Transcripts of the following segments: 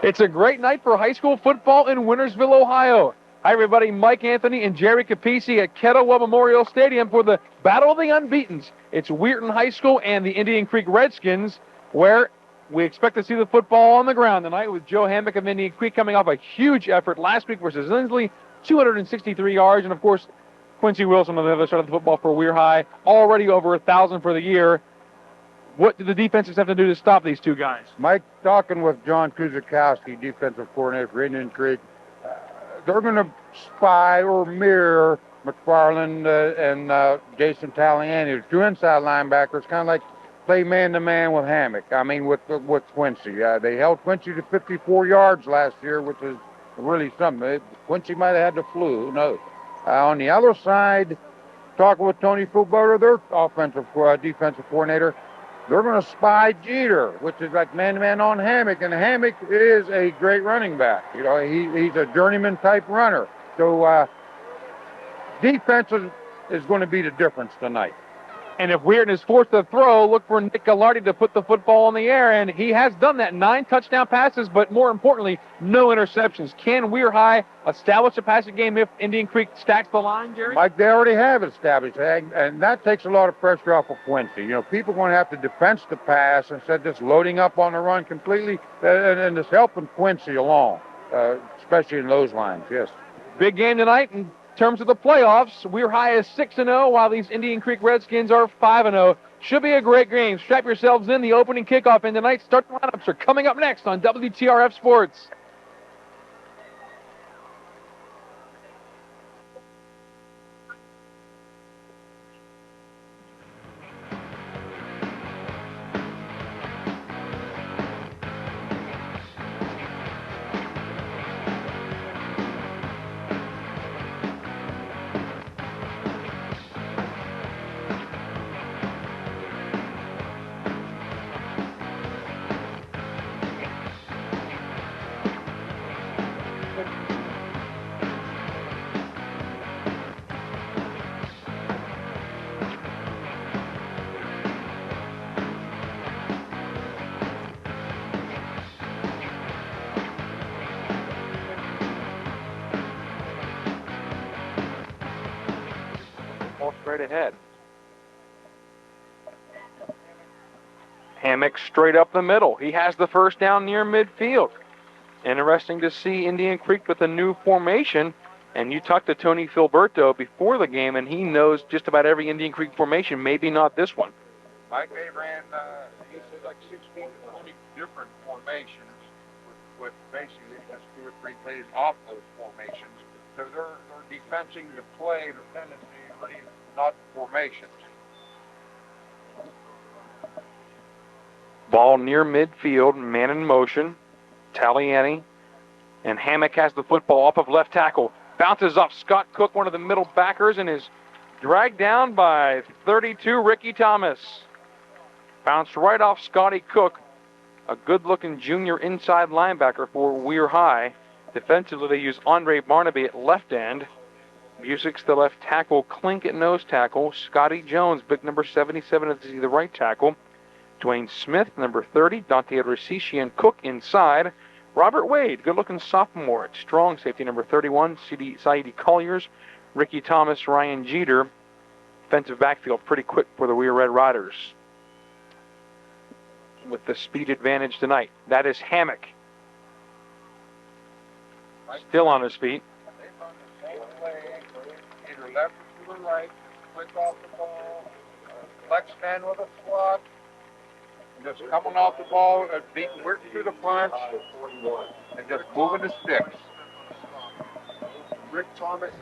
It's a great night for high school football in Wintersville, Ohio. Hi, everybody. Mike Anthony and Jerry Capisi at Kettlewell Memorial Stadium for the Battle of the Unbeatens. It's Weirton High School and the Indian Creek Redskins, where we expect to see the football on the ground tonight with Joe Hammock of Indian Creek coming off a huge effort last week versus Lindsley, 263 yards, and, of course, Quincy Wilson on the other side of the football for Weir High, already over 1,000 for the year. What do the defenses have to do to stop these two guys? Mike, talking with John Kuzakowski, defensive coordinator for Indian Creek, they're going to spy or mirror McFarland and Jason Taliani, two inside linebackers, kind of like play man-to-man with Hammock. I mean, with Quincy. They held Quincy to 54 yards last year, which is really something. Quincy might have had the flu, who knows. On the other side, talking with Tony Fulberto, their defensive coordinator, they're going to spy Jeter, which is like man-to-man on Hammock, and Hammock is a great running back. You know, he's a journeyman-type runner. So defense is going to be the difference tonight. And if Weirton is forced to throw, look for Nick Gallardi to put the football in the air, and he has done that. 9 touchdown passes, but more importantly, no interceptions. Can Weir High establish a passing game if Indian Creek stacks the line, Jerry? Like they already have established, and that takes a lot of pressure off of Quincy. You know, people are going to have to defense the pass instead of just loading up on the run completely, and it's helping Quincy along, especially in those lines, yes. Big game tonight in terms of the playoffs. Weir High is 6-0, while these Indian Creek Redskins are 5-0. Should be a great game. Strap yourselves in. The opening kickoff in tonight. Start the lineups are coming up next on WTRF Sports. Straight ahead. Hammock straight up the middle. He has the first down near midfield. Interesting to see Indian Creek with a new formation. And you talked to Tony Filberto before the game, and he knows just about every Indian Creek formation, maybe not this one. Mike, they ran, he said, like 16 to 20 different formations with basically just 2 or 3 plays off those formations. So they're defensing the play, the tendency, really not formations. Ball near midfield, man in motion. Taliani, and Hammock has the football off of left tackle. Bounces off Scott Cook, one of the middle backers, and is dragged down by 32, Ricky Thomas. Bounced right off Scotty Cook, a good-looking junior inside linebacker for Weir High. Defensively, they use Andre Barnaby at left end. Music's the left tackle, Klink at nose tackle. Scotty Jones, big number 77, is the right tackle. Dwayne Smith, number 30. Dante Recici and Cook inside. Robert Wade, good-looking sophomore at strong safety, number 31. Saidi Colliers. Ricky Thomas, Ryan Jeter. Defensive backfield pretty quick for the Weir Red Riders with the speed advantage tonight. That is Hammock. Still on his feet. Either left or to the right, quick off the ball, flex man with a slot, just coming off the ball, beating Weirton through the punch, and just moving the sticks. Rick Thomas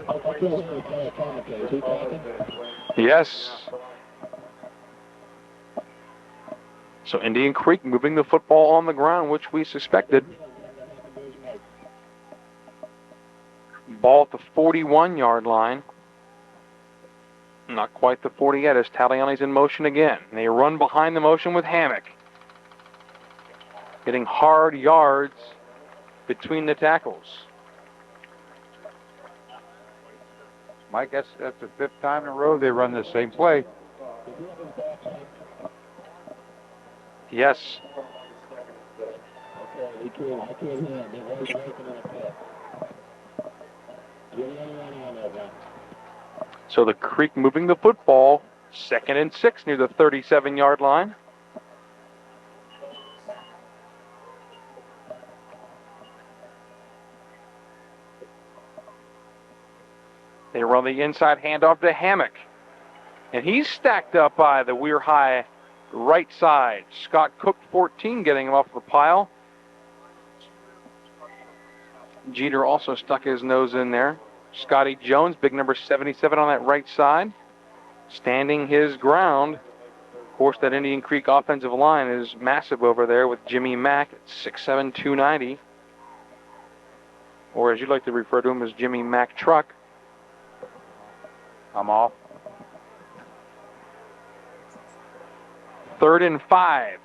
Yes. So Indian Creek moving the football on the ground, which we suspected. Ball at the 41-yard line. Not quite the 40 yet as Taliani's in motion again. They run behind the motion with Hammock. Getting hard yards between the tackles. Mike, that's the 5th time in a row they run the same play. Yes. So the Creek moving the football, 2nd and 6 near the 37-yard line. They run the inside handoff to Hammock. And he's stacked up by the Weir High right side. Scott Cook, 14, getting him off the pile. Jeter also stuck his nose in there. Scotty Jones, big number 77 on that right side, standing his ground. Of course, that Indian Creek offensive line is massive over there with Jimmy Mack at 6'7", 290. Or as you like to refer to him as Jimmy Mack Truck. I'm off. 3rd and 5.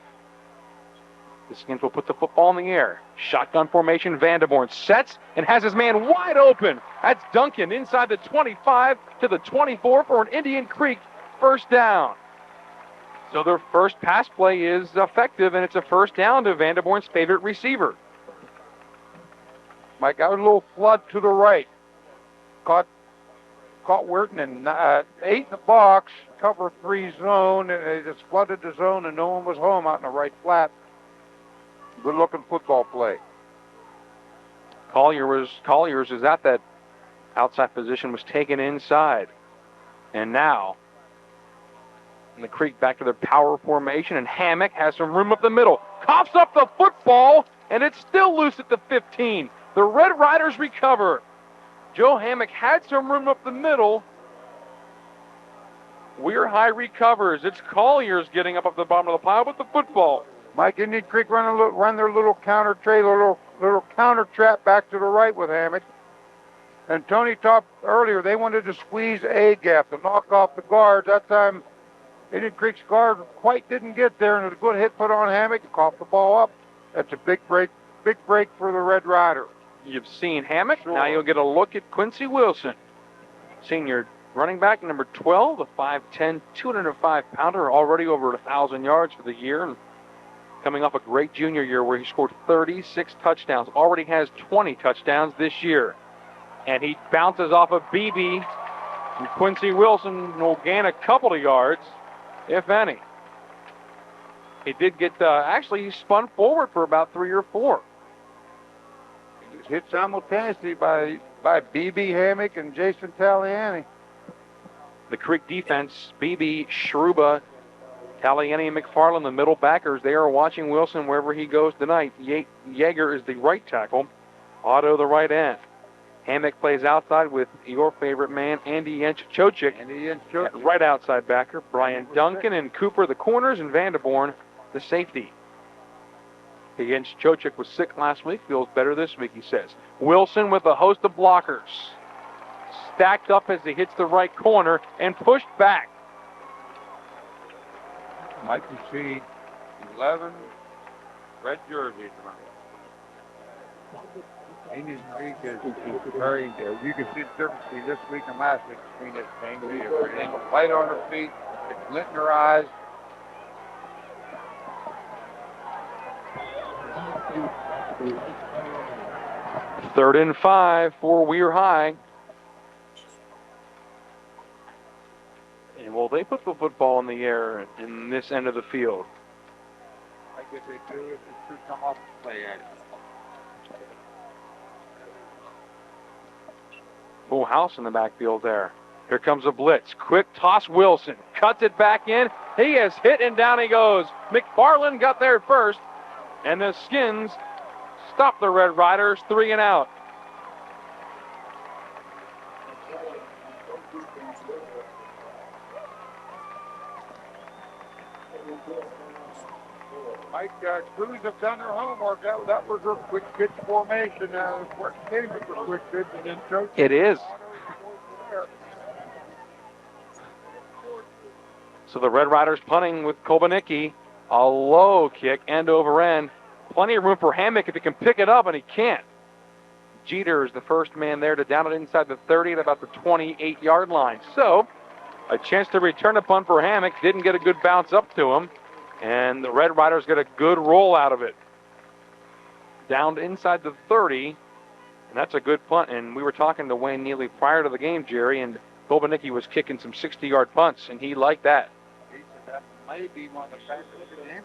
The Skins will put the football in the air. Shotgun formation, Vanderborn sets and has his man wide open. That's Duncan inside the 25 to the 24 for an Indian Creek first down. So their first pass play is effective, and it's a first down to Vanderborn's favorite receiver. Mike, I was a little flood to the right. Caught Weirton and 8 in the box, cover 3 zone, and they just flooded the zone, and no one was home out in the right flat. Good-looking football play. Colliers is at that outside position, was taken inside. And now, the Creek back to their power formation, and Hammock has some room up the middle. Coughs up the football, and it's still loose at the 15. The Red Riders recover. Joe Hammock had some room up the middle. Weir High recovers. It's Colliers getting up the bottom of the pile with the football. Mike, Indian Creek run their little counter trade, little counter trap back to the right with Hammock. And Tony talked earlier, they wanted to squeeze a gap to knock off the guard. That time, Indian Creek's guard quite didn't get there, and it was a good hit put on Hammock and coughed the ball up. That's a big break for the Red Rider. You've seen Hammock. Sure. Now you'll get a look at Quincy Wilson, senior running back, number 12, a 5'10", 205-pounder, already over 1,000 yards for the year, and coming off a great junior year where he scored 36 touchdowns, already has 20 touchdowns this year. And he bounces off of BB, and Quincy Wilson will gain a couple of yards, if any. He did get, actually he spun forward for about 3 or 4. He was hit simultaneously by BB Hammock and Jason Taliani. The Creek defense, BB, Shruba, Taliani, and McFarland, the middle backers, they are watching Wilson wherever he goes tonight. Yeager is the right tackle. Otto the right end. Hammock plays outside with your favorite man, Andy Yenchchocik, right outside backer. Brian Duncan and Cooper, the corners, and Vanderborn, the safety. Yenchchocik was sick last week, feels better this week, he says. Wilson with a host of blockers. Stacked up as he hits the right corner and pushed back. Mike, you see 11 red jerseys. Indian Creek is very good. You can see the difference between this week and last week between this team. They have a light on their feet, a glint in their eyes. Third and 5 for Weir High. And will they put the football in the air in this end of the field? I guess they do if it should come off the play at it. Full house in the backfield there. Here comes a blitz. Quick toss, Wilson. Cuts it back in. He is hit and down he goes. McFarland got there first. And the Skins stop the Red Riders 3 and out. Mike, Crews have done their homework. That was their quick pitch formation. We're hitting with the quick pitch and then choke. It is. So the Red Riders punting with Kolbanicki. A low kick, end over end. Plenty of room for Hammock if he can pick it up, and he can't. Jeter is the first man there to down it inside the 30 at about the 28-yard line. So a chance to return a punt for Hammock. Didn't get a good bounce up to him. And the Red Riders get a good roll out of it. down inside the 30, and that's a good punt. And we were talking to Wayne Neely prior to the game, Jerry, and Bobanicki was kicking some 60-yard punts, and he liked that. He said that may be one of the factors of the game.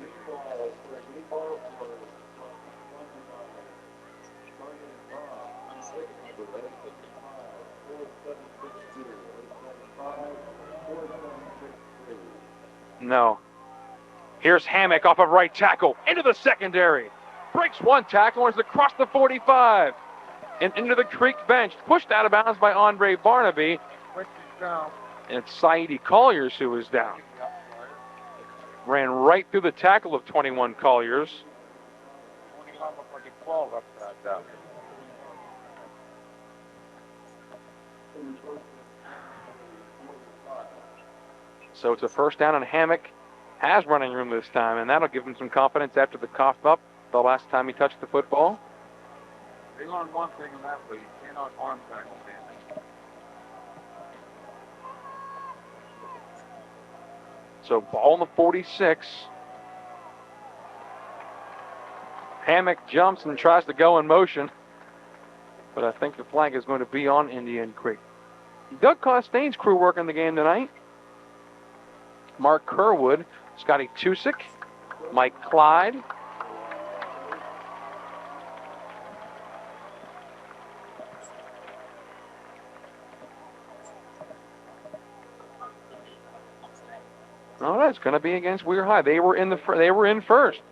No. Here's Hammock off of right tackle into the secondary. Breaks one tackle and is across the 45 and into the Creek bench. Pushed out of bounds by Andre Barnaby. And it's Saidi Colliers who is down. Ran right through the tackle of 21 Colliers. So it's a first down, and Hammock has running room this time, and that'll give him some confidence after the cough up the last time he touched the football. They learned one thing in that league: you cannot arm tackle Hammock. So ball in the 46. Hammock jumps and tries to go in motion, but I think the flag is going to be on Indian Creek. Doug Costain's crew working the game tonight. Mark Kerwood, Scotty Tusick, Mike Clyde. Oh, that's going to be against Weir High. They were in first.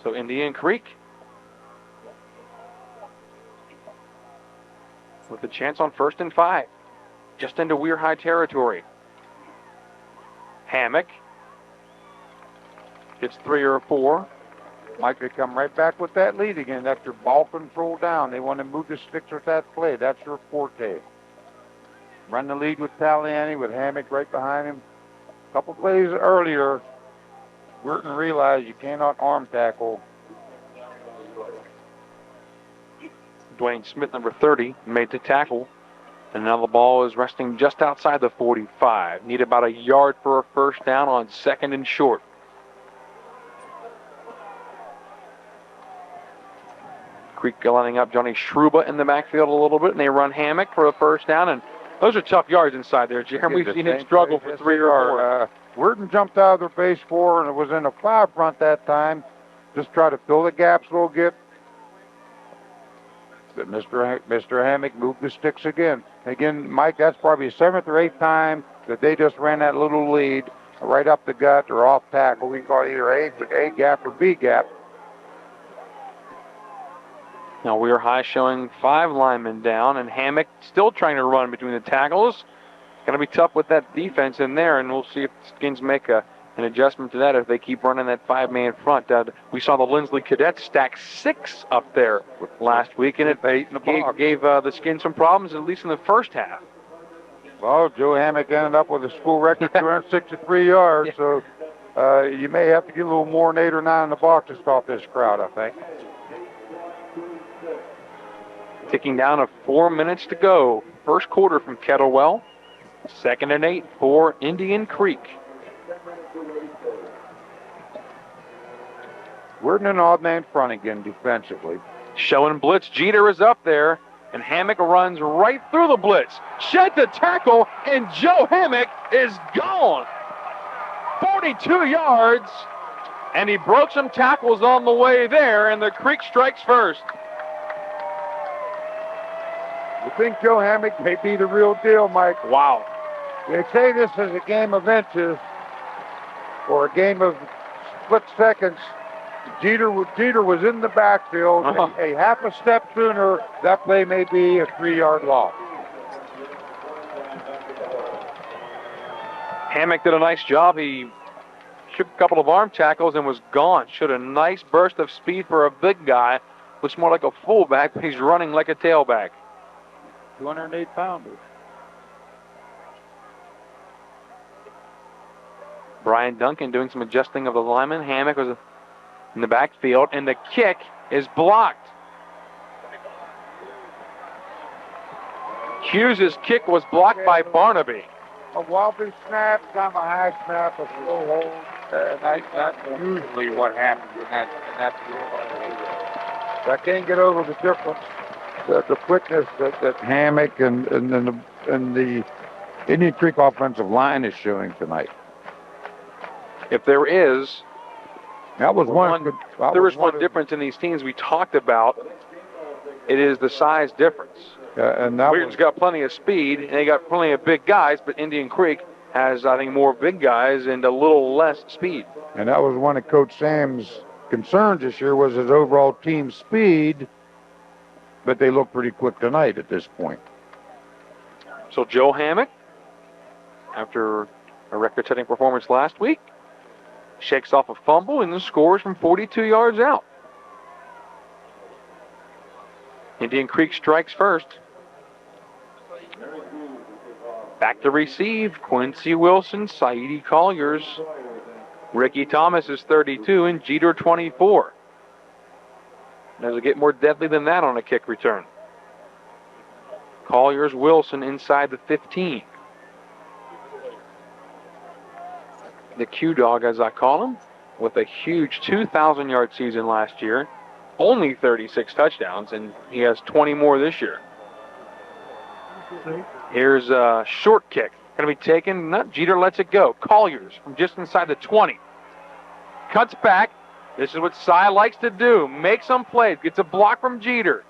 So Indian Creek with a chance on 1st and 5, just into Weir High territory. Hammock gets 3 or 4. Mike, they come right back with that lead again. That's your ball control down. They want to move the sticks with that play. That's your forte. Run the lead with Taliani, with Hammock right behind him. A couple plays earlier, Weirton realized you cannot arm tackle. Dwayne Smith, number 30, made the tackle. And now the ball is resting just outside the 45. Need about a yard for a first down on 2nd and short. Creek lining up Johnny Shruba in the backfield a little bit, and they run Hammock for a first down. And those are tough yards inside there, Jeremy. We've seen him struggle for 3 or 4. Weirton jumped out of their base 4, and it was in a 5 front that time. Just try to fill the gaps a little bit. But Mr. Hammock moved the sticks again. Again, Mike, that's probably the 7th or 8th time that they just ran that little lead right up the gut or off tackle. We call it either A gap or B gap. Now Weir High showing 5 linemen down, and Hammock still trying to run between the tackles. Going to be tough with that defense in there, and we'll see if the Skins make an adjustment to that if they keep running that 5-man front. We saw the Lindsley Cadets stack 6 up there last week, and it gave the Skins some problems, at least in the first half. Well, Joe Hammock ended up with a school record 263 yards, so you may have to get a little more than 8 or 9 in the box to stop this crowd, I think. Ticking down to 4 minutes to go. First quarter from Kettlewell. 2nd and 8 for Indian Creek. We're in an odd man front again defensively. Showing blitz. Jeter is up there, and Hammock runs right through the blitz. Shed the tackle, and Joe Hammock is gone. 42 yards, and he broke some tackles on the way there, and the Creek strikes first. You think Joe Hammock may be the real deal, Mike? Wow. They say this is a game of inches or a game of split seconds. Jeter was in the backfield. A half a step sooner, that play may be a 3-yard loss. Hammock did a nice job. He shook a couple of arm tackles and was gone. Showed a nice burst of speed for a big guy. Looks more like a fullback, but he's running like a tailback. 208-pounder. Brian Duncan doing some adjusting of the lineman. Hammock was in the backfield, and the kick is blocked. Hughes' kick was blocked by Barnaby. A wobbly snap, time a high snap, a slow hold. That's usually what happens in that field. I can't get over the difference, the quickness that Hammock and the Indian Creek offensive line is showing tonight. If there is That was one difference in these teams we talked about, it is the size difference. And that Weirton's got plenty of speed, and they got plenty of big guys, but Indian Creek has, I think, more big guys and a little less speed. And that was one of Coach Sam's concerns this year, was his overall team speed, but they look pretty quick tonight at this point. So Joe Hammock, after a record-setting performance last week, shakes off a fumble and then scores from 42 yards out. Indian Creek strikes first. Back to receive, Quincy Wilson, Saidi Colliers, Ricky Thomas is 32, and Jeter 24. Does it get more deadly than that on a kick return? Colliers, Wilson inside the 15. The Q-Dog, as I call him, with a huge 2,000-yard season last year, only 36 touchdowns, and he has 20 more this year. Here's a short kick. Going to be taken. No, Jeter lets it go. Colliers from just inside the 20. Cuts back. This is what Cy likes to do. Makes some plays. Gets a block from Jeter.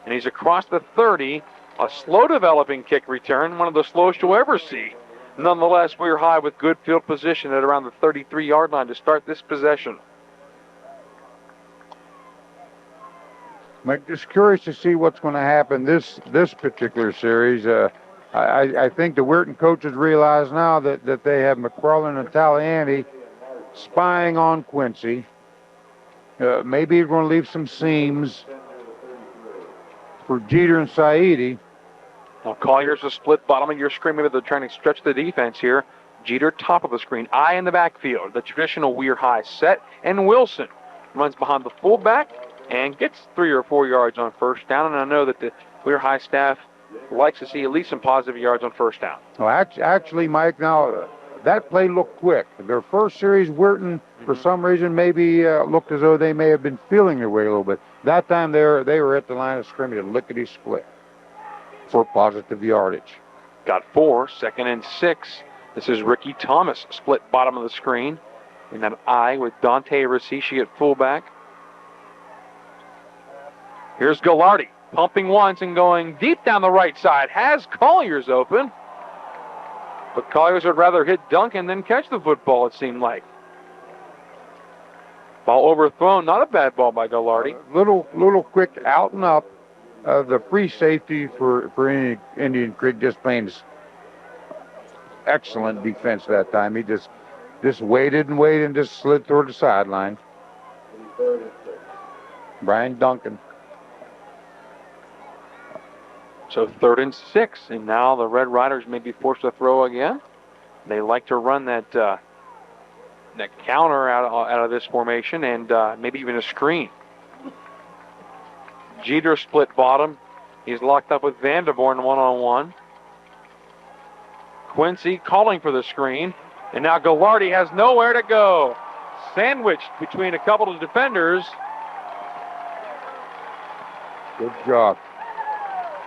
And he's across the 30. A slow developing kick return. One of the slowest you'll ever see. Nonetheless, we're high with good field position at around the 33-yard line to start this possession. I'm just curious to see what's going to happen this particular series. I think the Weirton coaches realize now that they have McFarland and Taliani spying on Quincy. Maybe he's going to leave some seams for Jeter and Saidi. Now Collier's a split bottom of your screen. Maybe they're trying to stretch the defense here. Jeter top of the screen. Eye in the backfield. The traditional Weir high set. And Wilson runs behind the fullback and gets 3 or 4 yards on first down. And I know that the Weir high staff likes to see at least some positive yards on first down. Well, actually, Mike, now that play looked quick. Their first series, Weirton, for some reason, maybe looked as though they may have been feeling their way a little bit. That time they were at the line of scrimmage, lickety-split for positive yardage. Got 4, 2nd and 6. This is Ricky Thomas, split bottom of the screen. In that eye with Dante Rasici at fullback. Here's Gallardi, pumping once and going deep down the right side. Has Colliers open. But Colliers would rather hit Duncan than catch the football, it seemed like. Ball overthrown, not a bad ball by Gallardi. Little quick out and up. The free safety for Indian Creek just playing excellent defense that time. He just waited and just slid toward the sideline. Brian Duncan. So 3rd and 6, and now the Red Riders may be forced to throw again. They like to run that counter out of this formation and maybe even a screen. Jeter split bottom. He's locked up with Vanderborn one-on-one. Quincy calling for the screen, and now Gallardi has nowhere to go. Sandwiched between a couple of defenders. Good job.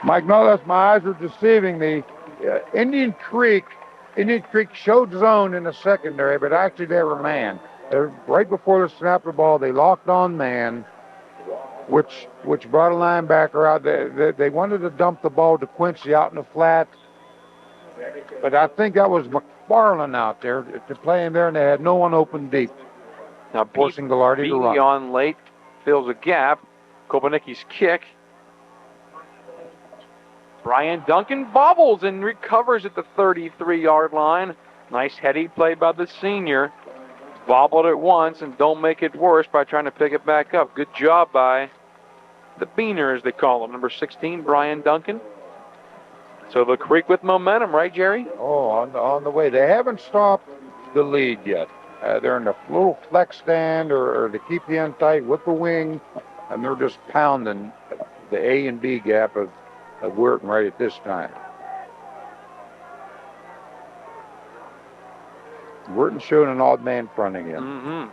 Mike, no, that's my eyes were deceiving me. Indian Creek showed zone in the secondary, but actually they were man. Right before the snap of the ball, they locked on man, which brought a linebacker out. They wanted to dump the ball to Quincy out in the flat, but I think that was McFarland out there to play him there, and they had no one open deep. Now forcing Gallardi to run. On late fills a gap. Kopanicki's kick. Brian Duncan bobbles and recovers at the 33-yard line. Nice heady play by the senior. Bobbled it once and don't make it worse by trying to pick it back up. Good job by the Beaner, as they call him. Number 16, Brian Duncan. So the Creek with momentum, right, Jerry? Oh, on the way. They haven't stopped the lead yet. They're in a little flex stand or to keep the end tight with the wing, and they're just pounding the A and B gap of Weirton right at this time. Weirton showing an odd man front again. Mm-hmm.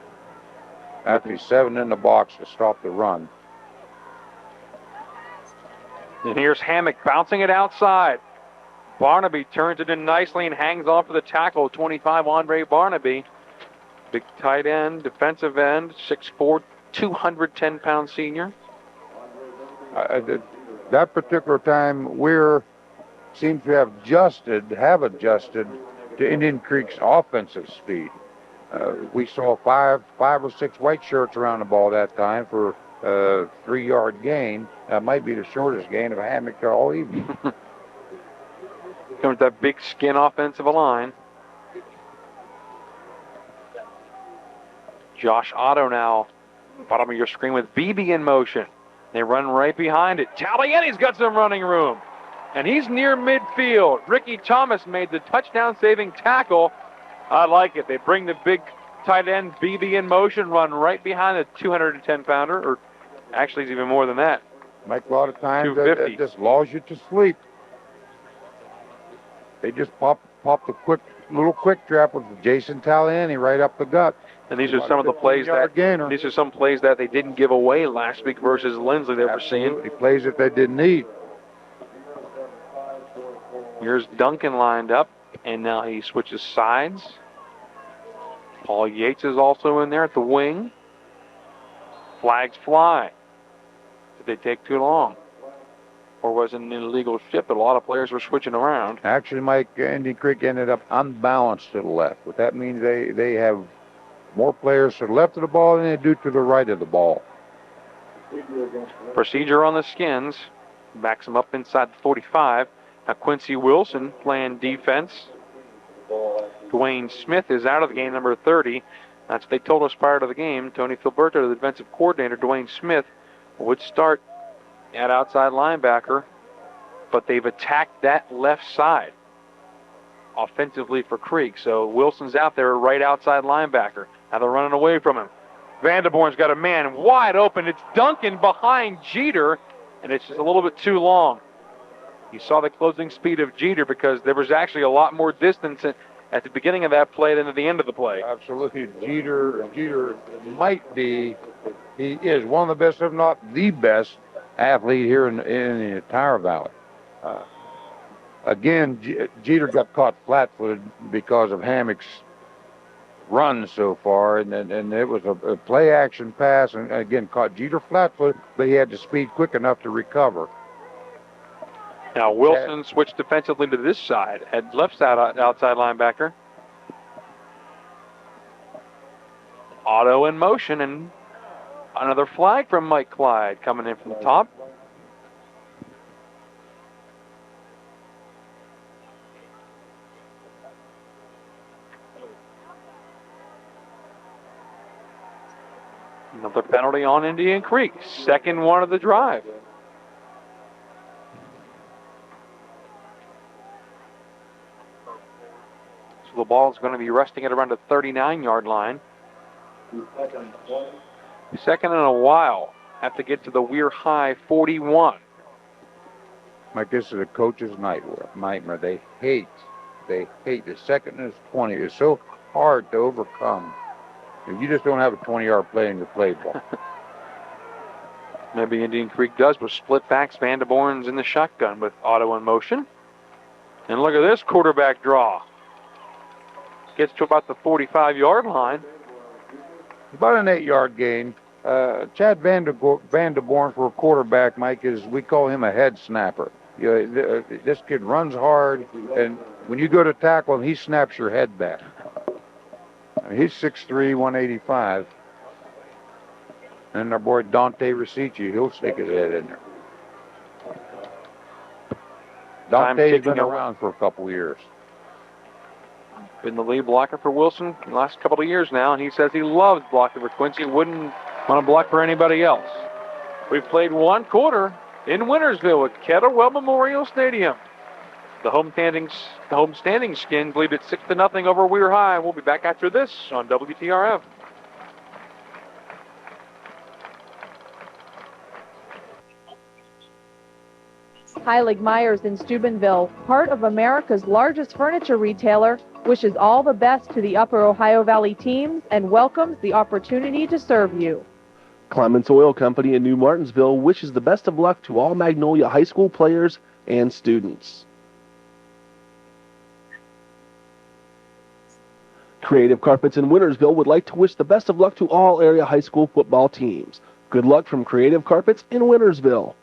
After he's 7 in the box to stop the run. And here's Hammock bouncing it outside. Barnaby turns it in nicely and hangs on for the tackle. 25, Andre Barnaby. Big tight end, defensive end, 6'4", 210-pound senior. That particular time, Weir seems to have adjusted to Indian Creek's offensive speed. We saw five or six white shirts around the ball that time for a 3-yard gain. That might be the shortest gain of Hammock all evening. Comes that big skin offensive line. Josh Otto now, bottom of your screen with BB in motion. They run right behind it. Taliani's got some running room. And he's near midfield. Ricky Thomas made the touchdown-saving tackle. I like it. They bring the big tight end BB in motion, run right behind the 210-pounder, or actually it's even more than that. Mike, a lot of times that just lulls you to sleep. They just pop the quick trap with Jason Taliani right up the gut. And these are some of the plays that they didn't give away last week versus Lindsley that we're seeing. Plays that they didn't need. Here's Duncan lined up, and now he switches sides. Paul Yates is also in there at the wing. Flags fly. Did they take too long? Or was it an illegal shift? A lot of players were switching around. Actually, Mike, Indian Creek ended up unbalanced to the left. But that means they have more players to the left of the ball than they do to the right of the ball. Procedure on the Skins. Backs them up inside the 45. Now Quincy Wilson playing defense. Dwayne Smith is out of the game, number 30. That's what they told us prior to the game. Tony Filberto, the defensive coordinator, Dwayne Smith, would start at outside linebacker, but they've attacked that left side offensively for Creek. So Wilson's out there, right outside linebacker. Now they're running away from him. Vanderborn's got a man wide open. It's Duncan behind Jeter, and it's just a little bit too long. You saw the closing speed of Jeter because there was actually a lot more distance at the beginning of that play than at the end of the play. Absolutely. Jeter might be, he is one of the best, if not the best, athlete here in the entire valley. Again, Jeter got caught flat-footed because of Hammock's run so far, and it was a play-action pass, and again, caught Jeter flat-footed, but he had the speed quick enough to recover. Now Wilson switched defensively to this side, at left side outside linebacker. Otto in motion, and another flag from Mike Clyde coming in from the top. Another penalty on Indian Creek, second one of the drive. So the ball is going to be resting at around the 39-yard line. Second in a while. Have to get to the Weir High 41. Mike, this is a coach's nightmare. They hate the second and 20. It's so hard to overcome. You just don't have a 20-yard play in your play ball. Maybe Indian Creek does with split backs. Vanderborn's in the shotgun with Otto in motion. And look at this quarterback draw. Gets to about the 45-yard line. About an 8-yard gain. Chad Vanderborn for a quarterback, Mike, we call him a head snapper. This kid runs hard, and when you go to tackle him, he snaps your head back. He's 6'3", 185. And our boy Dante Ricci, he'll stick his head in there. Dante's been around for a couple years. Been the lead blocker for Wilson the last couple of years now, and he says he loves blocking for Quincy. Wouldn't want to block for anybody else. We've played one quarter in Wintersville at Kettlewell Memorial Stadium. The home standing Skins lead it 6-0 over Weir High. We'll be back after this on WTRF. Heilig Myers in Steubenville, part of America's largest furniture retailer, wishes all the best to the Upper Ohio Valley teams and welcomes the opportunity to serve you. Clements Oil Company in New Martinsville wishes the best of luck to all Magnolia High School players and students. Creative Carpets in Wintersville would like to wish the best of luck to all area high school football teams. Good luck from Creative Carpets in Wintersville.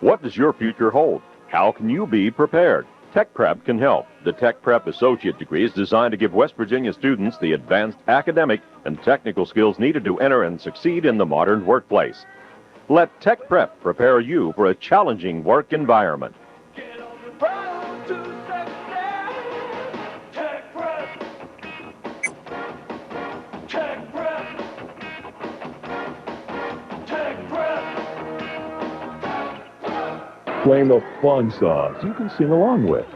What does your future hold? How can you be prepared? Tech Prep can help. The Tech Prep Associate degree is designed to give West Virginia students the advanced academic and technical skills needed to enter and succeed in the modern workplace. Let Tech Prep prepare you for a challenging work environment. Playing the fun songs you can sing along with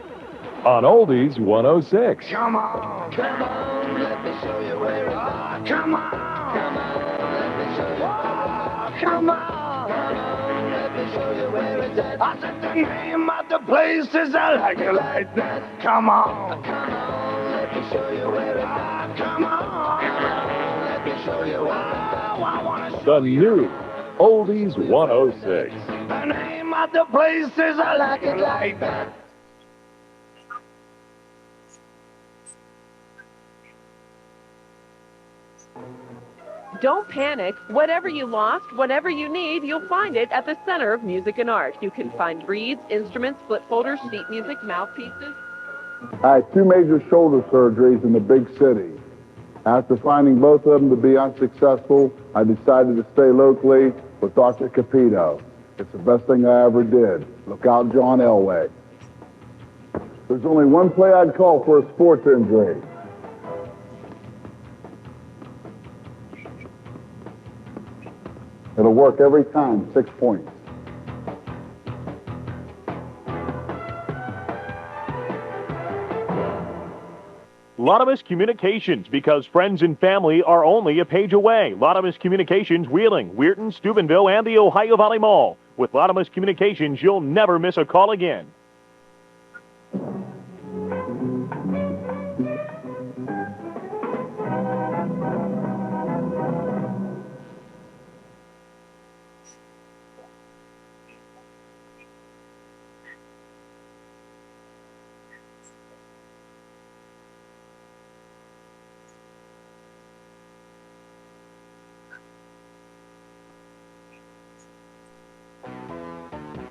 on Oldies 106. Come on, come on, let me show you where it's at. Come on, come on, let me show you. Oh, come on, let me show you where it's at. I said the name of the place is I like it like that. Come on, come on, let me show you where it's at. Come on, let me show you where it's at. I wanna show The new Oldies 106. the name of the place is I like it like that. Don't panic. Whatever you lost, whatever you need, you'll find it at the Center of Music and Art. You can find reeds, instruments, flip folders, sheet music, mouthpieces. I had 2 major shoulder surgeries in the big city. After finding both of them to be unsuccessful, I decided to stay locally with Dr. Capito. It's the best thing I ever did. Look out, John Elway. There's only one play I'd call for a sports injury. It'll work every time, 6 points. Lotimus Communications, because friends and family are only a page away. Lotimus Communications, Wheeling, Weirton, Steubenville, and the Ohio Valley Mall. With Lotimus Communications, you'll never miss a call again.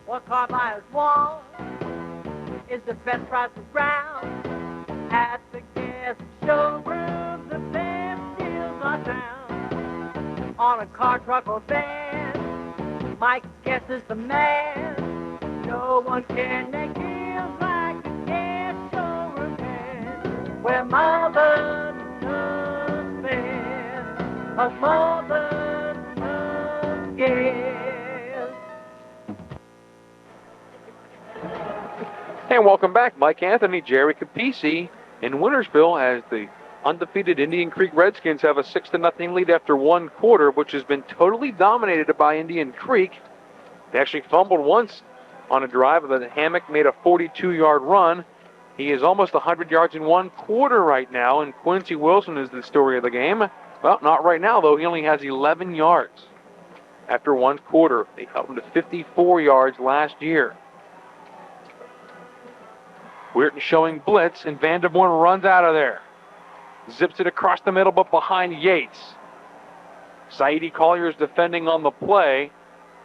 What car buyers want is the best price around. At the gas showroom, the best deals are found. On a car, truck, or van, Mike Guess is the man. No one can make deals like the gas showroom can. Where mother knows best, a mother knows gas. And welcome back. Mike Anthony, Jerry Capisi in Wintersville as the undefeated Indian Creek Redskins have a 6-0 lead after one quarter, which has been totally dominated by Indian Creek. They actually fumbled once on a drive, but Hammock made a 42-yard run. He is almost 100 yards in one quarter right now, and Quincy Wilson is the story of the game. Well, not right now, though. He only has 11 yards after one quarter. They held him to 54 yards last year. Weirton showing blitz, and Vanderborn runs out of there. Zips it across the middle, but behind Yates. Saidi Collier's defending on the play.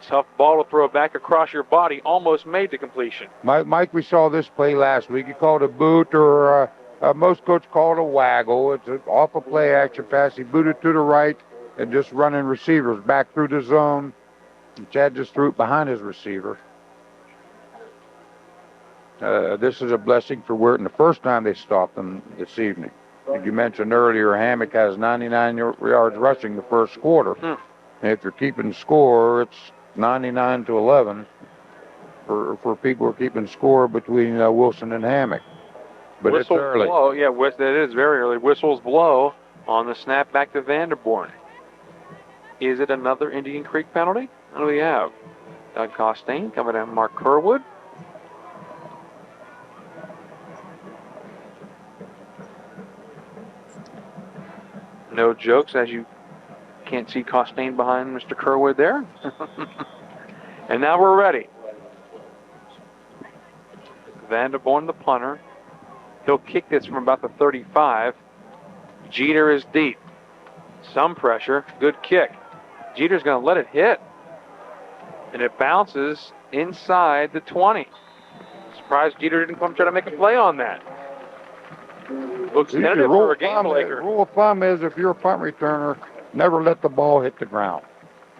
Tough ball to throw back across your body. Almost made the completion. Mike, we saw this play last week. He called a boot, or most coaches call it a waggle. It's an off-a play action pass. He booted to the right and just running receivers back through the zone. And Chad just threw it behind his receiver. This is a blessing for Weirton. The first time they stopped them this evening. As you mentioned earlier, Hammock has 99 yards rushing the first quarter. And if you're keeping score, it's 99-11 for people who are keeping score between Wilson and Hammock. But Whistles it's early. Blow. Yeah, it is very early. Whistles blow on the snap back to Vanderborn. Is it another Indian Creek penalty? What do we have? Doug Costain coming in, Mark Kerwood. No jokes, as you can't see Costain behind Mr. Kerwood there. And now we're ready. Vanderborn, the punter. He'll kick this from about the 35. Jeter is deep. Some pressure. Good kick. Jeter's going to let it hit. And it bounces inside the 20. Surprised Jeter didn't come try to make a play on that. Looks tentative for a game breaker. Rule of thumb is if you're a punt returner, never let the ball hit the ground.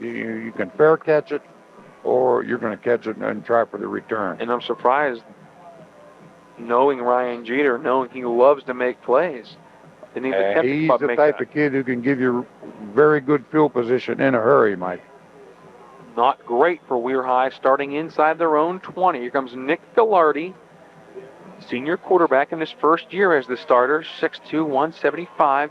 You can fair catch it, or you're going to catch it and try for the return. And I'm surprised, knowing Ryan Jeter, knowing he loves to make plays. He's the type of kid who can give you very good field position in a hurry, Mike. Not great for Weir High, starting inside their own 20. Here comes Nick Ghilardi, senior quarterback in his first year as the starter, 6'2", 175.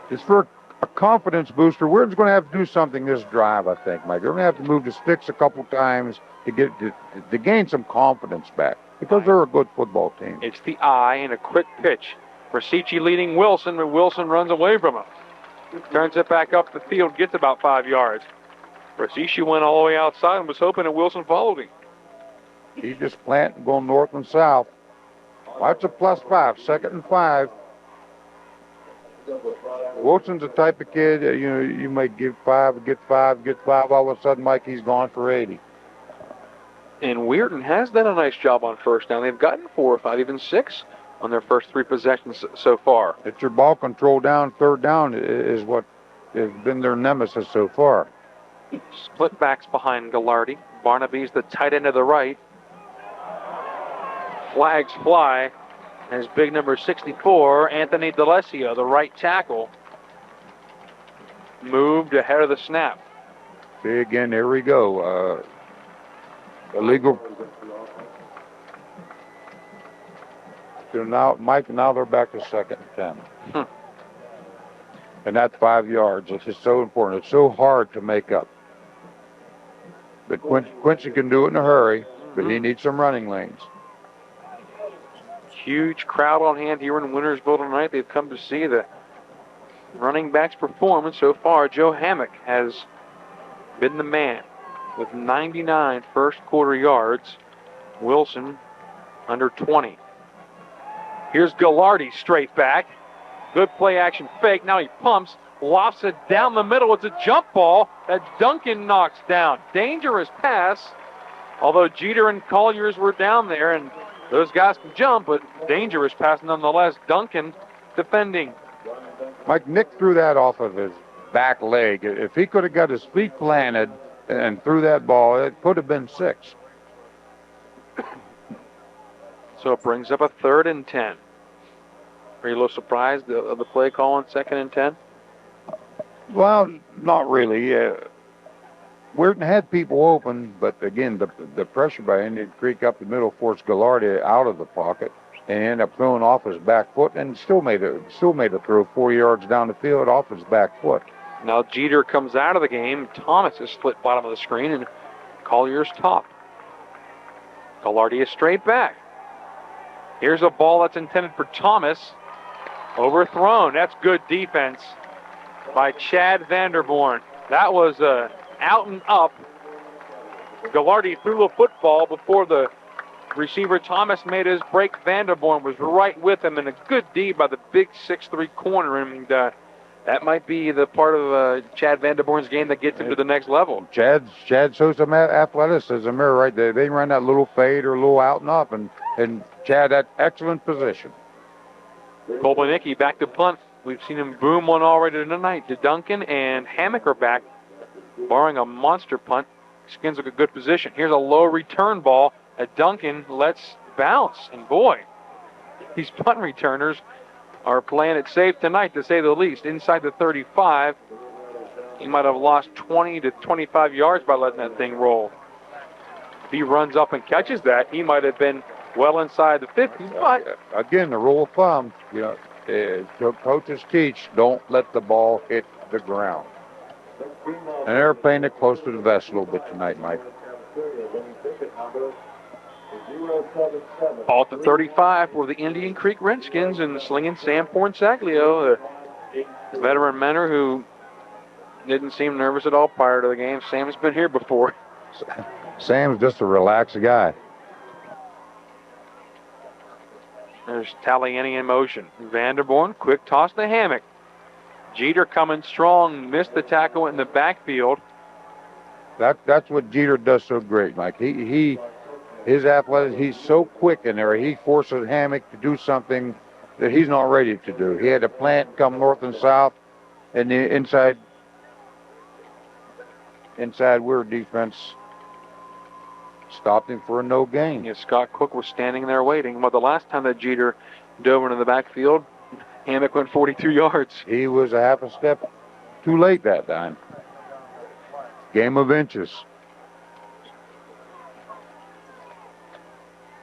It's for a confidence booster. We're going to have to do something this drive, I think, Mike. They're going to have to move the sticks a couple times to gain some confidence back because they're a good football team. It's the eye and a quick pitch. Rasici leading Wilson, but Wilson runs away from him. Turns it back up the field, gets about 5 yards. Rasici went all the way outside and was hoping that Wilson followed him. He's just planting, going north and south. That's a +5, 2nd and 5. Wilson's the type of kid, you might give 5, get 5, all of a sudden, Mike, he's gone for 80. And Weirton has done a nice job on first down. They've gotten 4 or 5, even 6 on their first 3 possessions so far. It's your ball control down, 3rd down is what has been their nemesis so far. Split backs behind Ghilardi. Barnaby's the tight end to the right. Flags fly as big number 64, Anthony D'Alessio, the right tackle, moved ahead of the snap. See, again, here we go. Illegal. So now, Mike, now they're back to 2nd and 10. And that's 5 yards. It's just so important. It's so hard to make up. But Quincy can do it in a hurry, but he needs some running lanes. Huge crowd on hand here in Wintersville tonight. They've come to see the running back's performance so far. Joe Hammock has been the man with 99 first quarter yards. Wilson under 20. Here's Ghilardi straight back. Good play action fake. Now he pumps, lofts it down the middle. It's a jump ball that Duncan knocks down. Dangerous pass. Although Jeter and Colliers were down there, and those guys can jump, but dangerous pass nonetheless. Duncan defending. Mike, Nick threw that off of his back leg. If he could have got his feet planted and threw that ball, it could have been 6. So it brings up a 3rd and 10. Are you a little surprised of the play call on 2nd and 10? Well, not really. Weirton had people open, but again, the pressure by Indian Creek up the middle forced Ghilardi out of the pocket and ended up throwing off his back foot and still made a throw 4 yards down the field off his back foot. Now Jeter comes out of the game. Thomas is split bottom of the screen, and Collier's top. Ghilardi is straight back. Here's a ball that's intended for Thomas. Overthrown. That's good defense by Chad Vanderborn. That was out and up. Ghilardi threw a football before the receiver Thomas made his break. Vanderborn was right with him, and a good D by the big 6'3" corner. And that might be the part of Chad Vanderborn's game that gets him to the next level. Chad shows some athleticism there, right there. They run that little fade or a little out and up, and Chad had excellent position. Kolbanicki back to punt. We've seen him boom one already tonight. To Duncan and Hammock are back, barring a monster punt. Skins look a good position. Here's a low return ball that Duncan lets bounce. And boy, these punt returners are playing it safe tonight, to say the least. Inside the 35, he might have lost 20 to 25 yards by letting that thing roll. If he runs up and catches that, he might have been well inside the 50. But again, the rule of thumb, coaches teach, don't let the ball hit the ground. And they're playing it close to the vest a little bit tonight, Mike. Ball at the 35 for the Indian Creek Redskins, and slinging Sam Pornsaglio, the veteran mentor who didn't seem nervous at all prior to the game. Sam's been here before. Sam's just a relaxed guy. There's Taliani in motion. Vanderborn, quick toss to Hammock. Jeter coming strong, missed the tackle in the backfield. That's what Jeter does so great, Mike. His athleticism, he's so quick in there. He forces Hammock to do something that he's not ready to do. He had to plant, come north and south, and the inside Weird defense stopped him for a no gain. Yeah, Scott Cook was standing there waiting. Well, the last time that Jeter dove into the backfield, Hammock went 42 yards. He was a half a step too late that time. Game of inches.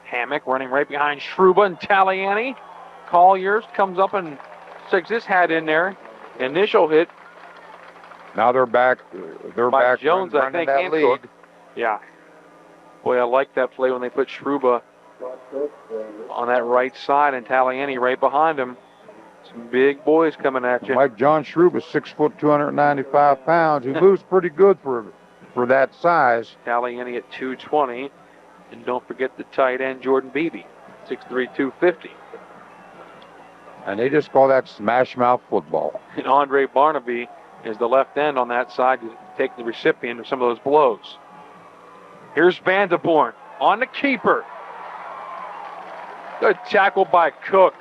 Hammock running right behind Shruba and Taliani. Colliers comes up and sticks his hat in there. Initial hit. Now they're back. They're by back. Jones, I think, that and lead. Cook. Yeah. Boy, I like that play when they put Shruba on that right side and Taliani right behind him. Some big boys coming at you. Mike, John Shruba, 6 foot, 295 pounds. He moves pretty good for that size. Taliani at 220. And don't forget the tight end, Jordan Beebe, 6'3", 250. And they just call that smash mouth football. And Andre Barnaby is the left end on that side to take the recipient of some of those blows. Here's Vanderborn on the keeper. Good tackle by Cook.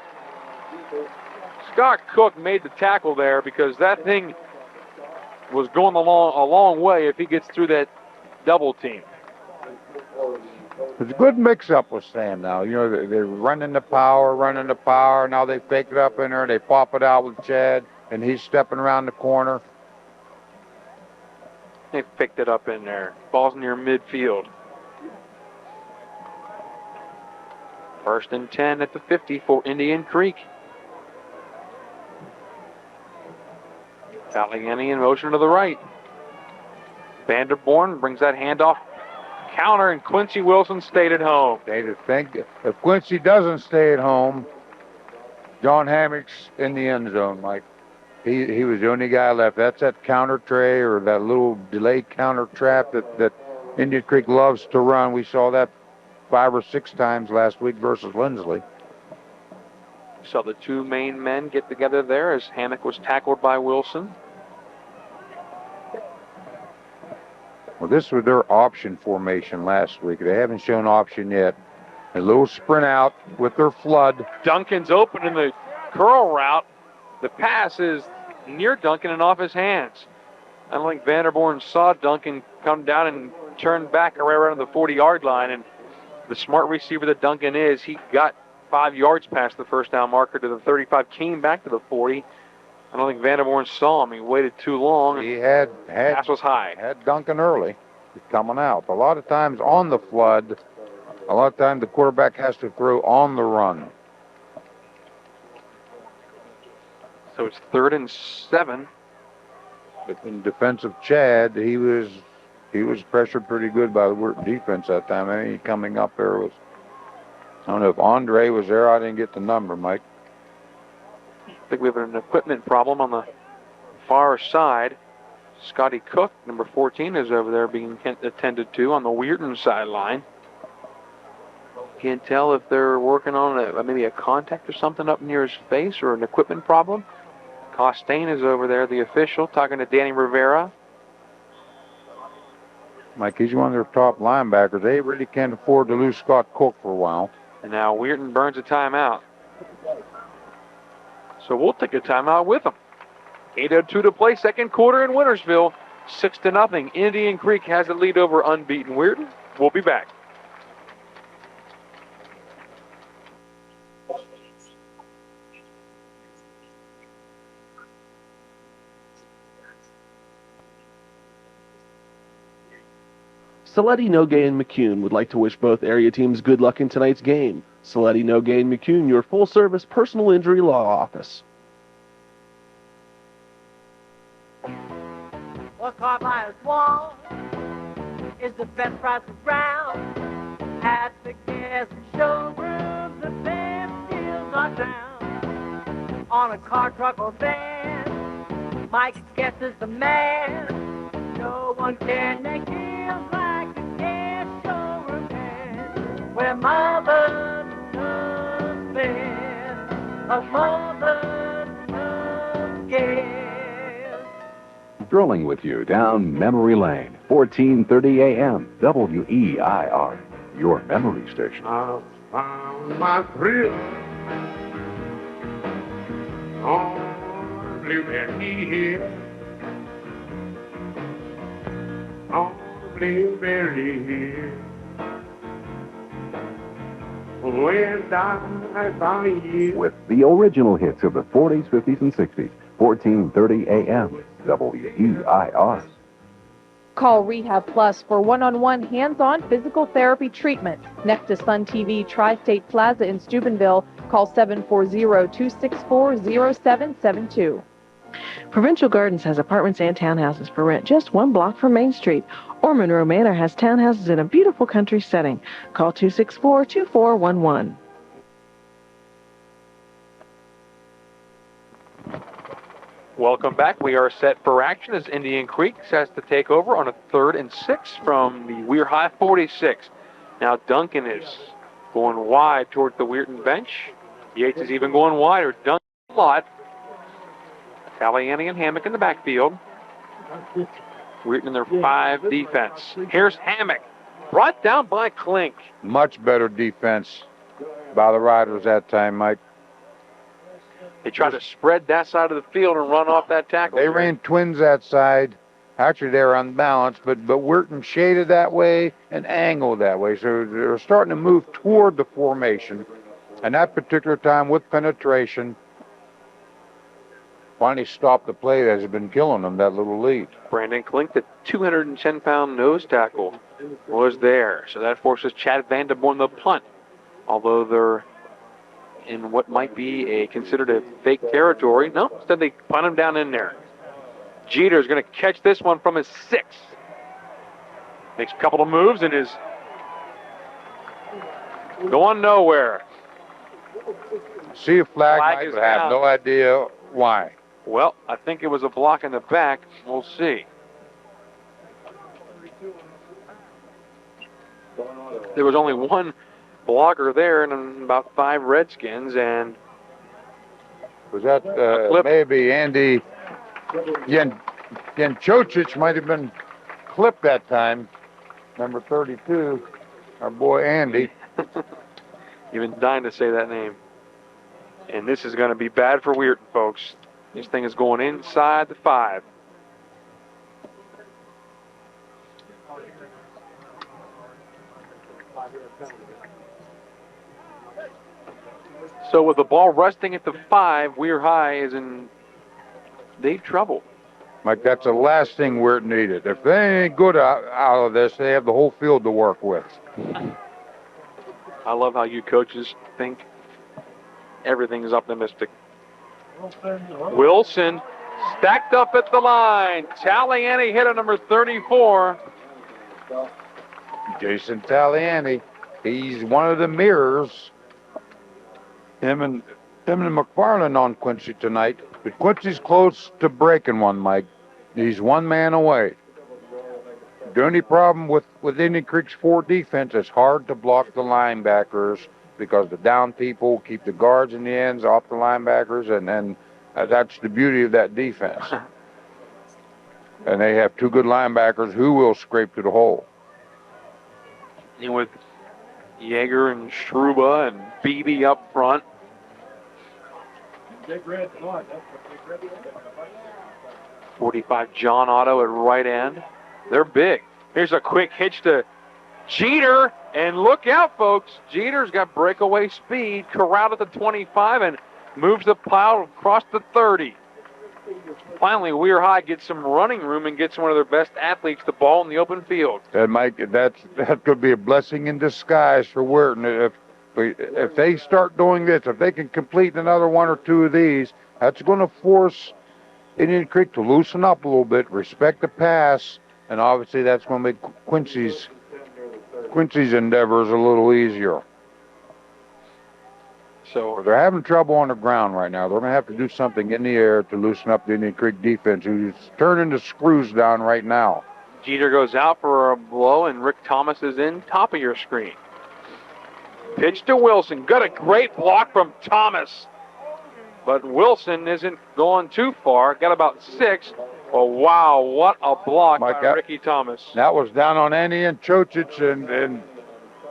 Scott Cook made the tackle there because that thing was going a long way if he gets through that double team. It's a good mix-up with Sam now. You know, they're running the power. Now they fake it up in there. They pop it out with Chad, and he's stepping around the corner. They picked it up in there. Ball's near midfield. 1st and 10 at the 50 for Indian Creek. Taliani in motion to the right. Vanderborn brings that handoff. Counter, and Quincy Wilson stayed at home. They just think if Quincy doesn't stay at home, John Hammock's in the end zone, Mike. He was the only guy left. That's that counter tray or that little delayed counter trap that Indian Creek loves to run. We saw that 5 or 6 times last week versus Lindsley. So the two main men get together there as Hammock was tackled by Wilson. Well, this was their option formation last week. They haven't shown option yet. A little sprint out with their flood. Duncan's open in the curl route. The pass is near Duncan and off his hands. I don't think Vanderborn saw Duncan come down and turn back around the 40-yard line. And the smart receiver that Duncan is, he got 5 yards past the first down marker to the 35, came back to the 40. I don't think Vanderborn saw him. He waited too long. He had pass was high. Had Duncan early. He's coming out. A lot of times on the flood, a lot of times the quarterback has to throw on the run. So it's 3rd and 7. But in defensive Chad, he was pressured pretty good by the Weirton defense that time. I mean, coming up there was, I don't know if Andre was there. I didn't get the number, Mike. I think we have an equipment problem on the far side. Scotty Cook, number 14, is over there being attended to on the Weirton sideline. Can't tell if they're working on maybe a contact or something up near his face or an equipment problem. Costain is over there, the official, talking to Danny Rivera. Mike, he's one of their top linebackers. They really can't afford to lose Scott Cook for a while. And now Weirton burns a timeout. So we'll take a timeout with them. 8:02 to play, second quarter in Wintersville. 6-0. Indian Creek has the lead over unbeaten Weirton. We'll be back. Saletti, Nogay, and McCune would like to wish both area teams good luck in tonight's game. Saletti, Nogay, and McCune, your full-service personal injury law office. Well, car buyer's wall is the best price around. At the gas showroom, the best deals are down. On a car, truck, or van, Mike Guess is the man. No one can make deals like the gas showroom can. Where mother loves best, a mother loves gas. Strolling with you down memory lane, 1430 AM, WEIR, your memory station. I found my thrill on Blueberry Hill. On Blueberry Hill. When I find you. With the original hits of the 40s, 50s, and 60s, 1430 AM, WEIR. Call Rehab Plus for one-on-one hands-on physical therapy treatment. Next to Sun TV Tri-State Plaza in Steubenville, call 740-264-0772. Provincial Gardens has apartments and townhouses for rent just 1 block from Main Street. Or Monroe Manor has townhouses in a beautiful country setting. Call 264-2411. Welcome back. We are set for action as Indian Creek has to take over on a 3rd and 6 from the Weir High 46. Now Duncan is going wide toward the Weirton bench. Yates is even going wider. Duncan a lot. Taliani and Hammock in the backfield. Weirton in their 5 defense. Here's Hammock. Brought down by Klink. Much better defense by the Riders that time, Mike. They tried to spread that side of the field and run off that tackle. They ran twins that side. Actually, they were unbalanced, but Weirton shaded that way and angled that way. So they were starting to move toward the formation. And that particular time with penetration, finally stopped the play that has been killing them, that little lead. Brandon Klink, the 210-pound nose tackle, was there. So that forces Chad Vanderborn the punt. Although they're in what might be considered a fake territory. No, instead they punt him down in there. Jeter's going to catch this one from his 6. Makes a couple of moves and is going nowhere. See a flag, Mike, but have no idea why. Well, I think it was a block in the back. We'll see. There was only one blocker there and about 5 Redskins, and was that maybe Andy Janchocic might have been clipped that time. Number 32, our boy Andy. You've been dying to say that name. And this is going to be bad for Weirton, folks. This thing is going inside the 5. So with the ball resting at the 5, Weir High is in deep trouble. Mike, that's the last thing Weirton needed. If they ain't good out of this, they have the whole field to work with. I love how you coaches think everything is optimistic. Wilson stacked up at the line. Taliani hit at number 34. Jason Taliani, he's one of the mirrors. Him and McFarland on Quincy tonight. But Quincy's close to breaking one, Mike. He's one man away. The only problem with Indian Creek's 4 defense is hard to block the linebackers because the down people keep the guards in the ends off the linebackers, and that's the beauty of that defense. And they have 2 good linebackers who will scrape to the hole. And with Yeager and Struba and Beebe up front. 45 John Otto at right end. They're big. Here's a quick hitch to Jeter, and look out, folks. Jeter's got breakaway speed, corralled at the 25, and moves the pile across the 30. Finally, Weir High gets some running room and gets one of their best athletes the ball in the open field. And Mike, that could be a blessing in disguise for Weirton. If they start doing this, if they can complete another 1 or 2 of these, that's going to force Indian Creek to loosen up a little bit, respect the pass, and obviously that's going to make Quincy's endeavors a little easier. So they're having trouble on the ground right now. They're going to have to do something in the air to loosen up the Indian Creek defense, who's turning the screws down right now. Jeter goes out for a blow, and Rick Thomas is in, top of your screen. Pitch to Wilson. Got a great block from Thomas. But Wilson isn't going too far. Got about 6. Well, wow, what a block by Ricky Thomas. That was down on Andy and Chocic, and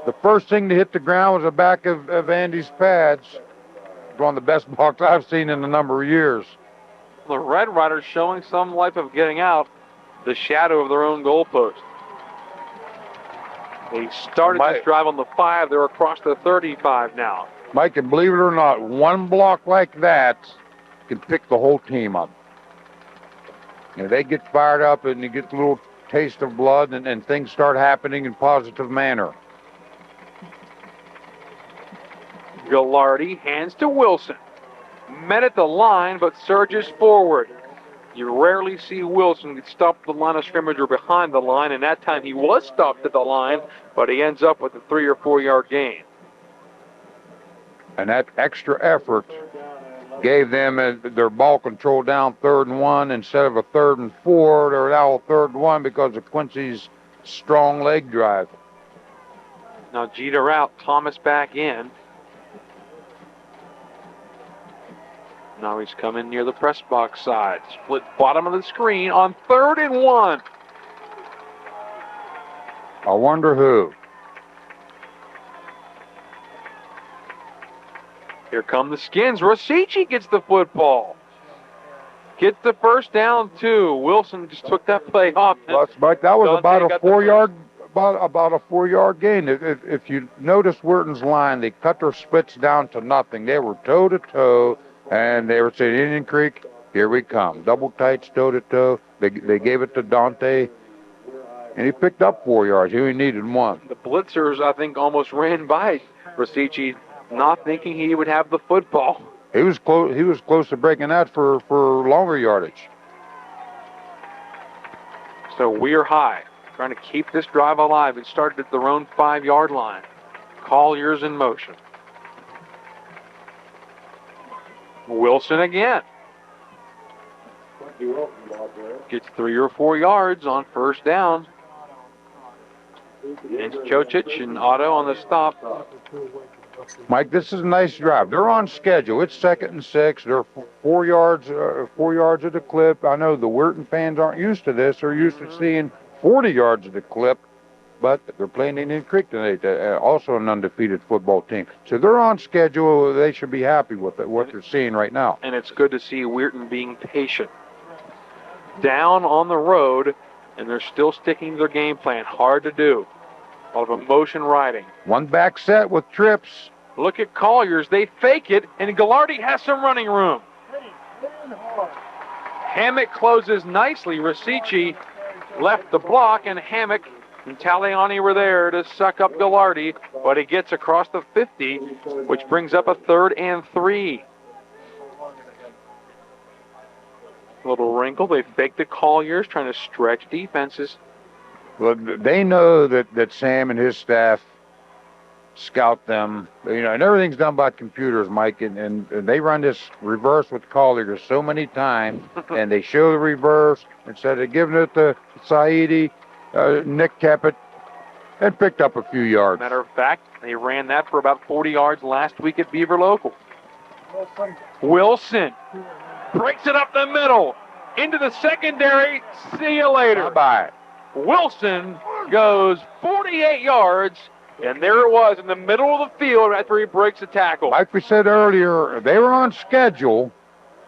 the first thing to hit the ground was the back of Andy's pads. One of the best blocks I've seen in a number of years. The Red Riders showing some life of getting out the shadow of their own goalpost. They started this drive on the 5. They're across the 35 now. Mike, and believe it or not, one block like that can pick the whole team up. You know, they get fired up and you get a little taste of blood, and things start happening in positive manner. Gilardi hands to Wilson. Met at the line, but surges forward. You rarely see Wilson get stopped at the line of scrimmage or behind the line, and that time he was stopped at the line, but he ends up with a 3 or 4 yard gain. And that extra effort gave them their ball control down 3rd and 1 instead of a 3rd and 4. They're now 3rd and 1 because of Quincy's strong leg drive. Now Jeter out, Thomas back in. Now he's coming near the press box side. Split bottom of the screen on 3rd and 1. I wonder who. Here come the Skins. Rosici gets the football. Gets the first down, too. Wilson just took that play off. Mike, that was about a 4 yard about a 4 yard gain. If you notice Weirton's line, they cut their splits down to nothing. They were toe to toe, and they were saying, Indian Creek, here we come. Double tights, toe to toe. They gave it to Dante, and he picked up 4 yards. He only needed 1. The blitzers, I think, almost ran by Rosici, not thinking he would have the football. He was close. He was close to breaking that for longer yardage. So we're high, trying to keep this drive alive. It started at their own 5 yard line. Collier's in motion. Wilson again. Gets 3 or 4 yards on first down. It's Chocic and Otto on the stop. Mike, this is a nice drive. They're on schedule. It's 2nd and 6. They're 4 yards at the clip. I know the Weirton fans aren't used to this. They're used to seeing 40 yards at the clip, but they're playing Indian Creek tonight, also an undefeated football team. So they're on schedule. They should be happy with what they're seeing right now. And it's good to see Weirton being patient. Down on the road, and they're still sticking to their game plan. Hard to do. A lot of emotion riding. One back set with trips. Look at Collier's. They fake it, and Gilardi has some running room. Hammock closes nicely. Rosici left the block, and Hammock and Taliani were there to suck up Gilardi, but he gets across the 50, which brings up a 3rd and 3. Little wrinkle. They fake the Colliers, trying to stretch defenses. Well, they know that Sam and his staff scout them, and everything's done by computers, Mike, and they run this reverse with Collier so many times, and they show the reverse instead of giving it to Saidi. Nick kept it and picked up a few yards. Matter of fact, they ran that for about 40 yards last week at Beaver Local. Wilson breaks it up the middle into the secondary. See you later. Bye-bye. Wilson goes 48 yards, and there it was in the middle of the field after he breaks the tackle. Like we said earlier, they were on schedule.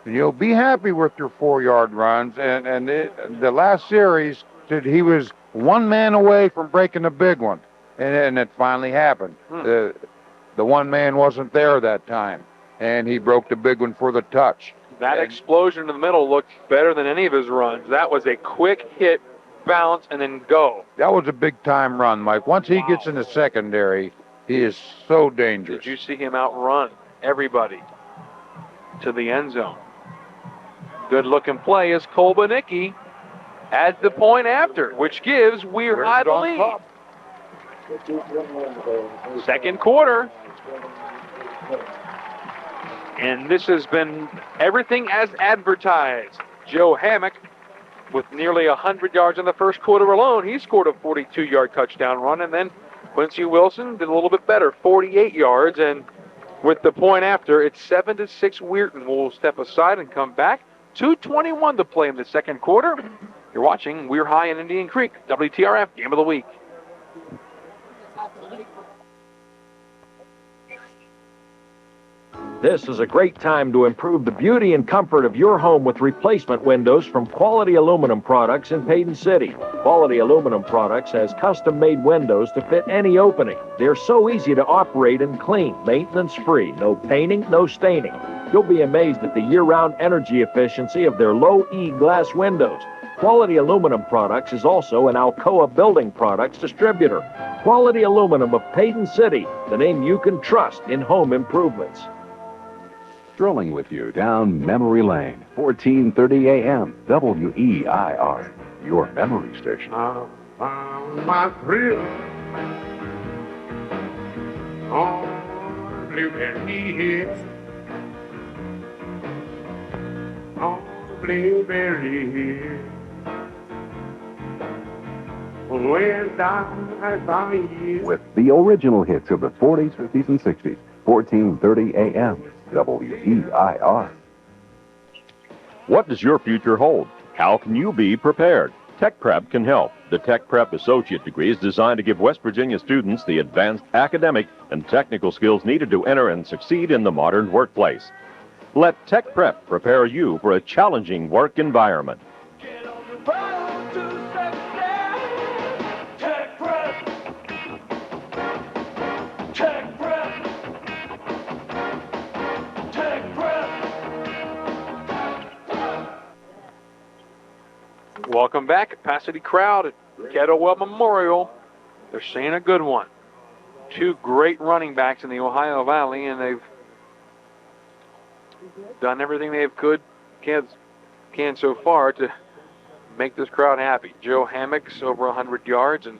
You'll be happy with your 4 yard runs. And the last series, he was 1 man away from breaking a big one. And it finally happened. The 1 man wasn't there that time, and he broke the big one for the touch. That explosion in the middle looked better than any of his runs. That was a quick hit, bounce, and then go. That was a big-time run, Mike. Once he gets in the secondary, he is so dangerous. Did you see him outrun everybody to the end zone? Good looking play as Kolbanicki adds the point after, which gives Weir High the lead. Second quarter. And this has been everything as advertised. Joe Hammock with nearly 100 yards in the first quarter alone. He scored a 42-yard touchdown run, and then Quincy Wilson did a little bit better, 48 yards, and with the point after, it's 7-6 Weirton. We'll step aside and come back. 2:21 to play in the second quarter. You're watching Weir High and Indian Creek, WTRF Game of the Week. This is a great time to improve the beauty and comfort of your home with replacement windows from Quality Aluminum Products in Payton City. Quality Aluminum Products has custom-made windows to fit any opening. They're so easy to operate and clean, maintenance-free, no painting, no staining. You'll be amazed at the year-round energy efficiency of their low-E glass windows. Quality Aluminum Products is also an Alcoa Building Products distributor. Quality Aluminum of Payton City, the name you can trust in home improvements. Strolling with you down memory lane, 1430 AM, WEIR, your memory station. I found my thrill on Blueberry Hill. On Blueberry Hill. When I saw you. With the original hits of the 40s, 50s, and 60s, 1430 AM, WEIR. What does your future hold? How can you be prepared? Tech Prep can help. The Tech Prep Associate degree is designed to give West Virginia students the advanced academic and technical skills needed to enter and succeed in the modern workplace. Let Tech Prep prepare you for a challenging work environment. Welcome back, capacity crowd at Kettlewell Memorial. They're seeing a good one. Two great running backs in the Ohio Valley, and they've done everything they can so far to make this crowd happy. Joe Hammock's over 100 yards, and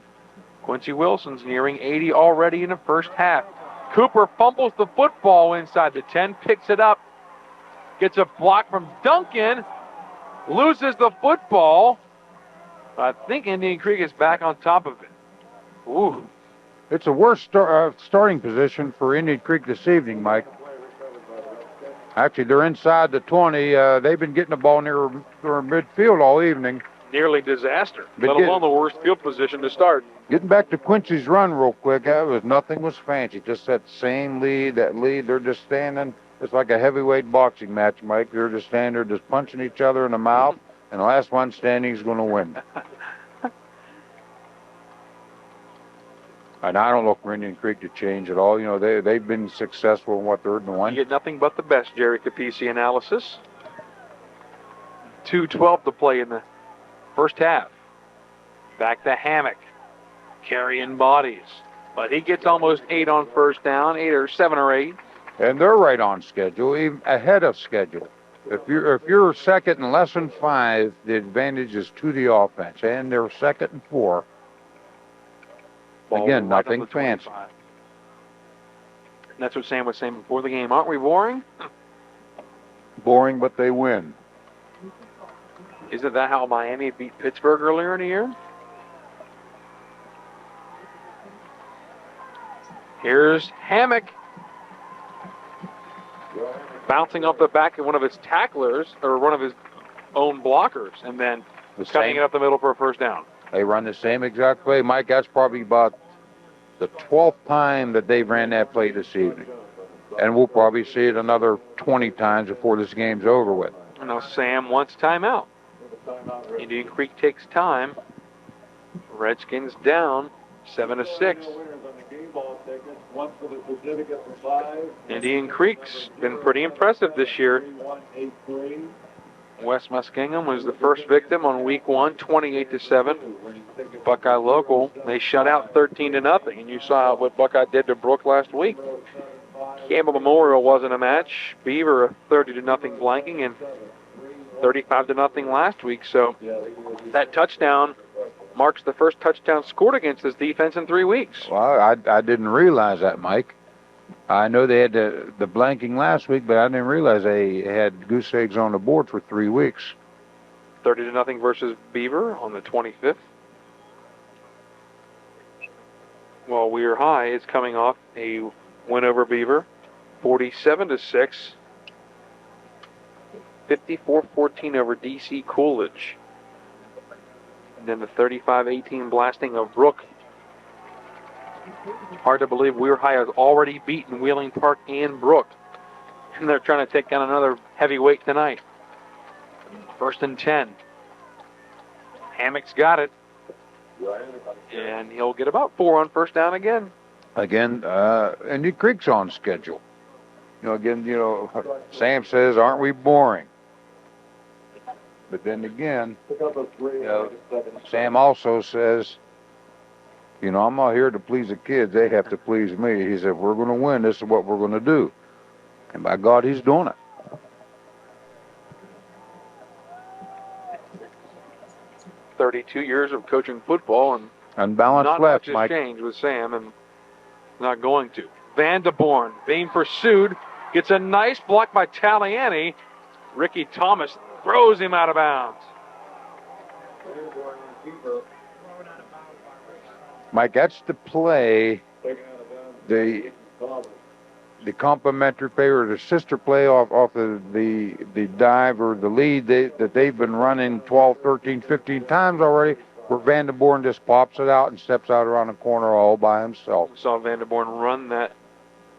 Quincy Wilson's nearing 80 already in the first half. Cooper fumbles the football inside the 10, picks it up, gets a block from Duncan, loses the football. I think Indian Creek is back on top of it. Ooh. It's a worse starting position for Indian Creek this evening, Mike. Actually, they're inside the 20. They've been getting the ball near midfield all evening. Nearly disaster, let alone the worst field position to start. Getting back to Quincy's run real quick, nothing was fancy. Just that same lead, they're just standing. It's like a heavyweight boxing match, Mike. They're just standing there, just punching each other in the mouth, and the last one standing is going to win. And I don't look for Indian Creek to change at all. You know, they've been successful in what they're doing. You get nothing but the best, Jerry Capisi analysis. 2:12 to play in the first half. Back to Hammock, carrying bodies. But he gets almost 8 on first down, 7 or 8. And they're right on schedule, even ahead of schedule. If you're second and less than 5, the advantage is to the offense, and they're second and 4. Ball Again, right nothing fancy. And that's what Sam was saying before the game. Aren't we boring? Boring, but they win. Isn't that how Miami beat Pittsburgh earlier in the year? Here's Hammock. Bouncing off the back of one of his tacklers, or one of his own blockers, and then cutting it up the middle for a first down. They run the same exact play. Mike, that's probably about the 12th time that they've ran that play this evening. And we'll probably see it another 20 times before this game's over with. Now Sam wants timeout. Indian Creek takes time. Redskins down 7-6. Indian Creek's been pretty impressive this year. West Muskingum was the first victim on week 1, 28-7. Buckeye local, they shut out 13-0, and you saw what Buckeye did to Brook last week. Campbell Memorial wasn't a match. Beaver a 30-0 blanking, and 35-0 last week. So that touchdown marks the first touchdown scored against this defense in 3 weeks. Well, I didn't realize that, Mike. I know they had the blanking last week, but I didn't realize they had goose eggs on the board for 3 weeks. 30-0 versus Beaver on the 25th. Well, Weir High is coming off a win over Beaver, 47-6, 54-14 over DC Coolidge. And then the 35-18 blasting of Brook. Hard to believe Weir High has already beaten Wheeling Park and Brook. And they're trying to take down another heavyweight tonight. 1st and 10. Hammock's got it. And he'll get about 4 on 1st down again. Again, Indian Creek's on schedule. Sam says, aren't we boring? But then again, Sam also says, I'm not here to please the kids. They have to please me. He said, if we're going to win, this is what we're going to do. And by God, he's doing it. 32 years of coaching football, and unbalanced not left, much has Mike. changed with Sam, and not going to. Van de Born being pursued, gets a nice block by Taliani. Ricky Thomas throws him out of bounds. Mike, that's the play, the complimentary play or the sister play off of the dive or the lead that they've been running 12, 13, 15 times already, where Van de Born just pops it out and steps out around the corner all by himself. We saw Van de Born run that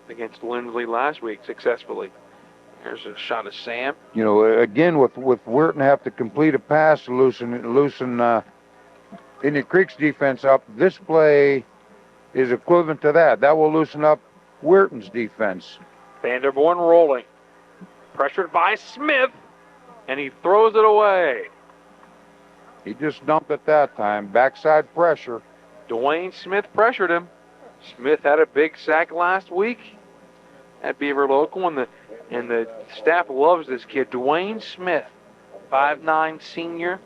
against Lindley last week successfully. There's a shot of Sam. Again, with Weirton have to complete a pass to loosen Indian Creek's defense up, this play is equivalent to that. That will loosen up Weirton's defense. Van der Born rolling. Pressured by Smith, and he throws it away. He just dumped it that time. Backside pressure. Dwayne Smith pressured him. Smith had a big sack last week at Beaver Local, and the staff loves this kid. Dwayne Smith, 5'9" senior.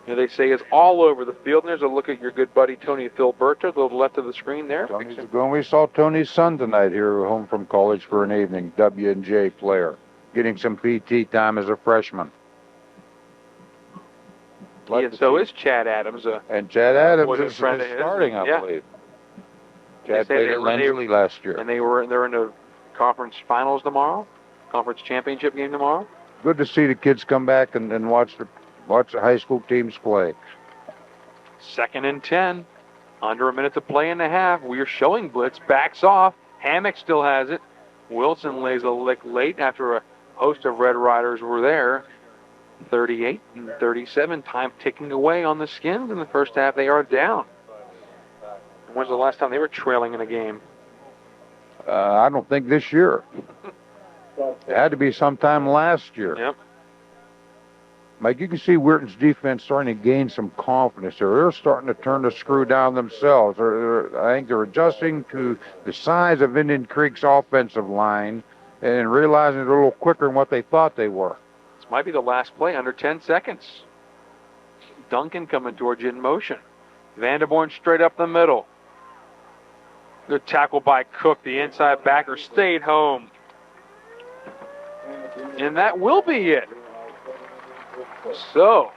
They say is all over the field. And there's a look at your good buddy Tony Filberto, to the left of the screen there. We saw Tony's son tonight here home from college for an evening, W&J player, getting some PT time as a freshman. And so is Chad Adams. And Chad Adams is friend of his. starting, I believe. Chad played at Lindley last year. And they're in the conference finals tomorrow, conference championship game tomorrow. Good to see the kids come back and watch the high school teams play. 2nd and 10. Under a minute to play in the half. We're showing blitz. Backs off. Hammock still has it. Wilson lays a lick late after a host of Red Riders were there. 38 and 37. Time ticking away on the Skins. In the first half, they are down. When's the last time they were trailing in a game? I don't think this year. It had to be sometime last year. Yep. Mike, you can see Weirton's defense starting to gain some confidence there. They're starting to turn the screw down themselves. I think they're adjusting to the size of Indian Creek's offensive line and realizing they're a little quicker than what they thought they were. This might be the last play, under 10 seconds. Duncan coming towards you in motion. Van der Born straight up the middle. Good tackle by Cook. The inside backer stayed home. And that will be it. So,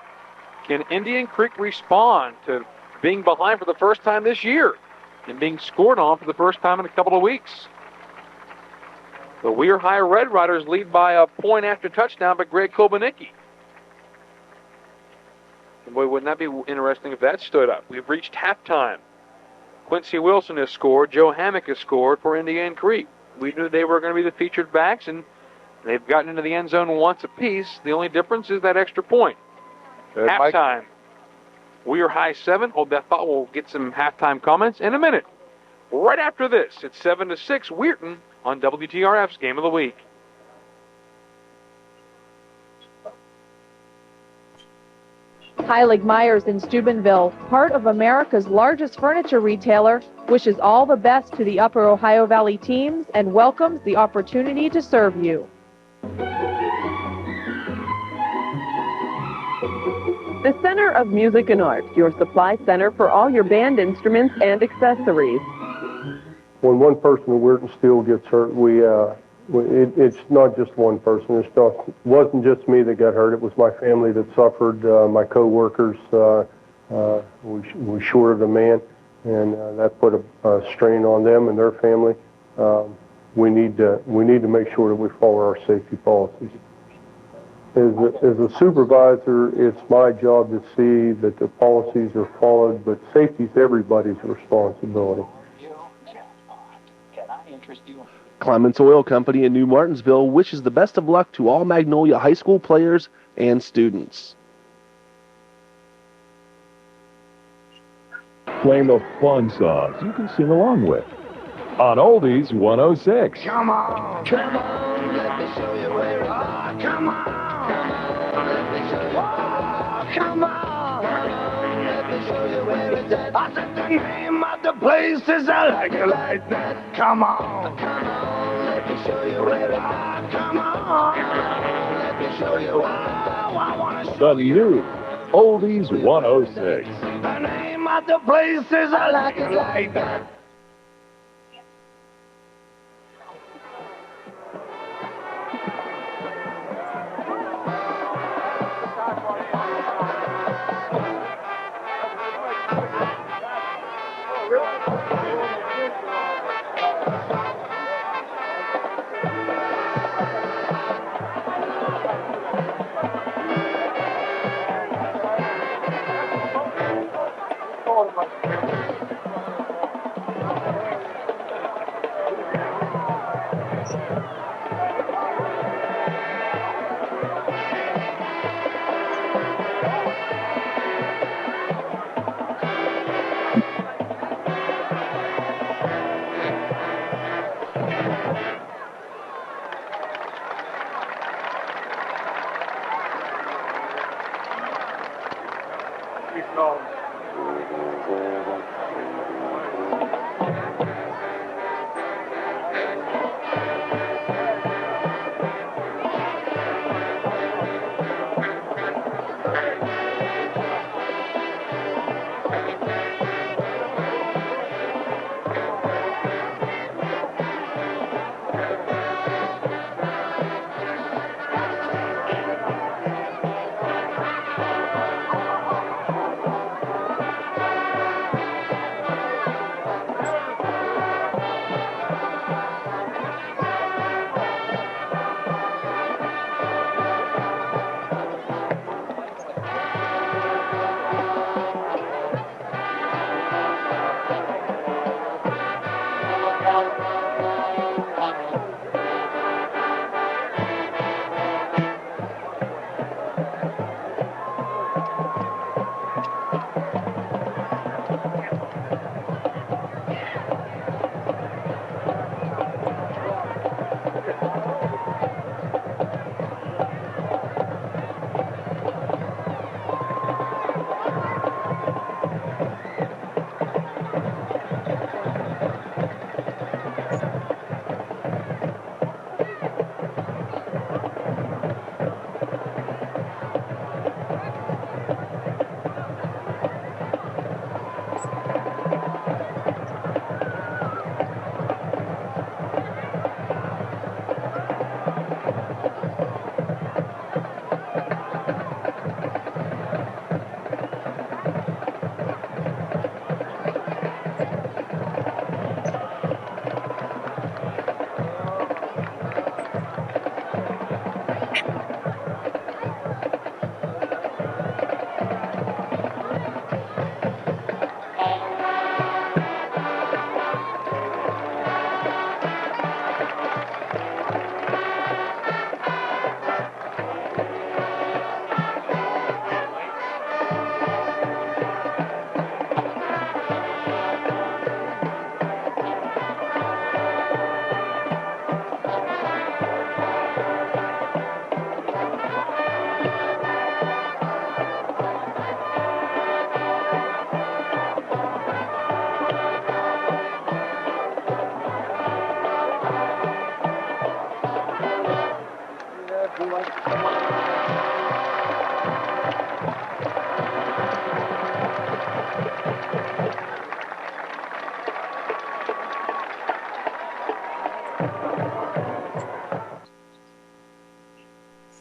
can Indian Creek respond to being behind for the first time this year and being scored on for the first time in a couple of weeks? The Weir High Red Riders lead by a point after touchdown by Greg Kobanicki. Boy, wouldn't that be interesting if that stood up? We've reached halftime. Quincy Wilson has scored. Joe Hammock has scored for Indian Creek. We knew they were going to be the featured backs, and they've gotten into the end zone once apiece. The only difference is that extra point. Halftime. Weir High 7. Hold that thought. We'll get some halftime comments in a minute. Right after this, it's 7-6 Weirton on WTRF's Game of the Week. Heilig Myers in Steubenville, part of America's largest furniture retailer, wishes all the best to the Upper Ohio Valley teams and welcomes the opportunity to serve you. The Center of Music and Art, your supply center for all your band instruments and accessories. When one person in Weirton Steel gets hurt, it's not just one person. It wasn't just me that got hurt. It was my family that suffered, my co-workers. We shorted a man, and that put a strain on them and their family. We need to make sure that we follow our safety policies. As a supervisor, it's my job to see that the policies are followed, but safety is everybody's responsibility. Clements Oil Company in New Martinsville wishes the best of luck to all Magnolia High School players and students. Claim a fun song you can sing along with. On Oldies 106. Come on, let me show you where it is. Come on, let me show you. Oh, come on, let me show you where it's at. I said the name of the place is I like it like that. Come on, let me show you where it is. Come on, let me show you. Oh, I want to show The new Oldies 106. the name of the place is I like it like that.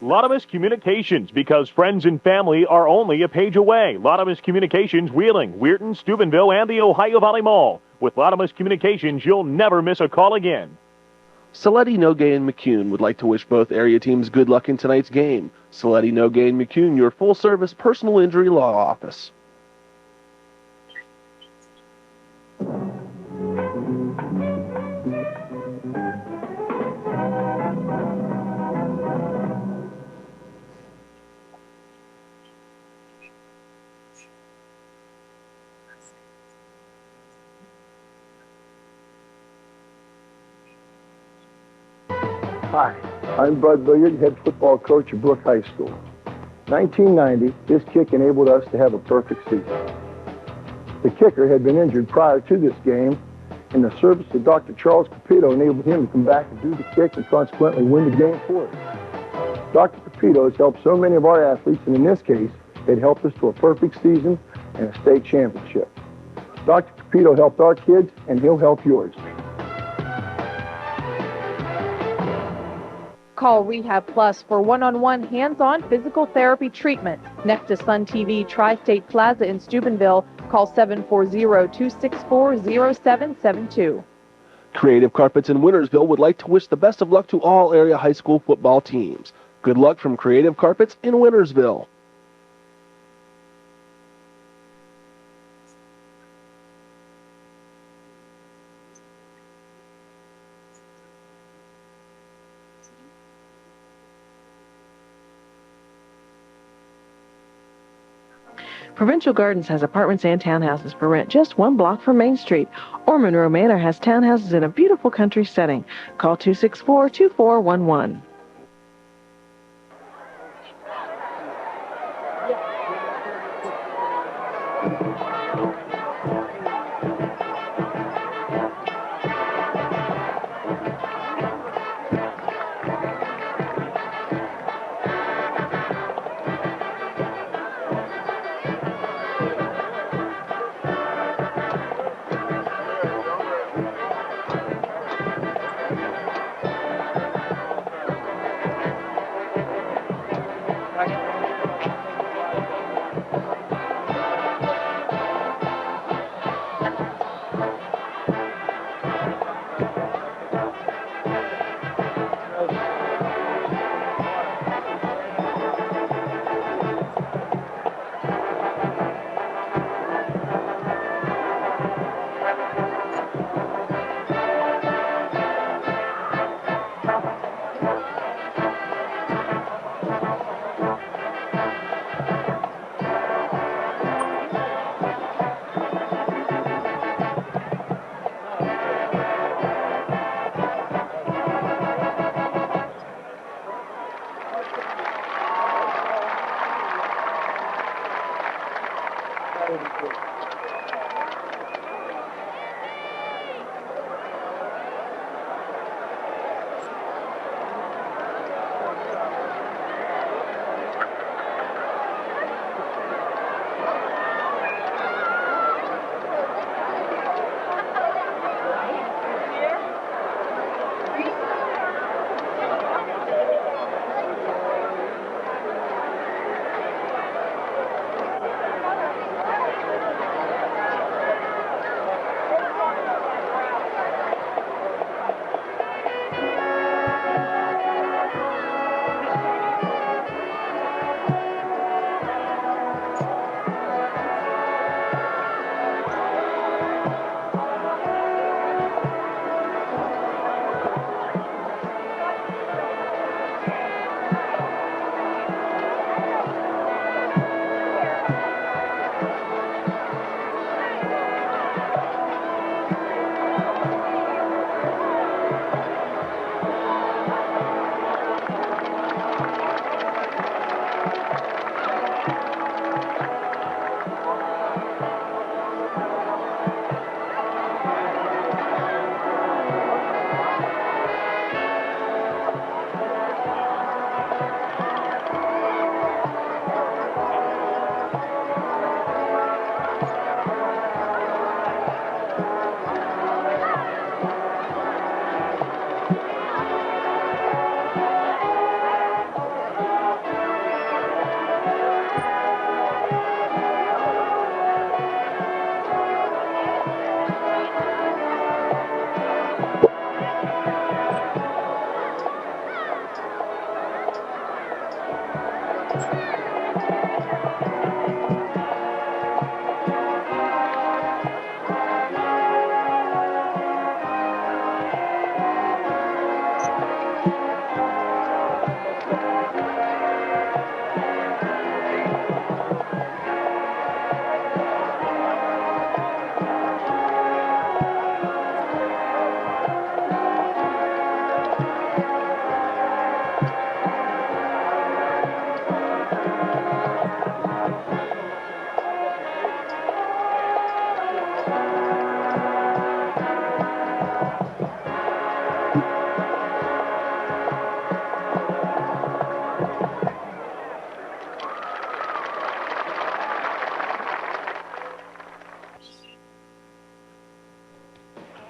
Lotimus Communications, because friends and family are only a page away. Lotimus Communications, Wheeling, Weirton, Steubenville, and the Ohio Valley Mall. With Lotimus Communications, you'll never miss a call again. Saletti, Nogay, and McCune would like to wish both area teams good luck in tonight's game. Saletti, Nogay, and McCune, your full-service personal injury law office. Hi, I'm Bud Billiard, head football coach at Brook High School. 1990, this kick enabled us to have a perfect season. The kicker had been injured prior to this game, and the service of Dr. Charles Capito enabled him to come back and do the kick and consequently win the game for us. Dr. Capito has helped so many of our athletes, and in this case, it helped us to a perfect season and a state championship. Dr. Capito helped our kids, and he'll help yours. Call Rehab Plus for one-on-one hands-on physical therapy treatment. Next to Sun TV Tri-State Plaza in Steubenville, call 740-264-0772. Creative Carpets in Wintersville would like to wish the best of luck to all area high school football teams. Good luck from Creative Carpets in Wintersville. Provincial Gardens has apartments and townhouses for rent just one block from Main Street. Or Monroe Manor has townhouses in a beautiful country setting. Call 264-2411.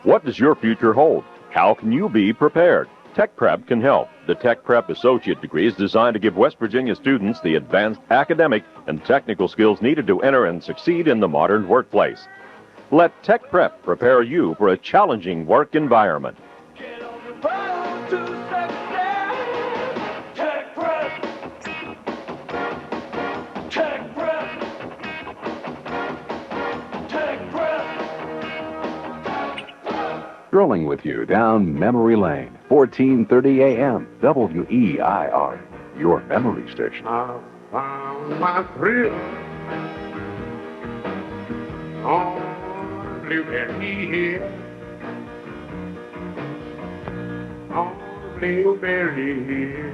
What does your future hold? How can you be prepared? Tech Prep can help. The Tech Prep Associate degree is designed to give West Virginia students the advanced academic and technical skills needed to enter and succeed in the modern workplace. Let Tech Prep prepare you for a challenging work environment. Strolling with you down memory lane, 1430 AM, WEIR, your memory station. I found my thrill on Blueberry Hill. On Blueberry Hill.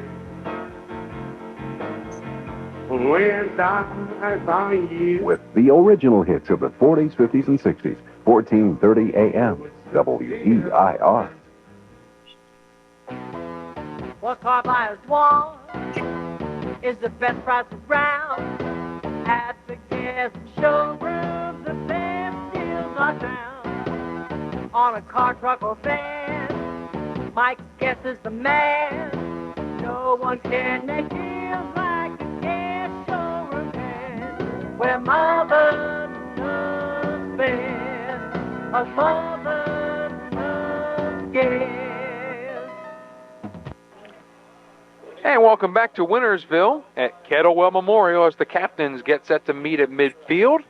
When I found you. With the original hits of the 40s, 50s, and 60s, 1430 AM, WEIR. What car buyers want is the best price around. At the gas showroom, the best deals are found. On a car, truck, or van, Mike Guess is the man. No one can make deals like the gas showroom can. Where mother knows best, a mother knows gas. And welcome back to Wintersville at Kettlewell Memorial as the captains get set to meet at midfield.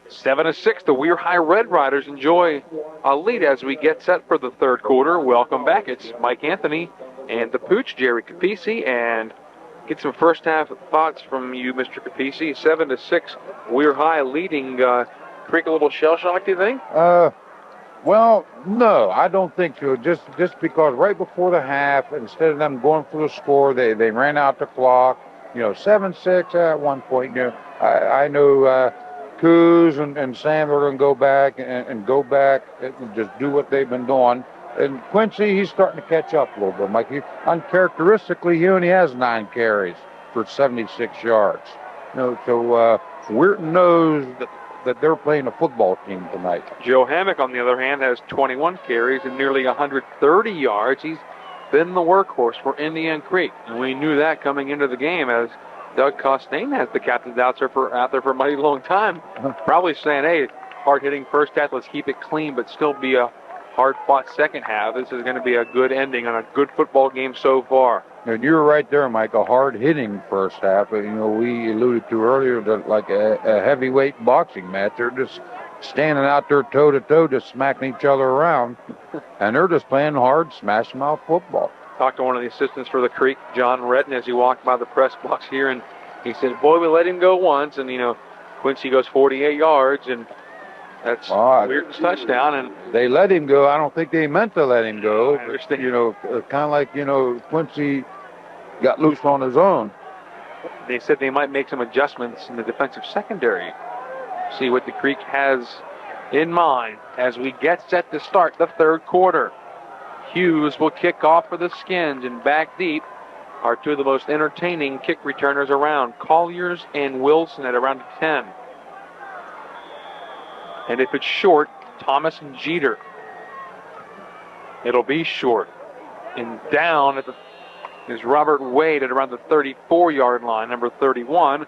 7-6, the Weir High Red Riders enjoy a lead as we get set for the third quarter. Welcome back. It's Mike Anthony and the Pooch, Jerry Capisi, and get some first half thoughts from you, Mr. Capisi. 7-6, Weir High leading. Creek a little shell shock, do you think? Well, no, I don't think so. Just because right before the half, instead of them going for the score, they ran out the clock. 7-6 at one point. I know Coos and Sam are going to go back and go back and just do what they've been doing. And Quincy, he's starting to catch up a little bit, Mike. Uncharacteristically, he only has 9 carries for 76 yards. So Weirton knows that they're playing a football team tonight. Joe Hammock, on the other hand, has 21 carries and nearly 130 yards. He's been the workhorse for Indian Creek, and we knew that coming into the game as Doug Costain has the captains out there for a mighty long time. Probably saying, hey, hard-hitting first half, let's keep it clean, but still be a hard-fought second half. This is going to be a good ending on a good football game so far. And you're right there, Mike, a hard-hitting first half. We alluded to earlier that like a heavyweight boxing match. They're just standing out there toe-to-toe, just smacking each other around. And they're just playing hard, smash-mouth football. Talked to one of the assistants for the Creek, John Redden, as he walked by the press box here, and he said, boy, we let him go once, and, Quincy goes 48 yards, and that's Weirton's touchdown. And they let him go. I don't think they meant to let him go. I understand. Kind of like, Quincy got loose on his own. They said they might make some adjustments in the defensive secondary. See what the Creek has in mind as we get set to start the third quarter. Hughes will kick off for the Skins, and back deep are two of the most entertaining kick returners around, Colliers and Wilson at around 10. And if it's short, Thomas and Jeter. It'll be short. And down is Robert Wade at around the 34-yard line, number 31.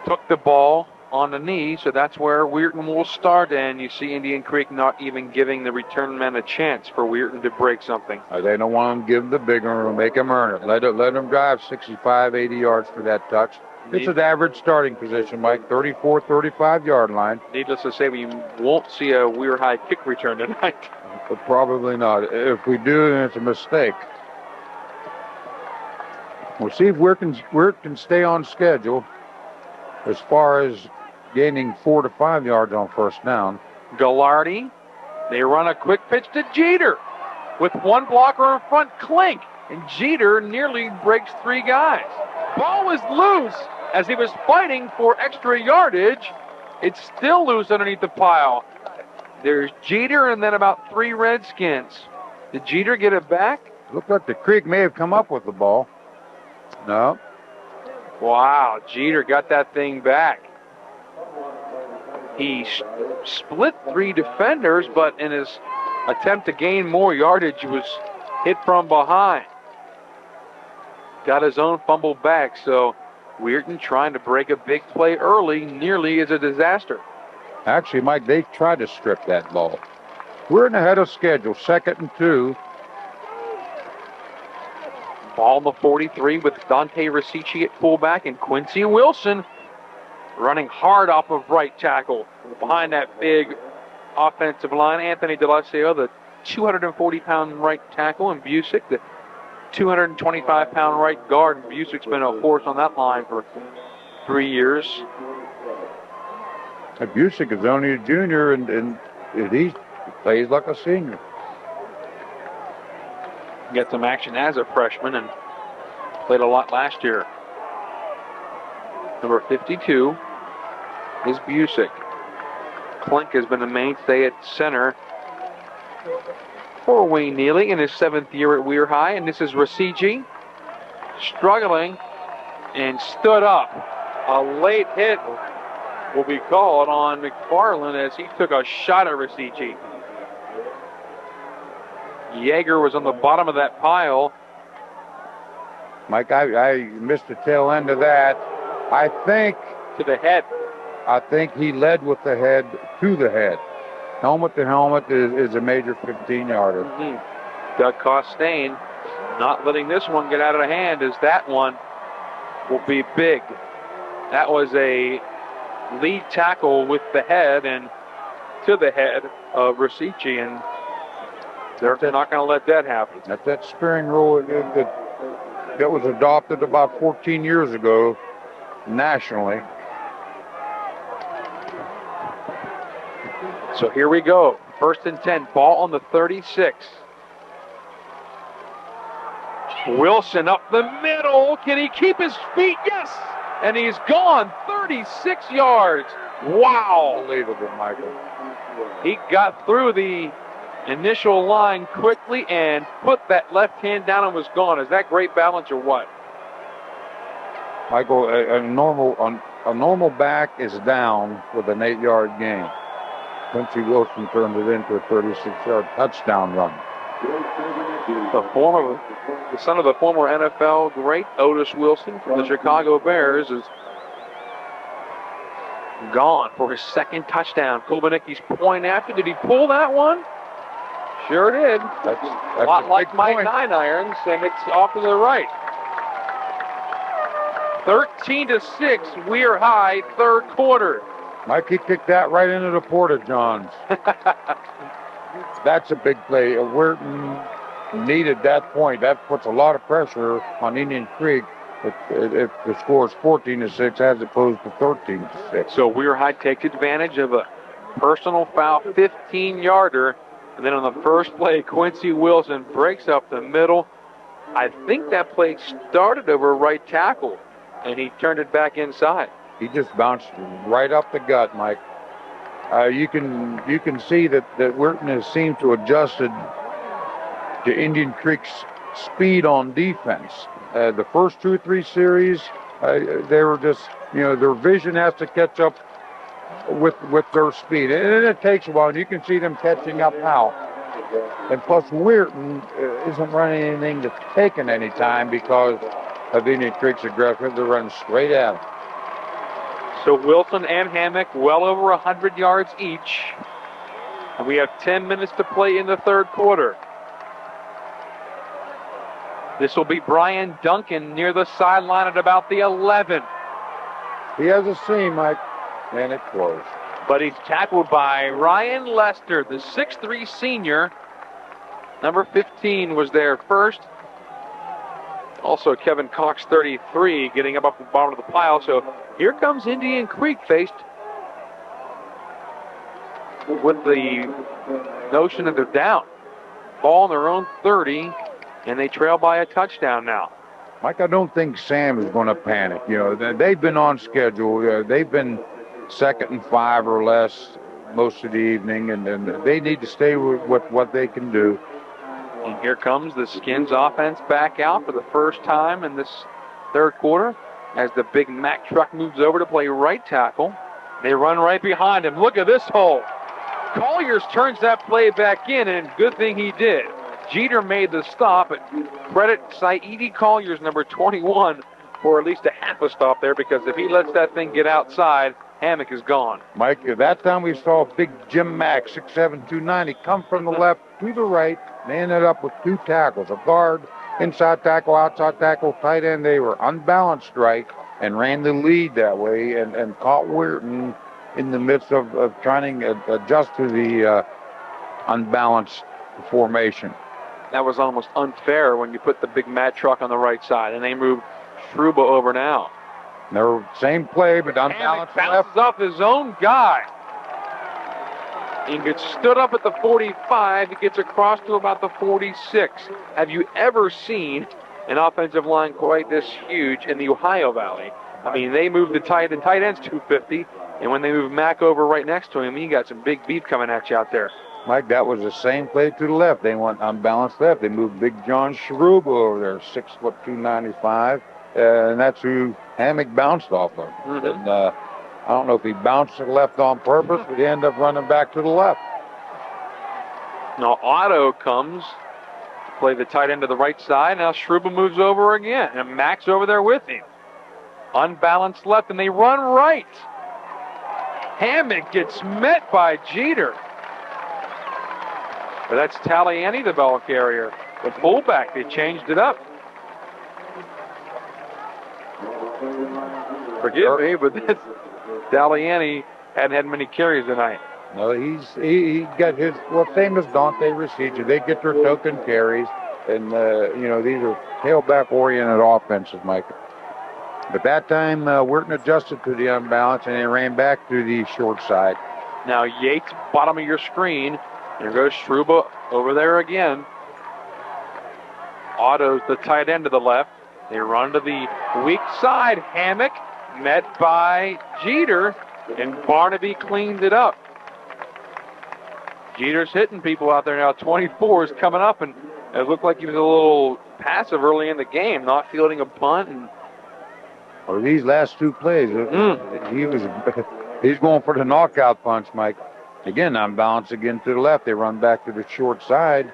Took the ball on the knee, so that's where Weirton will start, and you see Indian Creek not even giving the return man a chance for Weirton to break something. They don't want to give the big one or make him earn it. Let him drive 65, 80 yards for that touch. It's an average starting position, Mike, 34, 35-yard line. Needless to say, we won't see a Weir High kick return tonight. But probably not. If we do, then it's a mistake. We'll see if Weirton can stay on schedule as far as gaining 4 to 5 yards on first down. Gallardi, they run a quick pitch to Jeter with one blocker in front, clink, and Jeter nearly breaks 3 guys. Ball was loose as he was fighting for extra yardage. It's still loose underneath the pile. There's Jeter and then about 3 Redskins. Did Jeter get it back? Looked like the Creek may have come up with the ball. No. Wow, Jeter got that thing back. He split 3 defenders, but in his attempt to gain more yardage, was hit from behind. Got his own fumble back, so Weirton trying to break a big play early nearly is a disaster. Actually, Mike, they tried to strip that ball. We're in ahead of schedule, 2nd and 2. Ball on the 43 with Dante Ricci at fullback and Quincy Wilson running hard off of right tackle. Behind that big offensive line, Anthony DeLacio, the 240-pound right tackle, and Busick, the 225-pound right guard. And Busick's been a force on that line for 3 years. Busick is only a junior, and he plays like a senior. Get some action as a freshman and played a lot last year. Number 52 is Busick. Klink has been a mainstay at center for Wayne Neely in his 7th year at Weir High, and this is Ricci struggling and stood up. A late hit will be called on McFarland as he took a shot at Ricci. Yeager was on the bottom of that pile. Mike, I missed the tail end of that. I think to the head. I think he led with the head to the head. Helmet to helmet is a major 15-yarder. Doug Costain not letting this one get out of hand, as that one will be big. That was a lead tackle with the head and to the head of Ricci, and they're not going to let that happen. That's that spearing rule that was adopted about 14 years ago nationally. So here we go. 1st and 10. Ball on the 36. Wilson up the middle. Can he keep his feet? Yes! And he's gone 36 yards. Wow. Unbelievable, Michael. He got through the initial line quickly and put that left hand down and was gone. Is that great balance or what? Michael, a normal back is down with an 8-yard gain. Quincy Wilson turned it into a 36-yard touchdown run. The son of the former NFL great Otis Wilson from the Chicago Bears is gone for his 2nd touchdown. Kulbanicki's point after. Did he pull that one? Sure did. That's a lot like my 9-irons, and it's off to the right. 13-6, Weir High, 3rd quarter. Mike, he kicked that right into the Porta-Johns. That's a big play. Weirton needed that point. That puts a lot of pressure on Indian Creek if the score is 14-6 as opposed to 13-6. So Weir High takes advantage of a personal foul 15-yarder. And then on the first play, Quincy Wilson breaks up the middle. I think that play started over right tackle, and he turned it back inside. He just bounced right up the gut, Mike. You can see that Weirton has seemed to adjusted to Indian Creek's speed on defense. The first 2 or 3 series, they were just, their vision has to catch up with their speed. And it takes a while, and you can see them catching up now. And plus, Weirton isn't running anything that's taken any time because of Indian Creek's aggressive. They're running straight at him. So Wilson and Hammock well over 100 yards each. And we have 10 minutes to play in the 3rd quarter. This will be Brian Duncan near the sideline at about the 11. He has a seam, Mike, and it closed. But he's tackled by Ryan Lester, the 6'3 senior. Number 15 was there first. Also Kevin Cox, 33, getting up the bottom of the pile. So here comes Indian Creek, faced with the notion that they're down. Ball on their own 30, and they trail by a touchdown now. Mike, I don't think Sam is going to panic. They've been on schedule. They've been 2nd and 5 or less most of the evening, and they need to stay with what they can do. And here comes the Skins offense back out for the first time in this 3rd quarter as the big Mack truck moves over to play right tackle. They run right behind him. Look at this hole. Colliers turns that play back in, and good thing he did. Jeter made the stop, but credit Saidi Colliers, number 21, for at least a half a stop there, because if he lets that thing get outside, Hammock is gone. Mike, at that time we saw big Jim Mack, 6'7", 290, come from the left to the right. They ended up with 2 tackles, a guard, inside tackle, outside tackle, tight end. They were unbalanced right and ran the lead that way and caught Weirton in the midst of trying to adjust to the unbalanced formation. That was almost unfair when you put the big Matt truck on the right side, and they moved Schruba over now. They're same play, but unbalanced left. Bounces off his own guy. He gets stood up at the 45. He gets across to about the 46. Have you ever seen an offensive line quite this huge in the Ohio Valley? I mean, they moved the tight end's 250, and when they moved Mack over right next to him, you got some big beef coming at you out there. Mike, that was the same play to the left. They went unbalanced left. They moved Big John Schruba over there, 6', 295, and that's who Hammock bounced off of. And I don't know if he bounced to the left on purpose, but he ended up running back to the left. Now Otto comes to play the tight end to the right side. Now Schruba moves over again, and Mack's over there with him. Unbalanced left, and they run right. Hammock gets met by Jeter. But that's Taliani, the ball carrier. The fullback, they changed it up. Forgive me, but that's Taliani hadn't had many carries tonight. No, he got his, well, same as Dante Resicha. They get their token carries, and, you know, these are tailback-oriented offenses, Mike. But that time, Weirton adjusted to the unbalance, and they ran back to the short side. Now, Yates, bottom of your screen. There goes Schruba over there again. Otto's the tight end to the left. They run to the weak side. Hammock met by Jeter, and Barnaby cleaned it up. Jeter's hitting people out there now. 24 is coming up, and it looked like he was a little passive early in the game, not fielding a punt. And or these last 2 plays, he's going for the knockout punch, Mike. Again, unbalanced again to the left. They run back to the short side.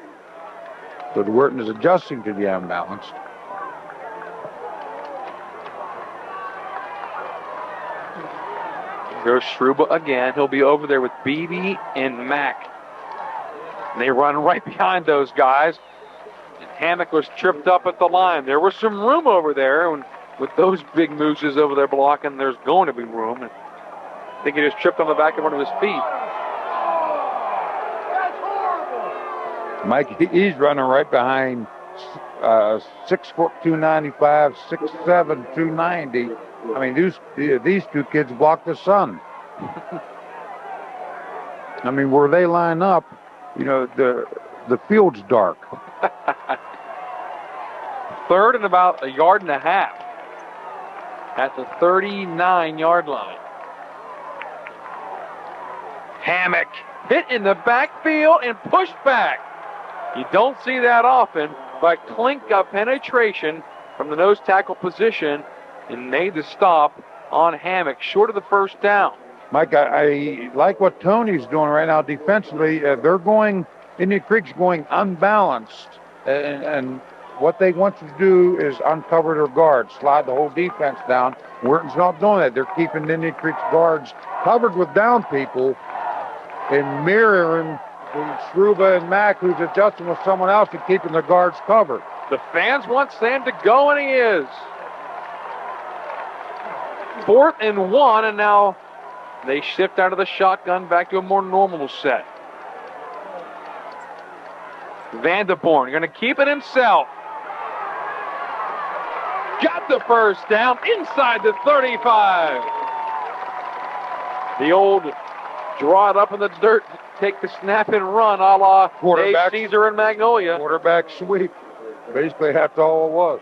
So the Weirton is adjusting to the unbalanced. There's Schruba again. He'll be over there with Beebe and Mack. And they run right behind those guys. And Hammock was tripped up at the line. There was some room over there. And with those big mooses over there blocking, there's going to be room. And I think he just tripped on the back of one of his feet. Mike, he's running right behind 6', 295, 6'7", 290. I mean, these 2 kids block the sun. I mean, where they line up, you know, the field's dark. 3rd and about 1.5 yards at the 39-yard line. Hammock hit in the backfield and pushed back. You don't see that often, but Klink got penetration from the nose tackle position and made the stop on Hammock, short of the first down. Mike, I like what Tony's doing right now defensively. They're going, Indian Creek's going unbalanced, and what they want to do is uncover their guards, slide the whole defense down. Weirton's not doing that. They're keeping Indian Creek's guards covered with down people and mirroring Schruba and Mack, who's adjusting with someone else and keeping the guards covered. The fans want Sam to go, and he is. 4th and 1, and now they shift out of the shotgun back to a more normal set. Vanderborn going to keep it himself. Got the first down inside the 35. The old draw it up in the dirt, take the snap and run, a la Dave Caesar and Magnolia. Quarterback sweep. Basically, that's all it was.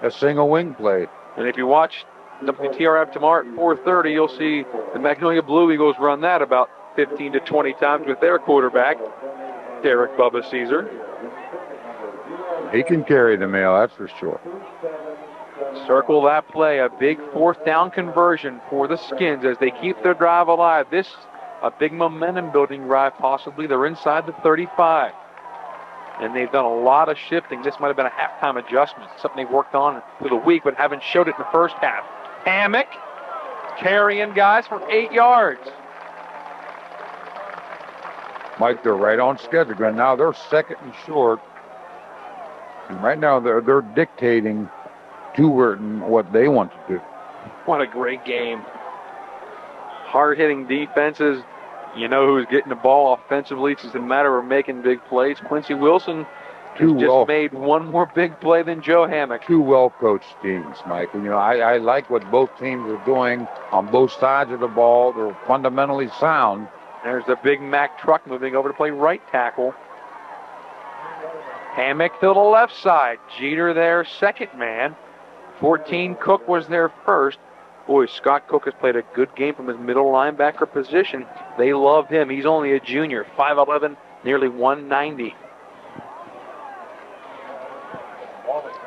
A single wing play. And if you watch WTRF tomorrow at 4:30, you'll see the Magnolia Blue Eagles run that about 15 to 20 times with their quarterback, Derek Bubba Caesar. He can carry the mail, that's for sure. Circle that play, a big fourth down conversion for the Skins as they keep their drive alive. This, a big momentum building drive possibly. They're inside the 35. And they've done a lot of shifting. This might have been a halftime adjustment, something they've worked on through the week but haven't showed it in the first half. Hammock carrying guys for 8 yards. Mike, they're right on schedule. And now they're second and short. And right now they're dictating to Weirton what they want to do. What a great game. Hard-hitting defenses. You know who's getting the ball offensively. It's just a matter of making big plays. Quincy Wilson has just made one more big play than Joe Hammock. Two well-coached teams, Mike. You know, I like what both teams are doing on both sides of the ball. They're fundamentally sound. There's the big Mack truck moving over to play right tackle. Hammock to the left side. Jeter there, second man. 14, Cook was there first. Boy, Scott Cook has played a good game from his middle linebacker position. They love him. He's only a junior, 5'11", nearly 190.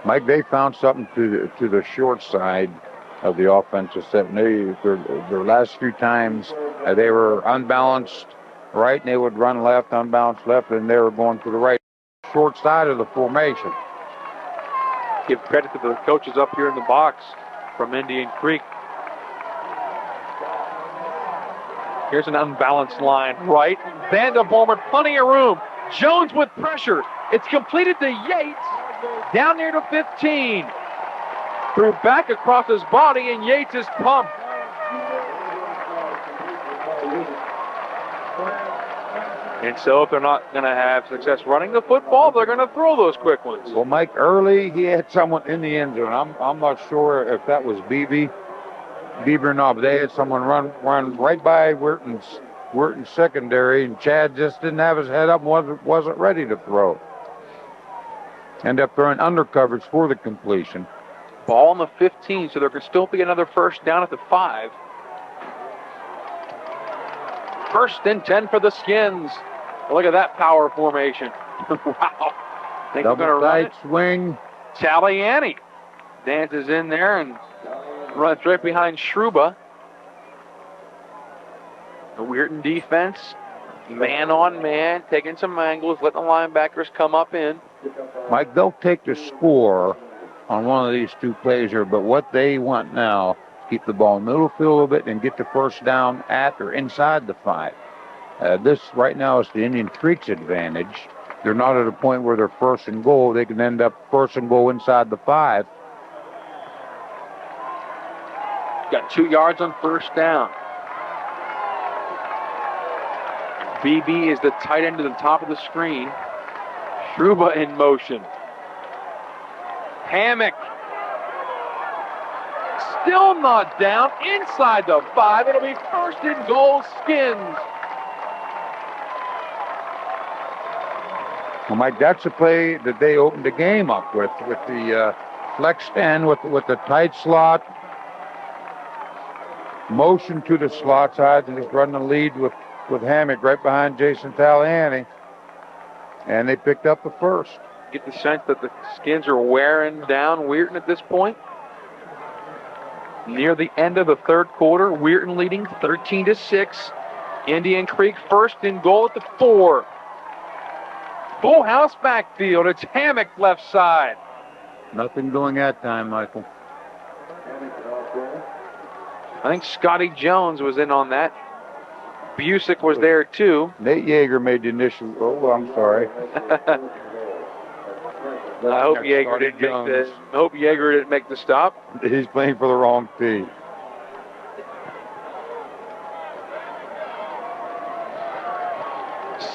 Mike, they found something to the short side of the offensive set. Their last few times they were unbalanced right, and they would run left, unbalanced left, and they were going to the right. Short side of the formation. Give credit to the coaches up here in the box from Indian Creek. Here's an unbalanced line right. Vanderboom with plenty of room. Jones with pressure. It's completed to Yates down near the 15. Threw back across his body, and Yates is pumped. And so if they're not going to have success running the football, they're going to throw those quick ones. Well, Mike, early he had someone in the end zone. I'm not sure if that was Beebe or not, but they had someone run right by Weirton's secondary, and Chad just didn't have his head up and wasn't ready to throw. End up throwing under coverage for the completion. Ball on the 15, so there could still be another first down at the 5. First and 10 for the Skins. Look at that power formation. Wow. Think Double they're going to run tight swing. Taliani dances in there and runs right behind Shruba. The Weirton defense, man on man, taking some angles, letting the linebackers come up in. Mike, they'll take the score on one of these two plays here, but what they want now is keep the ball in the middle field a little bit and get the first down at or inside the 5. This right now is the Indian Creek's advantage. They're not at a point where they're first and goal. They can end up first and goal inside the 5. Got 2 yards on first down. BB is the tight end to the top of the screen. Shruba in motion. Hammock. Still not down. Inside the 5. It'll be first and goal, Skins. Well, Mike, that's a play that they opened the game up with the flex end, with the tight slot. Motion to the slot side and just run the lead with Hammock right behind Jason Taliani. And they picked up the first. Get the sense that the Skins are wearing down Weirton at this point. Near the end of the third quarter, Weirton leading 13-6. Indian Creek first and goal at the 4. Full house backfield. It's Hammock left side. Nothing doing that time, Michael. I think Scotty Jones was in on that. Busick was there too. Nate Yeager made the initial. Oh, I'm sorry. I hope Yeager didn't make the stop. He's playing for the wrong team.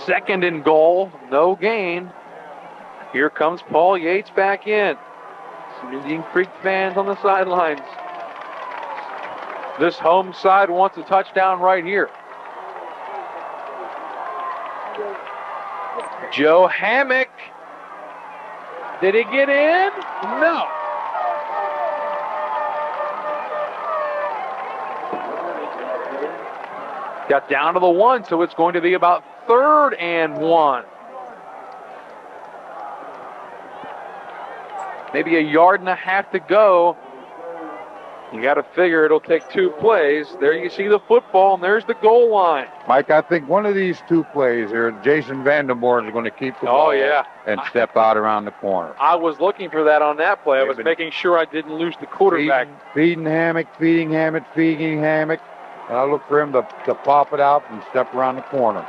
Second and goal, no gain. Here comes Paul Yates back in. Some Indian Creek fans on the sidelines. This home side wants a touchdown right here. Joe Hammock. Did he get in? No. Got down to the 1, so it's going to be about 3rd and 1. Maybe a yard and a half to go You got to figure it'll take 2 plays. There you see the football, and there's the goal line. Mike, I think one of these 2 plays here, Jason Vandenborn is going to keep the ball and step out around the corner. I was looking for that on that play. I was making sure I didn't lose the quarterback. Feeding Hammock. And I look for him to pop it out and step around the corner.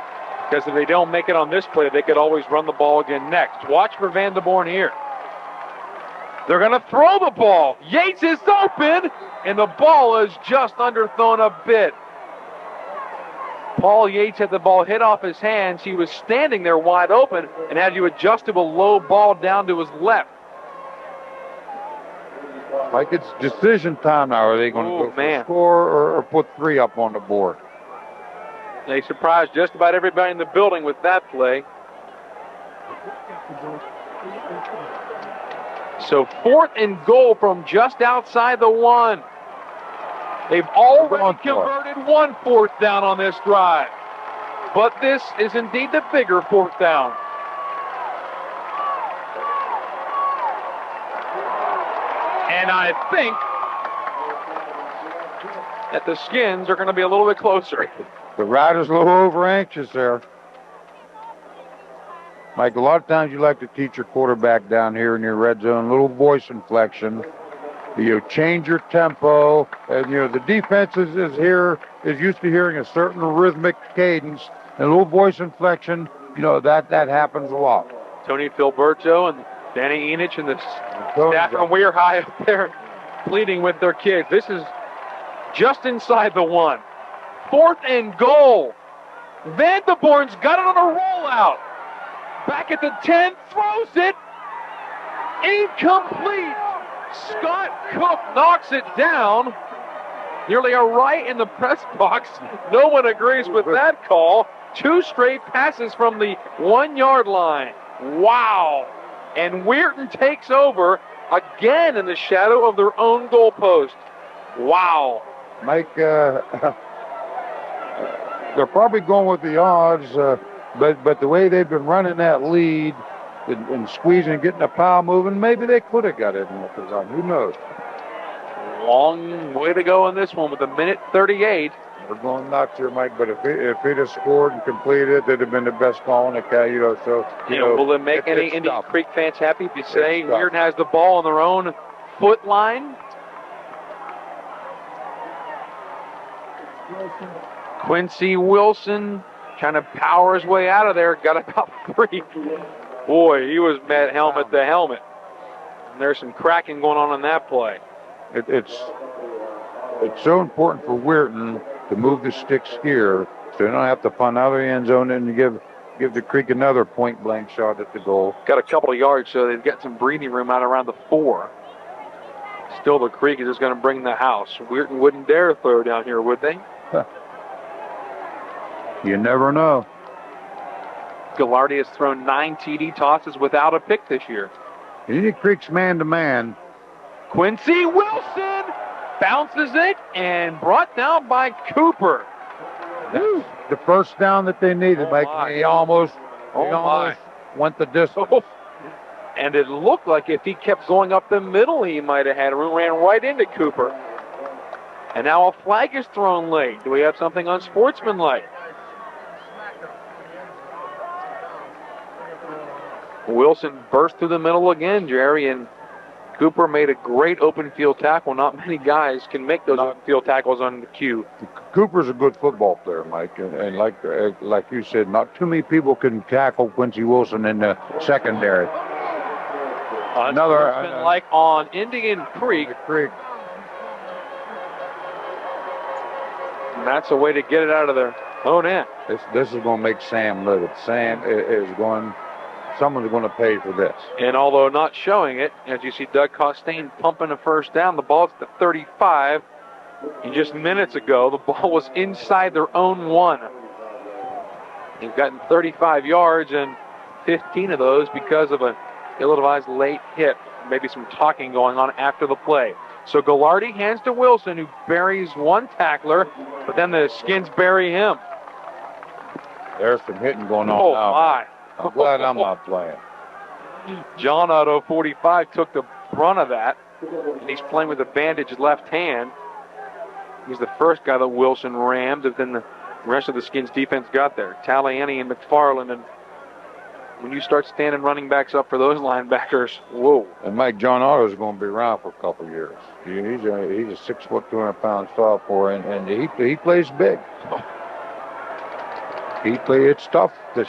Because if they don't make it on this play, they could always run the ball again next. Watch for Vandenborn here. They're going to throw the ball. Yates is open, and the ball is just underthrown a bit. Paul Yates had the ball hit off his hands. He was standing there wide open and had you adjustable low ball down to his left. Like it's decision time now. Are they going to go for a score or put 3 up on the board? They surprised just about everybody in the building with that play. So 4th and goal from just outside the 1. They've already converted 1 4th down on this drive. But this is indeed the bigger 4th down. And I think that the Skins are going to be a little bit closer. The Riders a little over anxious there. Mike, a lot of times you like to teach your quarterback down here in your red zone, little voice inflection. You change your tempo, and the defense is used to hearing a certain rhythmic cadence, and a little voice inflection. That happens a lot. Tony Filberto and Danny Enich and the staff from Weir High up there pleading with their kids. This is just inside the 1. 4th and goal. Vandenborn's got it on a rollout. Back at the 10, throws it. Incomplete. Scott Cook knocks it down. Nearly a right in the press box. No one agrees with that call. 2 straight passes from the 1-yard line. Wow. And Weirton takes over again in the shadow of their own goalpost. Wow. Mike, they're probably going with the odds, but the way they've been running that lead and squeezing and getting the pile moving, maybe they could have got it in the design. Who knows? Long way to go in this one with 1:38. We're going nuts here, Mike, but if he'd have scored and completed it, that'd have been the best call in the county, So, will it make any Indian Creek fans happy if you say Weirton has the ball on their own foot line? Quincy Wilson trying to power his way out of there. Got about 3. Boy, he was met helmet to helmet. And there's some cracking going on in that play. It's so important for Weirton to move the sticks here so they don't have to find another end zone and give the Creek another point-blank shot at the goal. Got a couple of yards, so they've got some breathing room out around the 4. Still, the Creek is just going to bring the house. Weirton wouldn't dare throw down here, would they? You never know. Gallardi has thrown 9 TD tosses without a pick this year. Indian Creek's man-to-man. Quincy Wilson bounces it and brought down by Cooper. That's the first down that they needed, Mike. He almost went the distance. Oh. And it looked like if he kept going up the middle, he might have had room. Ran right into Cooper. And now a flag is thrown late. Do we have something unsportsmanlike? Wilson burst through the middle again, Jerry, and Cooper made a great open field tackle. Not many guys can make those open field tackles on the cue. Cooper's a good football player, Mike, and like you said, not too many people can tackle Quincy Wilson in the secondary. Another like on Indian Creek. And that's a way to get it out of their own end. This is going to make Sam livid. Sam is going. Someone's going to pay for this. And although not showing it, as you see Doug Costain pumping a first down, the ball's at the 35. And just minutes ago, the ball was inside their own 1. They've gotten 35 yards, and 15 of those because of an ill-advised late hit. Maybe some talking going on after the play. So Gallardi hands to Wilson, who buries one tackler, but then the Skins bury him. There's some hitting going on now. Oh, my. I'm glad I'm not playing. John Otto, 45, took the brunt of that. and he's playing with a bandaged left hand. He's the first guy that Wilson rammed, and then the rest of the Skins defense got there. Taliani and McFarland, and when you start standing running backs up for those linebackers, whoa. And Mike, John Otto's going to be around for a couple of years. He's a 6 foot, 200-pound sophomore, and he plays big. It's tough to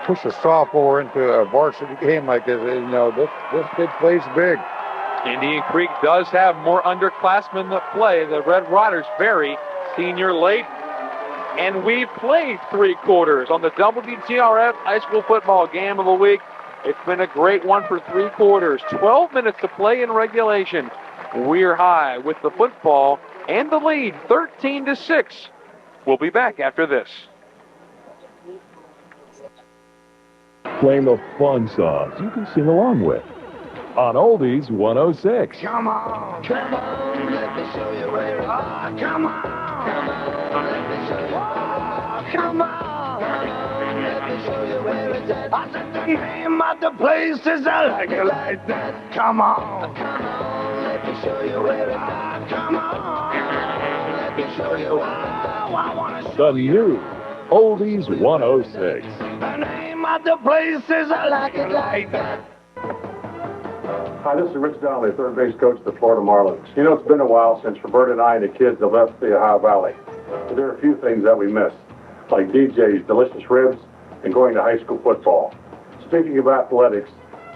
push a sophomore into a varsity game like this. You know, this kid plays big. Indian Creek does have more underclassmen that play. The Red Riders very senior laden. And we've played 3 quarters on the WTRF High School Football Game of the Week. It's been a great one for 3 quarters. 12 minutes to play in regulation. We're high with the football and the lead, 13-6. We'll be back after this. Playing the fun songs you can sing along with on Oldies 106. Come on, let me show you where you are. Come on, let me show you. Oh, come on, let me show you where it's at. I said the name of the place is I like it like that. Come on, let me show you where it's at. Come on, let me show you. Oh, I want to show The new Oldies 106. the name of the place is I like it like that. Hi, this is Rich Donnelly, third base coach of the Florida Marlins. You know, it's been a while since Roberta and I and the kids have left the Ohio Valley. But there are a few things that we miss, like DJ's delicious ribs and going to high school football. Speaking of athletics,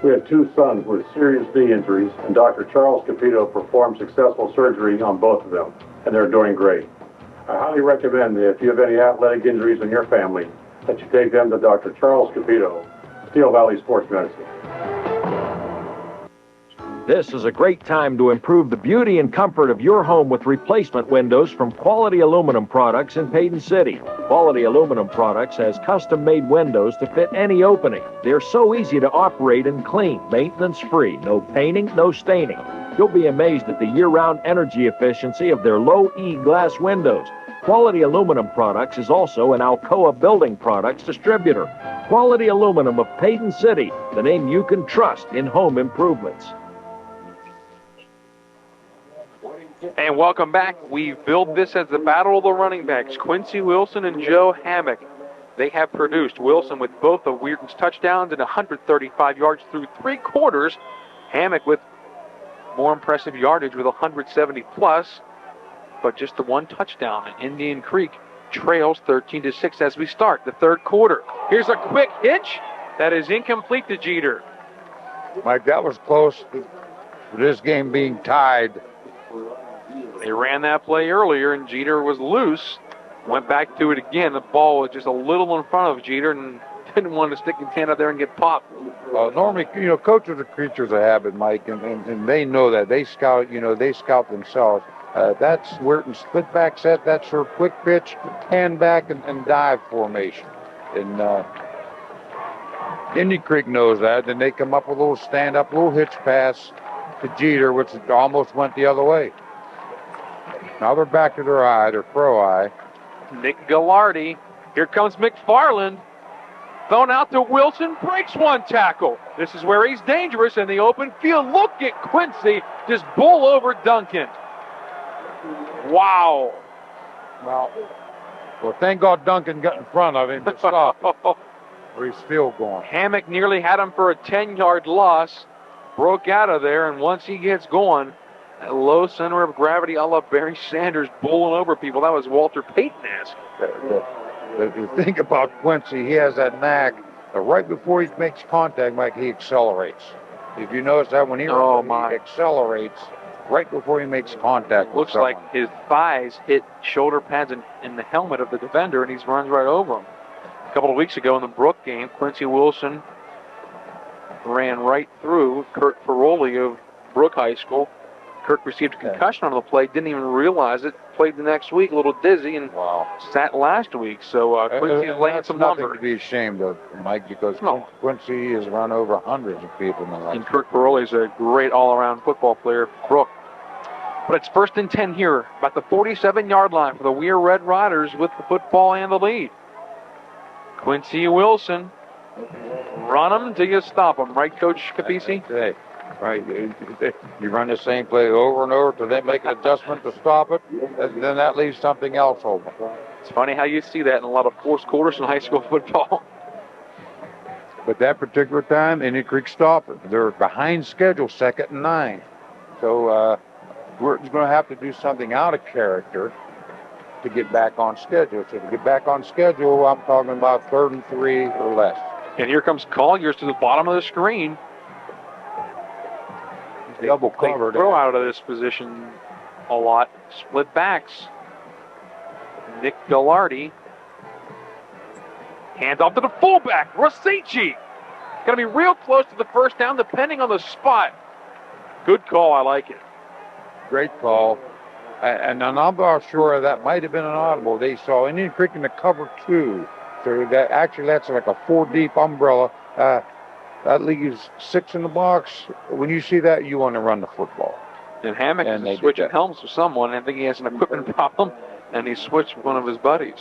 we had 2 sons with serious knee injuries, and Dr. Charles Capito performed successful surgery on both of them, and they're doing great. I highly recommend that if you have any athletic injuries in your family, that you take them to Dr. Charles Capito, Steel Valley Sports Medicine. This is a great time to improve the beauty and comfort of your home with replacement windows from Quality Aluminum Products in Payton City. Quality Aluminum Products has custom-made windows to fit any opening. They're so easy to operate and clean, maintenance-free, no painting, no staining. You'll be amazed at the year-round energy efficiency of their low-E glass windows. Quality Aluminum Products is also an Alcoa Building Products distributor. Quality Aluminum of Payton City, the name you can trust in home improvements. And welcome back. We've billed this as the battle of the running backs, Quincy Wilson and Joe Hammock. They have produced. Wilson with both of Weirton's touchdowns and 135 yards through 3 quarters. Hammock with more impressive yardage with 170 plus, but just the 1 touchdown. And Indian Creek trails 13-6 as we start the 3rd quarter. Here's a quick hitch that is incomplete to Jeter. Mike, that was close to this game being tied. They ran that play earlier, and Jeter was loose. Went back to it again. The ball was just a little in front of Jeter, and didn't want to stick his hand out there and get popped. Normally, you know, coaches are creatures of habit, Mike, and they know that. They scout, they scout themselves. That's Weirton's split back set. That's her quick pitch, hand back, and dive formation. And Indian Creek knows that. Then they come up with a little stand-up, little hitch pass to Jeter, which almost went the other way. Now they're back to their pro eye. Nick Gallardi. Here comes McFarland. Thrown out to Wilson. Breaks 1 tackle. This is where he's dangerous in the open field. Look at Quincy just bull over Duncan. Wow. Well, thank God Duncan got in front of him to stop it. Or he's still going. Hammock nearly had him for a 10-yard loss. Broke out of there, and once he gets going, that low center of gravity a la Barry Sanders bowling over people. That was Walter Payton-esque. The thing about Quincy, he has that knack. Right before he makes contact, Mike, he accelerates. If you notice that when he runs, he accelerates right before he makes contact. Looks like his thighs hit shoulder pads in the helmet of the defender, and he runs right over him. A couple of weeks ago in the Brook game, Quincy Wilson ran right through Kirk Ferroli of Brook High School. Kirk received a concussion on the play, didn't even realize it, played the next week, a little dizzy, and sat last week. So Quincy's laying some lumber. Nothing to be ashamed of, Mike, because Quincy has run over hundreds of people in the life. And Kirk Ferroli's a great all-around football player, Brook. But it's 1st and 10 here, about the 47-yard line for the Weir Red Riders with the football and the lead. Quincy Wilson, run them till you stop them, right, Coach Capisi? Hey, Right. You run the same play over and over till they make an adjustment to stop it, and then that leaves something else open. It's funny how you see that in a lot of fourth quarters in high school football. But that particular time, Indian Creek stopped it. They're behind schedule, 2nd and 9. So Weirton's going to have to do something out of character to get back on schedule. So to get back on schedule, I'm talking about 3rd and 3 or less. And here comes Colliers to the bottom of the screen. Double covered. They throw out of this position a lot. Split backs. Nick Gallardi. Hands off to the fullback, Rosici. Going to be real close to the first down, depending on the spot. Good call, I like it. Great call. And I'm not sure that might have been an audible. They saw Indian Creek in the cover 2. So that's like a 4-deep umbrella. That leaves 6 in the box. When you see that, you want to run the football. And Hammock is switching helmets with someone. I think he has an equipment problem, and he switched with one of his buddies.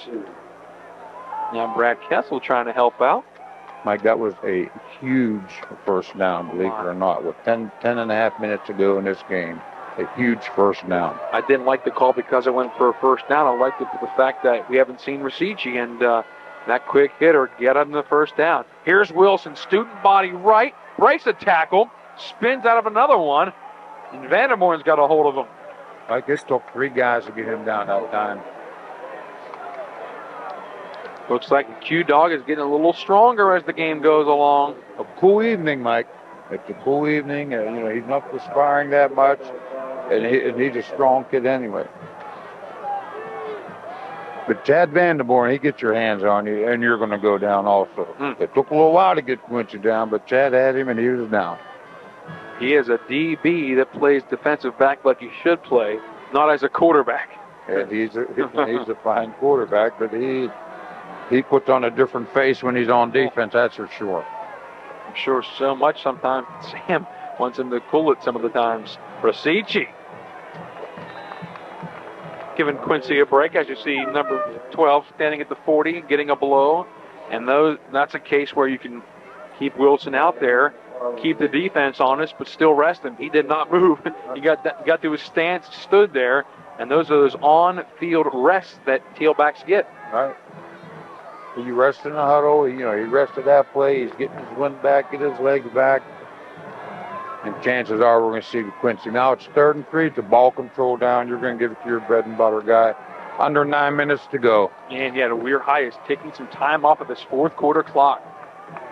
Now Brad Kessel trying to help out. Mike, that was a huge first down, believe it or not. With 10 and a half minutes to go in this game, a huge first down. I didn't like the call because it went for a first down. I liked it for the fact that we haven't seen Rosici, and that quick hitter get on the first down. Here's Wilson, student body right, breaks a tackle, spins out of another one, and Vandermoor's got a hold of him. Mike, it took 3 guys to get him down that time. Looks like the Q-Dog is getting a little stronger as the game goes along. A cool evening, Mike. It's a cool evening. He's not perspiring that much, and he's a strong kid anyway. But Chad Vandermoor, he gets your hands on you, and you're going to go down also. It took a little while to get Quincy down, but Chad had him, and he was down. He is a DB that plays defensive back like he should play, not as a quarterback. And he's a fine quarterback, but he puts on a different face when he's on defense, that's for sure. I'm sure so much sometimes Sam wants him to cool it some of the times. Rosici giving Quincy a break, as you see number 12 standing at the 40, getting a blow. And that's a case where you can keep Wilson out there, keep the defense honest, but still rest him. He did not move. He got to his stance, stood there, and those are those on-field rests that tailbacks get. Right. He rested in the huddle. He rested that play. He's getting his wind back, get his legs back. And chances are we're going to see Quincy. Now it's 3rd and 3. It's a ball control down. You're going to give it to your bread and butter guy. Under 9 minutes to go. And yet Weir High is taking some time off of this fourth quarter clock.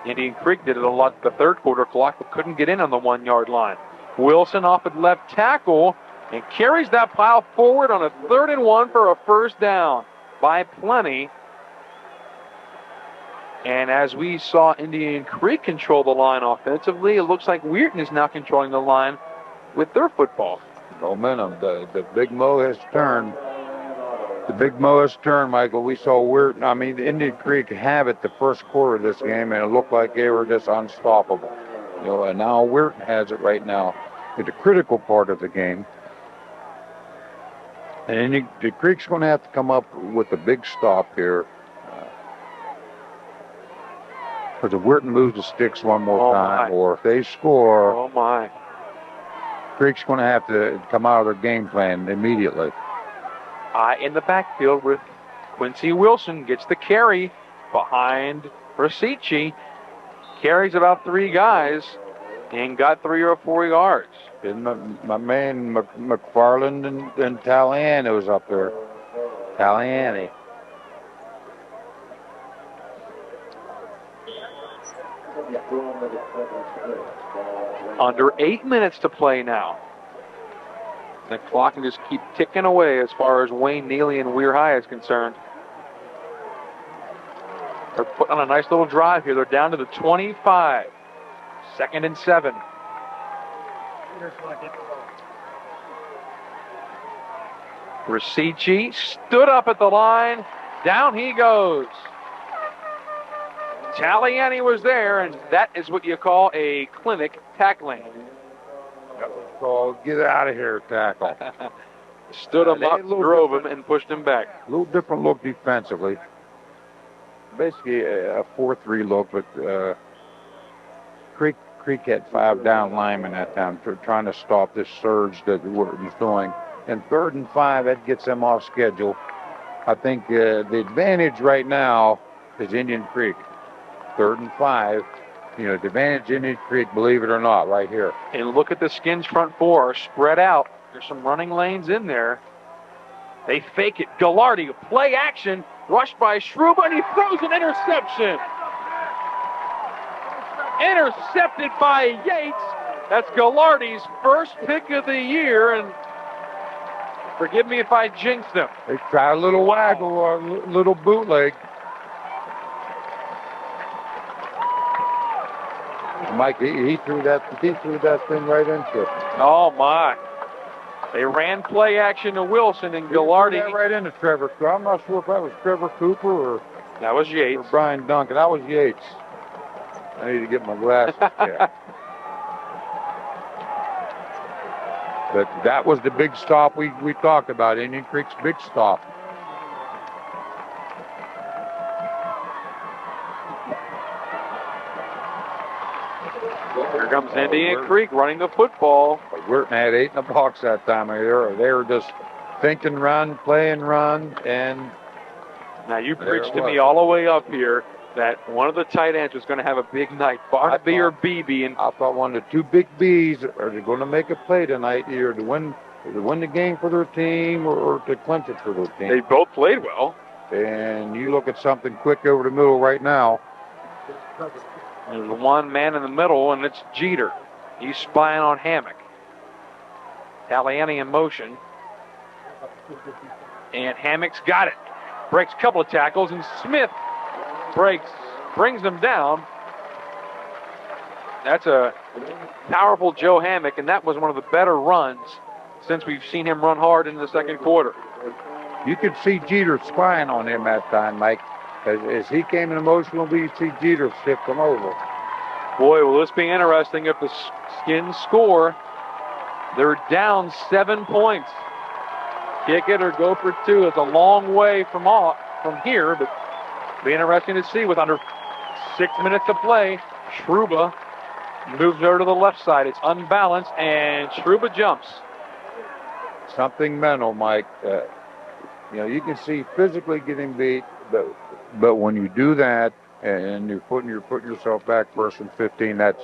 Indian Creek did it a lot the third quarter clock, but couldn't get in on the 1-yard line. Wilson off at left tackle and carries that pile forward on a 3rd and 1 for a first down by plenty. And as we saw Indian Creek control the line offensively, it looks like Weirton is now controlling the line with their football. Momentum. The Big Mo has turned. The Big Mo has turned, Michael. We saw Weirton. Indian Creek have it the first quarter of this game, and it looked like they were just unstoppable. And now Weirton has it right now in the critical part of the game. And the Creek's going to have to come up with a big stop here. Because if Weirton moves the sticks one more time, or if they score, Creek's going to have to come out of their game plan immediately. In the backfield with Quincy Wilson, gets the carry behind Rosici. Carries about 3 guys and got 3 or 4 yards. And my man McFarland and Taliani was up there. Taliani. Under 8 minutes to play now. The clock can just keep ticking away as far as Wayne Neely and Weir High is concerned. They're putting on a nice little drive here. They're down to the 25. 2nd and 7. Rosici stood up at the line. Down he goes. Taliani was there, and that is what you call a clinic tackling. That was called get out of here tackle. Stood him up, drove him, and pushed him back. A little different look defensively. Basically a 4-3 look, but Creek had 5 down linemen that time, trying to stop this surge that Weirton's doing. And 3rd and 5, that gets them off schedule. I think the advantage right now is Indian Creek. 3rd and 5. You know, the advantage Indian Creek, believe it or not, right here. And look at the Skins front four spread out. There's some running lanes in there. They fake it. Gallardi, play action, rushed by Shruba, and he throws an interception. Intercepted by Yates. That's Gallardi's first pick of the year, and forgive me if I jinxed him. They try a little waggle or a little bootleg. Mike, he threw that thing right into it. Oh my! They ran play action to Wilson, and Gallardi threw that right into Trevor. I'm not sure if that was Trevor Cooper or that was Yates. Or Brian Duncan. That was Yates. I need to get my glasses. Yeah. But that was the big stop we talked about. Indian Creek's big stop. Here comes Indian Creek running the football. Weirton had 8 in the box that time. They were just think and run, play and run, and now you preached to me all the way up here that one of the tight ends was going to have a big night, Barnaby or BB. And I thought one of the 2 big Bs are going to make a play tonight, either to win the game for their team or to clinch it for their team. They both played well. And you look at something quick over the middle right now. There's one man in the middle, and it's Jeter. He's spying on Hammock. Taliani in motion. And Hammock's got it. Breaks a couple of tackles, and Smith brings them down. That's a powerful Joe Hammock, and that was one of the better runs since we've seen him run hard in the second quarter. You could see Jeter spying on him that time, Mike. As he came in emotional, you see Jeter shift him over. Boy, will this be interesting if the Skins score. They're down 7 points. Kick it or go for 2. It's a long way from here, but be interesting to see with under 6 minutes to play. Shruba moves over to the left side. It's unbalanced, and Shruba jumps. Something mental, Mike. You can see physically getting beat, but when you do that and you're putting yourself back 1st and 15, that's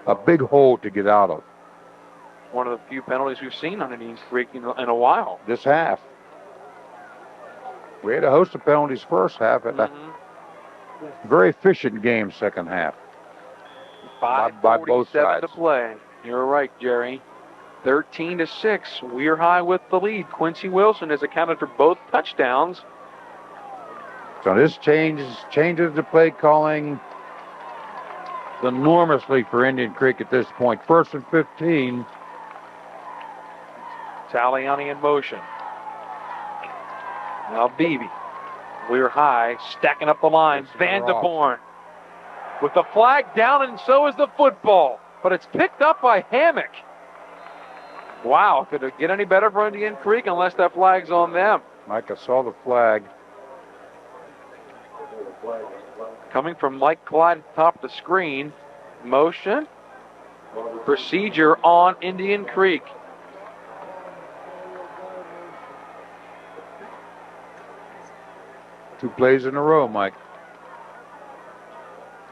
a big hole to get out of. One of the few penalties we've seen on Indian Creek in a while. This half. We had a host of penalties first half. Very efficient game second half. By both sides. To play. You're right, Jerry. 13-6. We're high with the lead. Quincy Wilson has accounted for both touchdowns. So this changes the play calling enormously for Indian Creek at this point. 1st and 15. Taliani in motion. Now Beebe. We're high, stacking up the line. Vanderborn with the flag down, and so is the football. But it's picked up by Hammock. Wow, could it get any better for Indian Creek unless that flag's on them? Mike, I saw the flag. Coming from Mike Clyde at the top of the screen. Motion. Procedure on Indian Creek. Two plays in a row, Mike.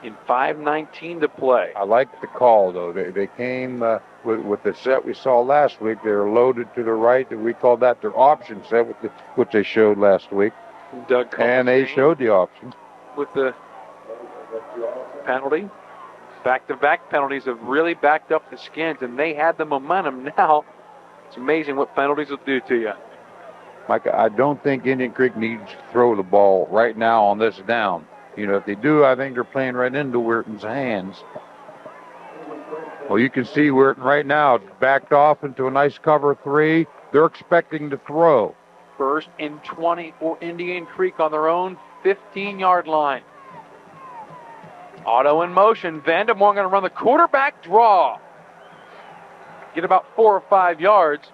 In 5:19 to play. I like the call, though. They came with the set we saw last week. They were loaded to the right. We called that their option set, which they showed last week. Doug and they showed the option. With the penalty. Back-to-back penalties have really backed up the Skins, and they had the momentum. Now, it's amazing what penalties will do to you. Mike, I don't think Indian Creek needs to throw the ball right now on this down. If they do, I think they're playing right into Weirton's hands. Well, you can see Weirton right now backed off into a nice cover 3. They're expecting to throw. 1st and 20 for Indian Creek on their own 15-yard line. Otto in motion. Vandermoor going to run the quarterback draw. Get about 4 or 5 yards,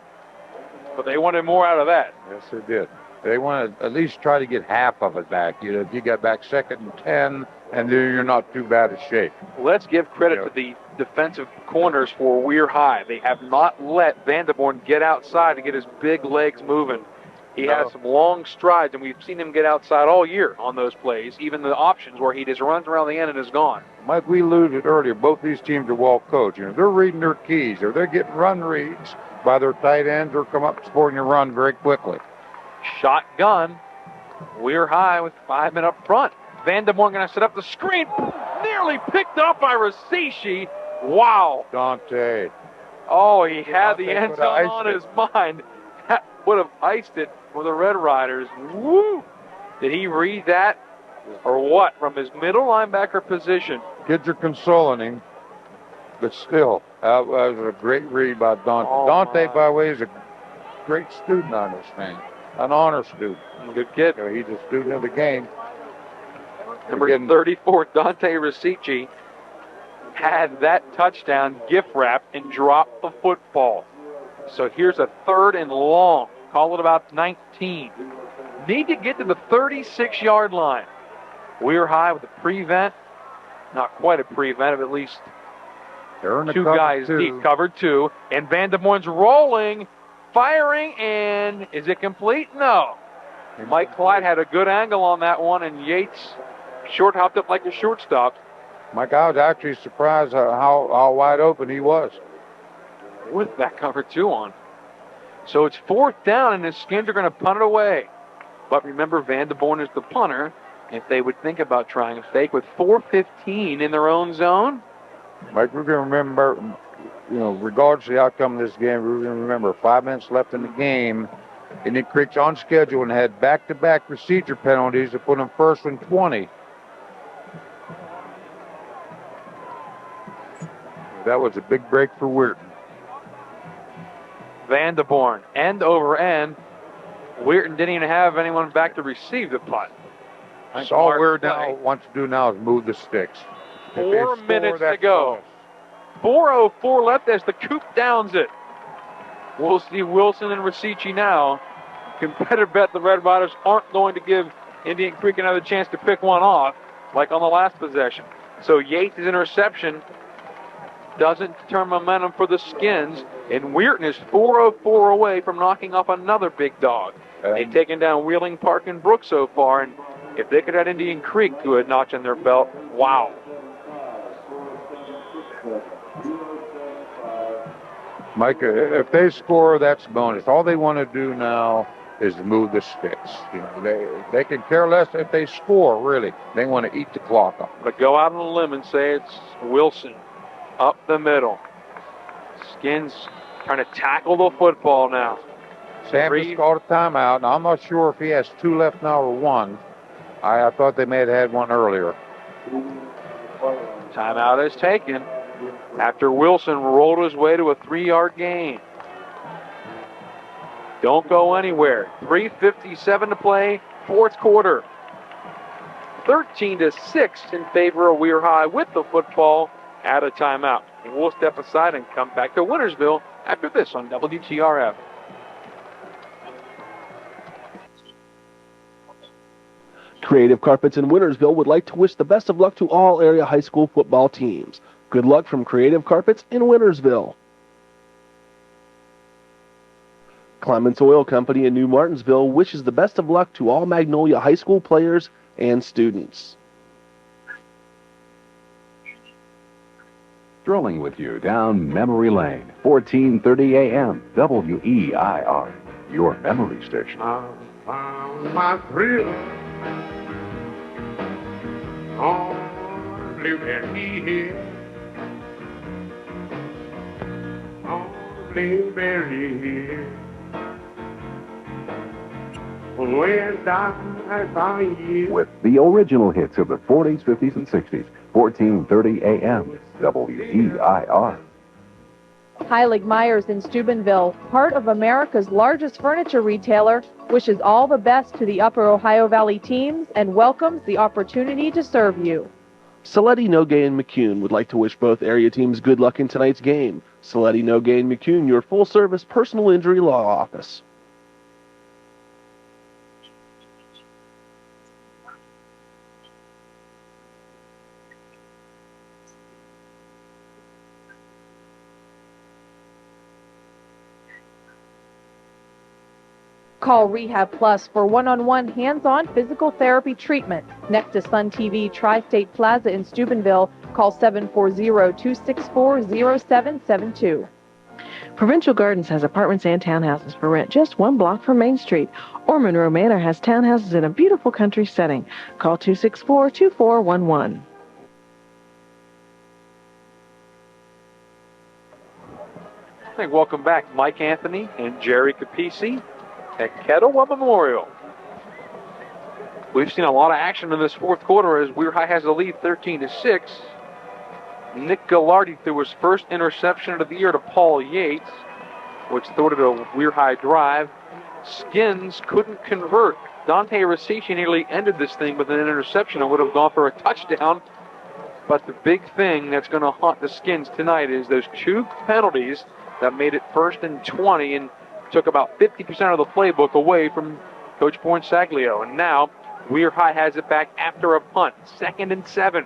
but they wanted more out of that. Yes, they did. They want to at least try to get half of it back. If you got back 2nd and 10 and then you're not too bad a shape. Let's give credit to the defensive corners for Weir High. They have not let Vanderborn get outside to get his big legs moving. He has some long strides, and we've seen him get outside all year on those plays, even the options where he just runs around the end and is gone. Mike, we alluded earlier, both these teams are well coached. They're reading their keys, or they're getting run reads by their tight ends, or come up supporting a run very quickly. Shotgun. Weir High with 5 men up front. Vanderborn going to set up the screen. Nearly picked up by Rasici. Wow. Dante. Oh, he had the end zone on his mind. That would have iced it for the Red Riders. Woo! Did he read that or what from his middle linebacker position? Kids are consoling him, but still, that was a great read by Dante. Oh, Dante, by the way, is a great student on this thing, an honor student. Good kid. He's a student of the game. Number 34, Dante Rasici, had that touchdown gift wrapped and dropped the football. So here's a 3rd and long. Call it about 19. Need to get to the 36-yard line. Weir High with a prevent. Not quite a prevent, but at least They're in the 2 cover guys two. deep. Covered 2. And Vanderborn's rolling, firing, and is it complete? No. Mike Clyde had a good angle on that one, and Yates short hopped up like a shortstop. Mike, I was actually surprised how wide open he was. With that cover 2 on. So it's 4th down, and the Skins are going to punt it away. But remember, Vanderborn is the punter. If they would think about trying a fake with 4:15 in their own zone. Mike, we're going to remember, regardless of the outcome of this game, we're going to remember 5 minutes left in the game. Indian Creek's on schedule and had back-to-back procedure penalties that put them 1st and 20. That was a big break for Weirton. Vanderborn, end over end. Weirton didn't even have anyone back to receive the punt. That's all Weirton now wants to do now is move the sticks. 4 minutes to go. 4:04 left as the Coop downs it. We'll see Wilson and Rasici now. Can better bet the Red Riders aren't going to give Indian Creek another chance to pick one off, like on the last possession. So Yates' interception doesn't turn momentum for the Skins, and Weirton is 4:04 away from knocking off another big dog. They've taken down Wheeling Park and Brook so far, and if they could add Indian Creek to a notch in their belt, wow. Mike, if they score, that's bonus. All they want to do now is move the sticks. They can care less if they score, really. They want to eat the clock up. But go out on a limb and say it's Wilson up the middle. Skins trying to tackle the football now. Sam just called a timeout. Now, I'm not sure if he has 2 left now or 1. I thought they may have had 1 earlier. Timeout is taken after Wilson rolled his way to a 3-yard gain. Don't go anywhere. 3:57 to play, 4th quarter. 13-6 in favor of Weir High with the football at a timeout. And we'll step aside and come back to Wintersville after this on WTRF. Creative Carpets in Wintersville would like to wish the best of luck to all area high school football teams. Good luck from Creative Carpets in Wintersville. Clements Oil Company in New Martinsville wishes the best of luck to all Magnolia High School players and students. Strolling with you down memory lane, 1430 AM, WEIR, your memory station. I found my thrill on Blueberry Hill. On Blueberry Hill. When I found you. With the original hits of the 40s, 50s, and 60s, 1430 AM, WEIR. Heilig Myers in Steubenville, part of America's largest furniture retailer, wishes all the best to the Upper Ohio Valley teams and welcomes the opportunity to serve you. Saletti, Nogay, and McCune would like to wish both area teams good luck in tonight's game. Saletti, Nogay, and McCune, your full-service personal injury law office. Call Rehab Plus for one-on-one hands-on physical therapy treatment. Next to Sun TV Tri-State Plaza in Steubenville, call 740-264-0772. Provincial Gardens has apartments and townhouses for rent just 1 block from Main Street. Or Monroe Manor has townhouses in a beautiful country setting. Call 264-2411. Hey, welcome back, Mike Anthony and Jerry Capisi at Kettlewell Memorial. We've seen a lot of action in this fourth quarter as Weir High has the lead 13-6. Nick Gallardi threw his first interception of the year to Paul Yates, which thwarted a Weir High drive. Skins couldn't convert. Dante Recici nearly ended this thing with an interception and would have gone for a touchdown. But the big thing that's going to haunt the Skins tonight is those 2 penalties that made it 1st and 20 and took about 50% of the playbook away from Coach Bornsaglio. And now Weir High has it back after a punt, 2nd and 7.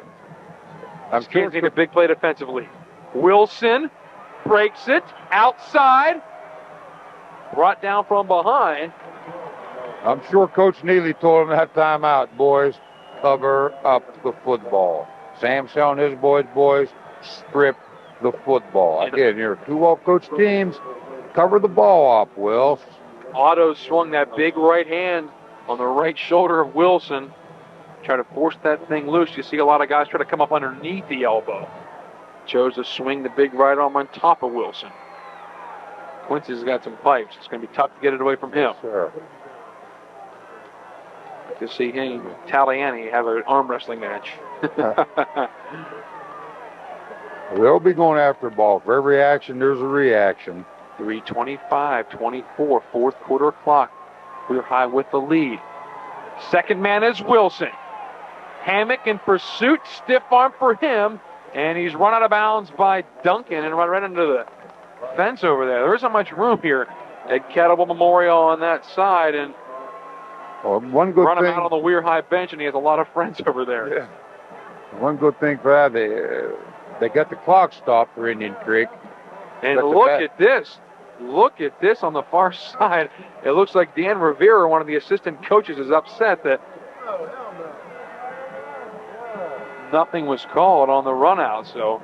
Skins need a big play defensively. Wilson breaks it outside, brought down from behind. I'm sure Coach Neely told him that timeout, boys, cover up the football. Sam's telling his boys, strip the football. Again, you're 2 well-coached teams. Cover the ball up, Will. Otto swung that big right hand on the right shoulder of Wilson. Try to force that thing loose. You see a lot of guys try to come up underneath the elbow. Chose to swing the big right arm on top of Wilson. Quincy's got some pipes. It's going to be tough to get it away from him. Sure. To see him and Taliani have an arm wrestling match. They'll be going after the ball. For every action, there's a reaction. 3:25-24, fourth quarter clock. Weir High with the lead. Second man is Wilson. Hammock in pursuit, stiff arm for him, and he's run out of bounds by Duncan and run right into the fence over there. There isn't much room here at Kettlewell Memorial on that side, and one good run him thing, out on the Weir High bench, and he has a lot of friends over there. Yeah. One good thing for that, they got the clock stopped for Indian Creek. And look at this. Look at this on the far side. It looks like Dan Rivera, one of the assistant coaches, is upset that nothing was called on the run out. So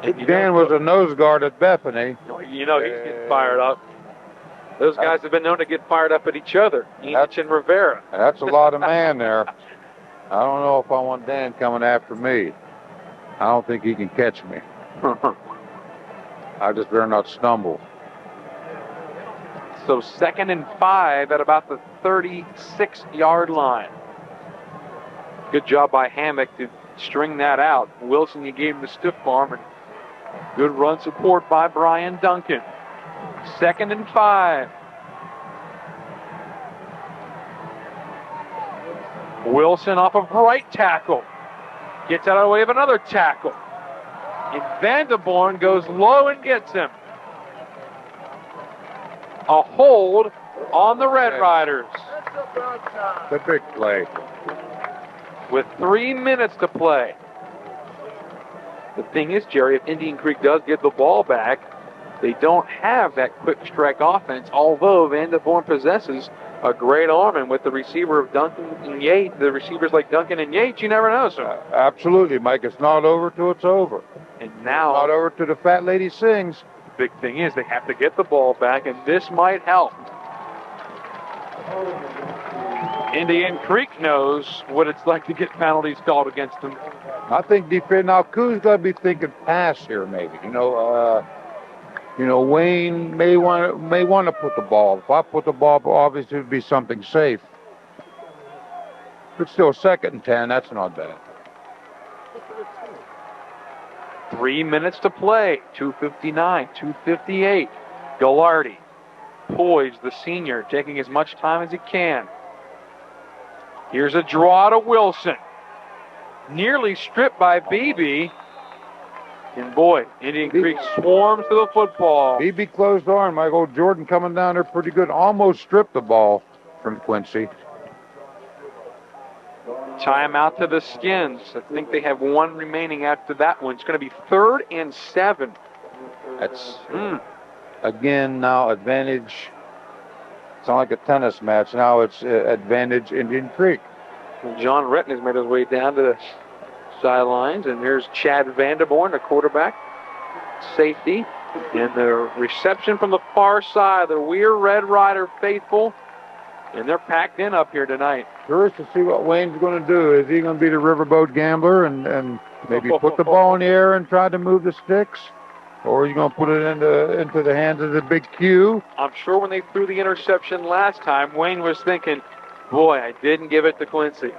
Dan was a nose guard at Bethany. You know he's getting fired up. Those guys have been known to get fired up at each other, Enich and Rivera. That's a lot of man there. I don't know if I want Dan coming after me. I don't think he can catch me. I just better not stumble. So 2nd and 5 at about the 36-yard line. Good job by Hammock to string that out. Wilson, you gave him the stiff arm, and good run support by Brian Duncan. 2nd and 5. Wilson off of right tackle. Gets out of the way of another tackle. And Vanderborn goes low and gets him. A hold on the Red Riders. The big play. With 3 minutes to play. The thing is, Jerry, if Indian Creek does get the ball back, they don't have that quick strike offense, although Vanderborn possesses a great arm, and with the receiver of Duncan and Yates, the receivers like Duncan and Yates, you never know. So absolutely, Mike. It's not over till it's over. And now, not over till the fat lady sings. The big thing is they have to get the ball back, and this might help. Indian Creek knows what it's like to get penalties called against them. I think now Coos got to be thinking pass here, maybe. Wayne may want to put the ball. If I put the ball, obviously it would be something safe. But still, 2nd and 10, that's not bad. 3 minutes to play. 2:59, 2:58. Gallardi, poised, the senior, taking as much time as he can. Here's a draw to Wilson. Nearly stripped by Beebe. And boy, Indian Creek swarms to the football. Beebe closed arm. Michael Jordan coming down there pretty good. Almost stripped the ball from Quincy. Timeout to the Skins. I think they have 1 remaining after that one. It's going to be 3rd and 7. That's, again, now advantage It's not like a tennis match. Now it's advantage Indian Creek. John Retton has made his way down to the sidelines, and here's Chad Vanderborn, the quarterback, safety, and the reception from the far side, the Weir Red Rider faithful, and they're packed in up here tonight. Curious to see what Wayne's going to do. Is he going to be the riverboat gambler and maybe put the ball in the air and try to move the sticks? Or are you going to put it into the hands of the big Q? I'm sure when they threw the interception last time, Wayne was thinking, boy, I didn't give it to Quincy.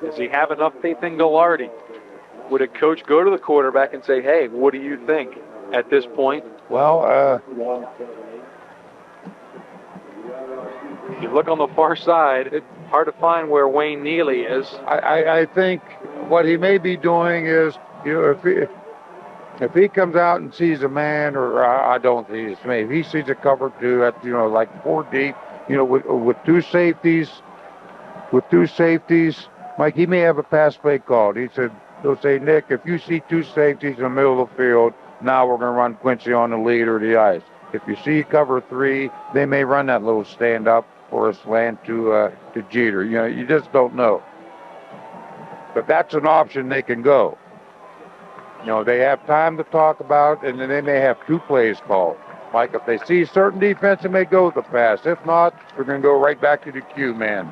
Does he have enough faith in Gallardi? Would a coach go to the quarterback and say, hey, what do you think at this point? Well, you look on the far side, it's hard to find where Wayne Neely is. I think what he may be doing is, you know, if he comes out and sees a man, or I don't think it's me, if he sees a cover two at, you know, like 4 deep, you know, with two safeties, Mike, he may have a pass play called. He'll say, Nick, if you see two safeties in the middle of the field, now we're going to run Quincy on the lead or the ice. If you see cover 3, they may run that little stand up or a slant to Jeter. You know, you just don't know. But that's an option they can go. You know, they have time to talk about, and then they may have 2 plays called. Like if they see certain defense, they may go with the pass. If not, we're going to go right back to the Q man.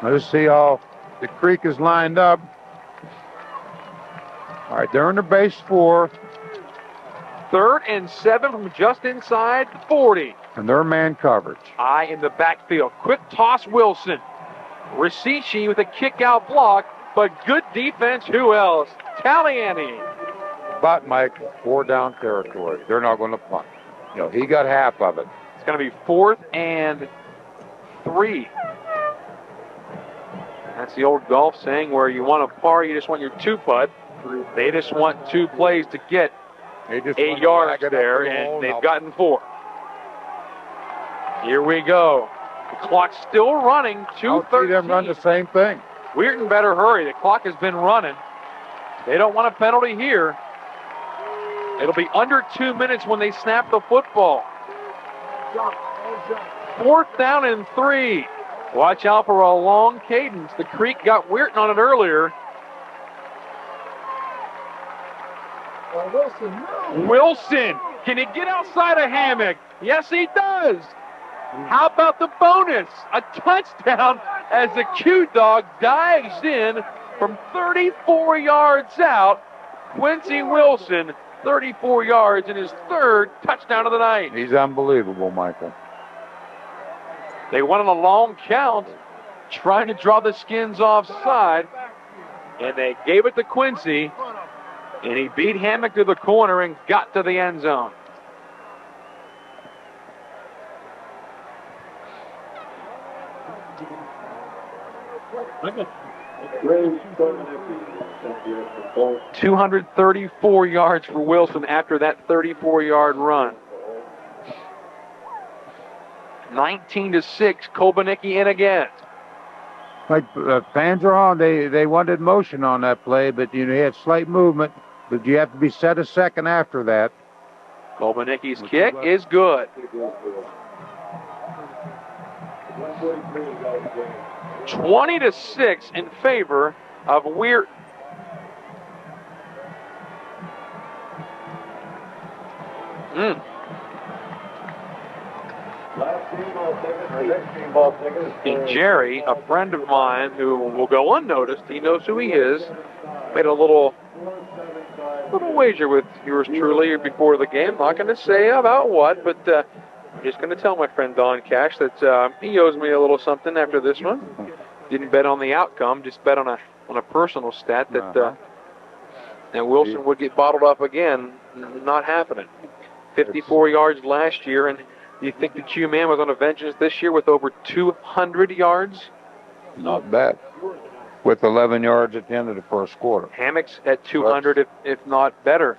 Let's see how the Creek is lined up. All right, they're in the base 4. 3rd and 7 from just inside 40. And they're man coverage. Eye in the backfield. Quick toss, Wilson. Risici with a kick-out block, but good defense. Who else? Taliani. But, Mike, 4 down territory. They're not going to punt. You know, he got half of it. It's going to be 4th and 3. That's the old golf saying where you want a par, you just want your 2-putt. They just want 2 plays to get 8 yards there, and they've gotten 4. Here we go. The clock's still running. 2:13. I'll see them run the same thing. Weirton better hurry. The clock has been running. They don't want a penalty here. It'll be under 2 minutes when they snap the football. 4th down and 3. Watch out for a long cadence. The Creek got Weirton on it earlier. Wilson, can he get outside a hammock? Yes, he does. How about the bonus? A touchdown as the Q-Dog dives in from 34 yards out. Quincy Wilson, 34 yards in his 3rd touchdown of the night. He's unbelievable, Michael. They went on a long count, trying to draw the Skins offside, and they gave it to Quincy, and he beat Hammock to the corner and got to the end zone. $234 yards for Wilson after that 34-yard run. 19-6, Kolbanicki in again. Like fans are on, they wanted motion on that play, but you know, he had slight movement, but you have to be set a second after that. Kolbanicki's kick is good. 20-6 in favor of Weirton. And Jerry, a friend of mine who will go unnoticed, he knows who he is, made a little wager with yours truly before the game. Not going to say about what, but I'm just going to tell my friend Don Cash that he owes me a little something after this one. Didn't bet on the outcome, just bet on a personal stat that that Wilson would get bottled up again. Not happening. 54 yards last year, and you think the Q-Man was on a vengeance this year with over 200 yards? Not bad. With 11 yards at the end of the first quarter. Hammock's at 200, if not better.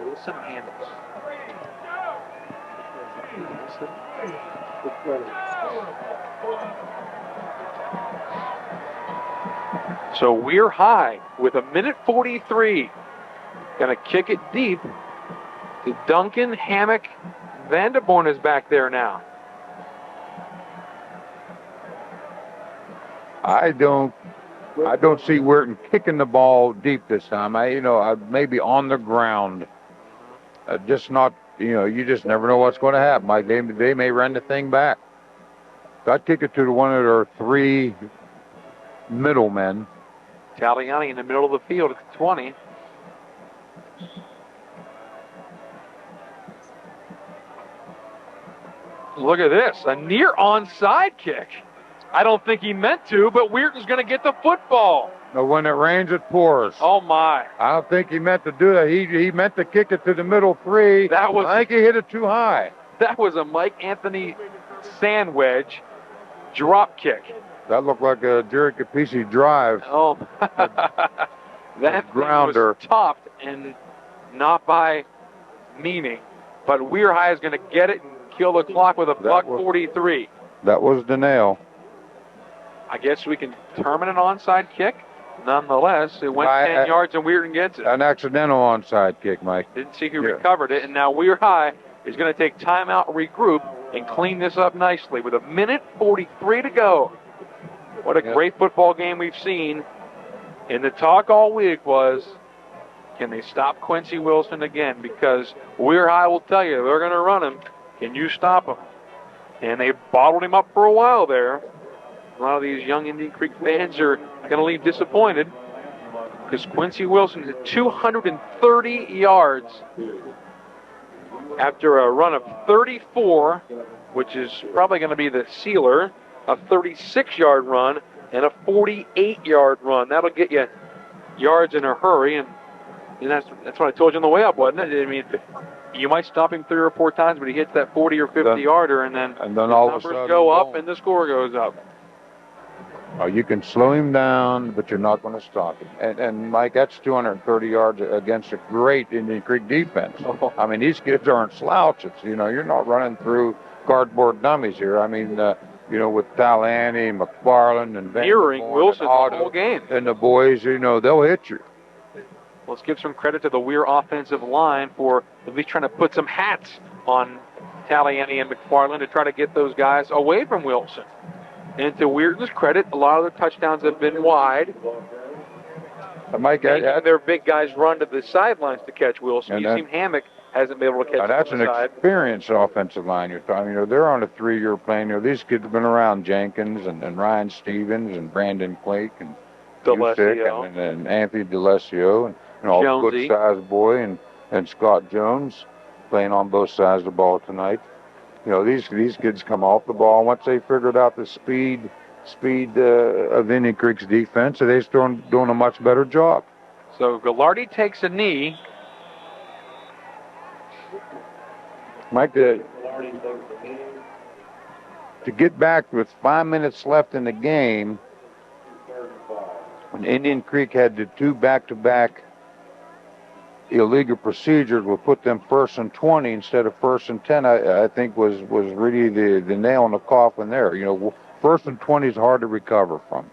Wilson handles. So we're high with 1:43. Going to kick it deep to Duncan. Hammock. Vanderborn is back there now. I don't see Weirton kicking the ball deep this time. Maybe on the ground. Just not, you just never know what's going to happen. Like they may run the thing back. So I'd kick it to one of their three middlemen. Taliani in the middle of the field at the 20. Look at this, a near onside kick. I don't think he meant to, but Weirton's going to get the football. No, when it rains, it pours. Oh, my. I don't think he meant to do that. He meant to kick it to the middle three. I think he hit it too high. That was a Mike Anthony sand wedge drop kick. That looked like a Jerry Capisi drive. Oh, that grounder was topped and not by meaning. But Weir High is going to get it and kill the clock with a $1.43. That was the nail. I guess we can determine an onside kick. Nonetheless, it went 10 yards and Weirton gets it. An accidental onside kick, Mike. Didn't see who recovered it, and now Weir High is going to take timeout, regroup, and clean this up nicely with 1:43 to go. What a great football game we've seen. And the talk all week was, can they stop Quincy Wilson again? Because Weir High will tell you they're going to run him. Can you stop him? And they bottled him up for a while there. A lot of these young Indian Creek fans are going to leave disappointed because Quincy Wilson had 230 yards after a run of 34, which is probably going to be the sealer, a 36-yard run, and a 48-yard run. That'll get you yards in a hurry, and that's what I told you on the way up, wasn't it? I mean, you might stop him 3 or 4 times, but he hits that 40 or 50-yarder, and then all of a numbers sudden go up and the score goes up. You can slow him down, but you're not going to stop him. And Mike, that's 230 yards against a great Indian Creek defense. I mean, these kids aren't slouches. You're not running through cardboard dummies here. I mean, with Taliani, McFarland, and mirroring Wilson the whole game. And the boys, they'll hit you. Let's give some credit to the Weir offensive line for at least trying to put some hats on Taliani and McFarland to try to get those guys away from Wilson. And to Weirton's credit, a lot of their touchdowns have been wide. Mike, their big guys run to the sidelines to catch Wilson. You've seen Hammock hasn't been able to catch him. That's an experienced offensive line you're talking. They're on a 3-year plan. These kids have been around Jenkins and Ryan Stevens and Brandon Quake and D'Alessio and Anthony D'Alessio and all the good-sized boy and Scott Jones playing on both sides of the ball tonight. These kids come off the ball. Once they figured out the speed of Indian Creek's defense, they're doing a much better job. So Gallardi takes a knee. Mike, to get back with 5 minutes left in the game, when Indian Creek had the 2 back-to-back illegal procedures will put them 1st and 20 instead of 1st and 10, I think was really the nail in the coffin there. 1st and 20 is hard to recover from.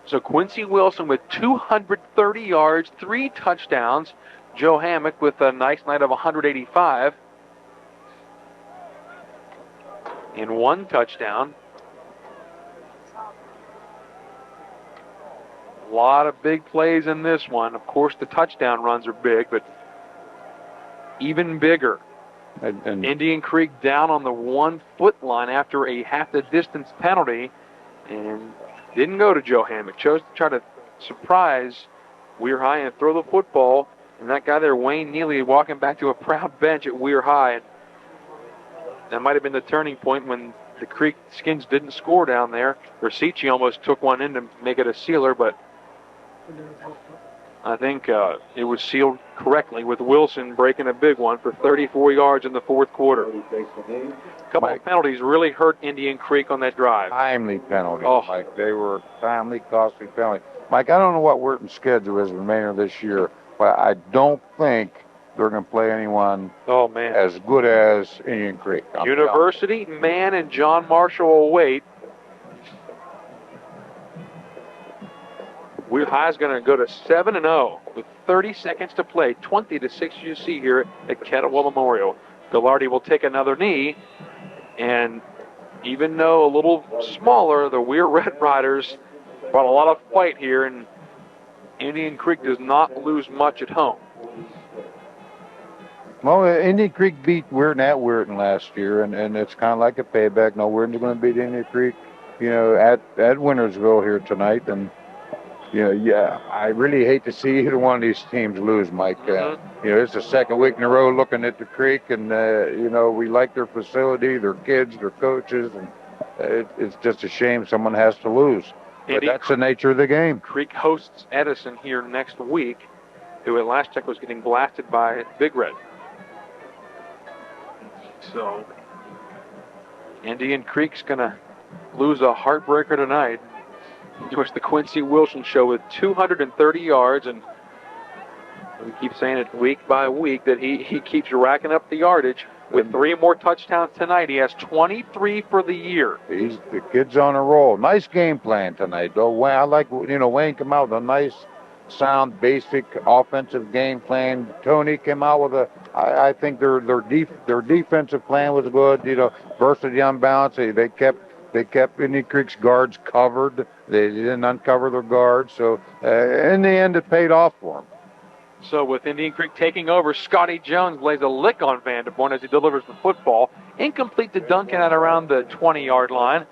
So Quincy Wilson with 230 yards, 3 touchdowns. Joe Hammock with a nice night of 185 and 1 touchdown. A lot of big plays in this one. Of course, the touchdown runs are big, but even bigger. And Indian Creek down on the 1-foot line after a half-the-distance penalty, and didn't go to Joe Hammock. Chose to try to surprise Weir High and throw the football. And that guy there, Wayne Neely, walking back to a proud bench at Weir High. And that might have been the turning point when the Creek Skins didn't score down there. Rosici almost took one in to make it a sealer, but I think it was sealed correctly with Wilson breaking a big one for 34 yards in the 4th quarter. A couple of penalties really hurt Indian Creek on that drive. Timely penalties, Mike. They were timely, costly penalties. Mike, I don't know what Weirton's schedule is the remainder of this year, but I don't think they're going to play anyone as good as Indian Creek. University, Mann, and John Marshall will wait. Weir High is going to go to 7-0 with 30 seconds to play. 20-6 you see here at Kettlewell Memorial. Gallardi will take another knee, and even though a little smaller, the Weir Red Riders brought a lot of fight here, and Indian Creek does not lose much at home. Well, Indian Creek beat Weirton at Weirton last year, and it's kind of like a payback. No, Weirton's going to beat Indian Creek, at Wintersville here tonight. And, yeah, I really hate to see either one of these teams lose, Mike. It's the second week in a row looking at the Creek, and, we like their facility, their kids, their coaches, and it's just a shame someone has to lose. But that's the nature of the game. Creek hosts Edison here next week, who at last check was getting blasted by Big Red. So, Indian Creek's going to lose a heartbreaker tonight. It was the Quincy Wilson show with 230 yards, and we keep saying it week by week that he keeps racking up the yardage. With 3 more touchdowns tonight, he has 23 for the year. The kid's on a roll. Nice game plan tonight, though. I like, Wayne came out with a nice, sound, basic offensive game plan. Tony came out with I think their defensive plan was good. Versus the unbalanced, they kept Indian Creek's guards covered. They didn't uncover their guards. So in the end, it paid off for them. So with Indian Creek taking over, Scotty Jones lays a lick on Vanderborn as he delivers the football. Incomplete to Duncan at around the 20-yard line.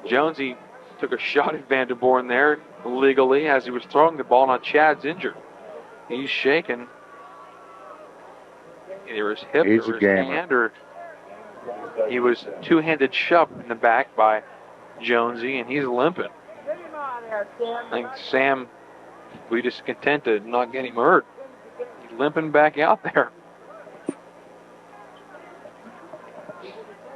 Jonesy took a shot at Vanderborn there legally as he was throwing the ball. Now Chad's injured. He's shaking. Either his hip or his hand, or he was two-handed shoved in the back by Jonesy, and he's limping. I think Sam, we just content to not get him hurt. He's limping back out there.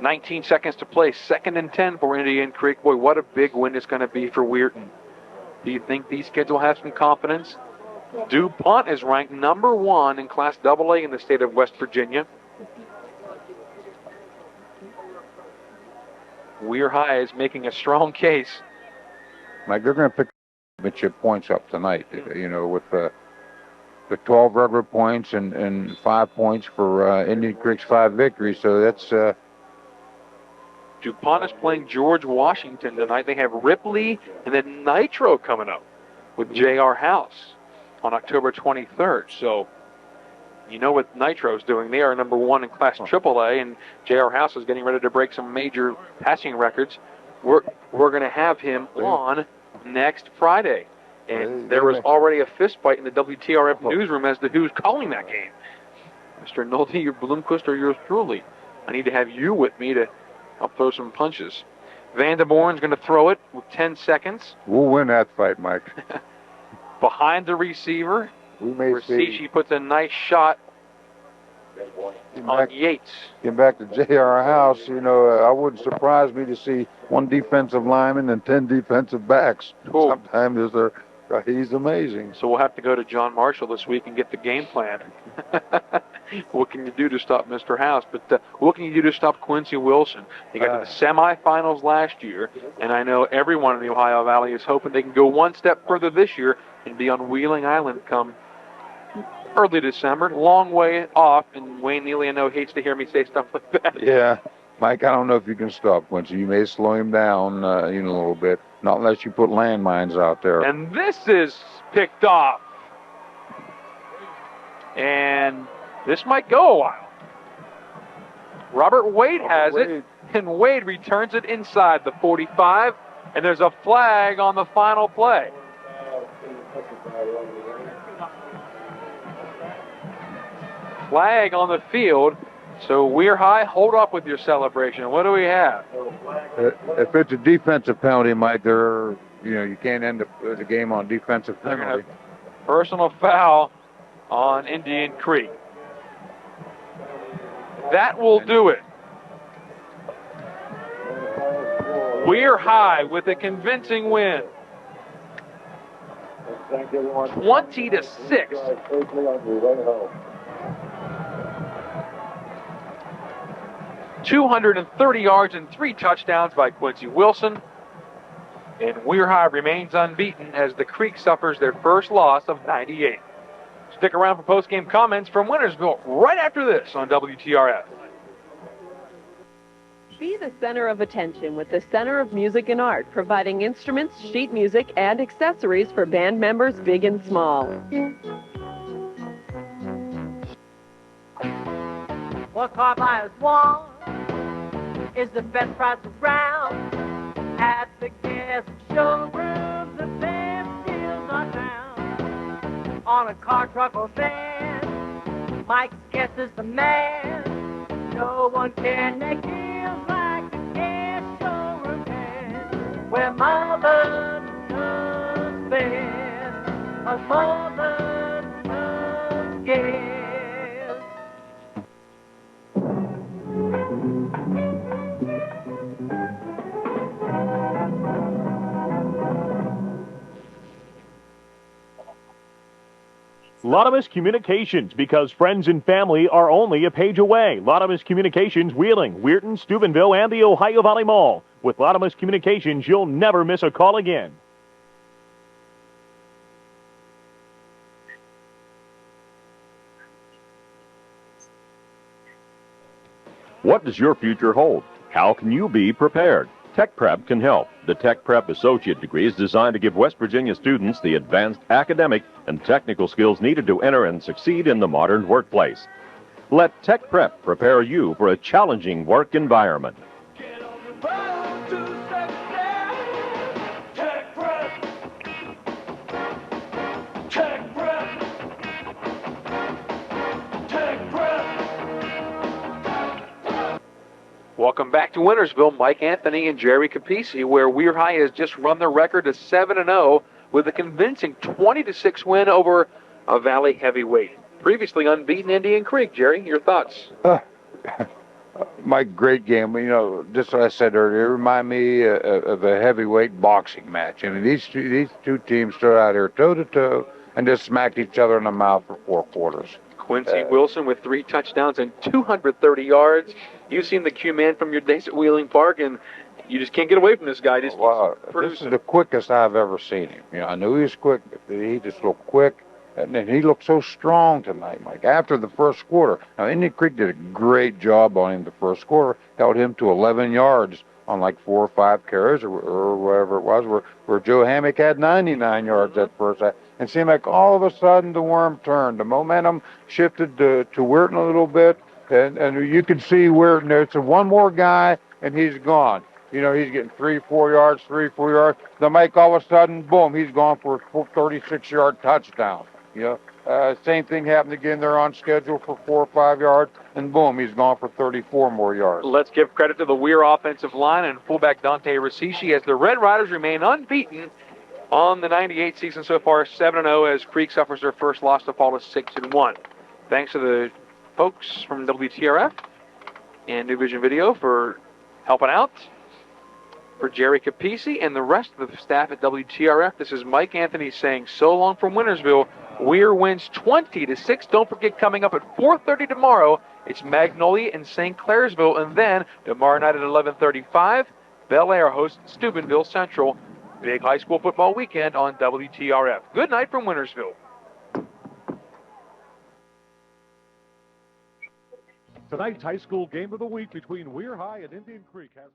19 seconds to play. 2nd and 10 for Indian Creek. Boy, what a big win it's going to be for Weirton. Do you think these kids will have some confidence? DuPont is ranked number 1 in Class AA in the state of West Virginia. Weir High is making a strong case. Mike, they're going to pick your points up tonight, with the 12 regular points and 5 points for Indian Creek's 5 victories. So that's... DuPont is playing George Washington tonight. They have Ripley and then Nitro coming up with J.R. House on October 23rd. So, what Nitro's doing. They are number 1 in Class AAA, and J.R. House is getting ready to break some major passing records. We're going to have him on next Friday. And there was already a fist fight in the WTRF newsroom as to who's calling that game. Mr. Nolte, your Bloomquist, or yours truly. I need to have you with me to help throw some punches. Vanderborn's going to throw it with 10 seconds. We'll win that fight, Mike. Behind the receiver. She puts a nice shot on Yates. Get back to J.R. House, I wouldn't surprise me to see 1 defensive lineman and 10 defensive backs. Cool. Sometimes he's amazing. So we'll have to go to John Marshall this week and get the game plan. What can you do to stop Mr. House? But what can you do to stop Quincy Wilson? They got to the semifinals last year, and I know everyone in the Ohio Valley is hoping they can go 1 step further this year and be on Wheeling Island come early December. Long way off, and Wayne Neely, I know, hates to hear me say stuff like that. Yeah. Mike, I don't know if you can stop Quincy. You may slow him down, a little bit, not unless you put landmines out there. And this is picked off. And this might go a while. Robert Wade has it, and Wade returns it inside the 45, and there's a flag on the final play. Flag on the field. So Weir High, hold up with your celebration. What do we have? If it's a defensive penalty, Mike, you can't end the game on defensive penalty. Personal foul on Indian Creek. That will do it. Weir High with a convincing win. 20-6. 230 yards and 3 touchdowns by Quincy Wilson. and Weir High remains unbeaten as the Creek suffers their first loss of 98. Stick around for post-game comments from Wintersville right after this on WTRF. Be the center of attention with the Center of Music and Art, providing instruments, sheet music, and accessories for band members big and small. What car buyers want is the best price around. At the gas showroom, the best deals are found. On a car, truck, or van, Mike's Guess is the man. No one can make deals like the gas showroom can. Where mother knows best, a mother knows gas. Lotimus Communications, because friends and family are only a page away. Lotimus Communications, Wheeling, Weirton, Steubenville, and the Ohio Valley Mall. With Lotimus Communications, you'll never miss a call again. What does your future hold? How can you be prepared? Tech Prep can help. The Tech Prep Associate degree is designed to give West Virginia students the advanced academic and technical skills needed to enter and succeed in the modern workplace. Let Tech Prep prepare you for a challenging work environment. Welcome back to Wintersville. Mike Anthony and Jerry Capisi, where Weir High has just run their record to 7-0 with a convincing 20-6 win over a Valley heavyweight. Previously unbeaten Indian Creek. Jerry, your thoughts? Mike, great game. You know, just what I said earlier, it reminded me of a heavyweight boxing match. I mean, these two teams stood out here toe-to-toe and just smacked each other in the mouth for 4 quarters. Quincy Wilson with 3 touchdowns and 230 yards. You've seen the Q-Man from your days at Wheeling Park, and you just can't get away from this guy. Just This is the quickest I've ever seen him. You know, I knew he was quick, but he just looked quick, and then he looked so strong tonight, Mike. After the first quarter, now Indian Creek did a great job on him the first quarter, held him to 11 yards on like 4 or 5 carries or whatever it was, where Joe Hammock had 99 yards at first. And seemed like all of a sudden the worm turned. The momentum shifted to Weirton a little bit, and you could see Weirton. There's one more guy, and he's gone. You know, he's getting 3-4 yards, 3-4 yards. Then Mike, all of a sudden, boom, he's gone for a 36-yard touchdown. You know, same thing happened again. They're on schedule for 4 or 5 yards, and boom, he's gone for 34 more yards. Let's give credit to the Weir offensive line and fullback Dante Rasici as the Red Riders remain unbeaten on the 98 season so far, 7-0 as Creek suffers their first loss to fall to 6-1. Thanks to the folks from WTRF and New Vision Video for helping out. For Jerry Capisi and the rest of the staff at WTRF, this is Mike Anthony saying so long from Wintersville. Weir wins 20-6. Don't forget, coming up at 4:30 tomorrow, it's Magnolia and St. Clairsville, and then tomorrow night at 11:35, Bel Air hosts Steubenville Central. Big high school football weekend on WTRF. Good night from Wintersville. Tonight's high school game of the week between Weir High and Indian Creek has been...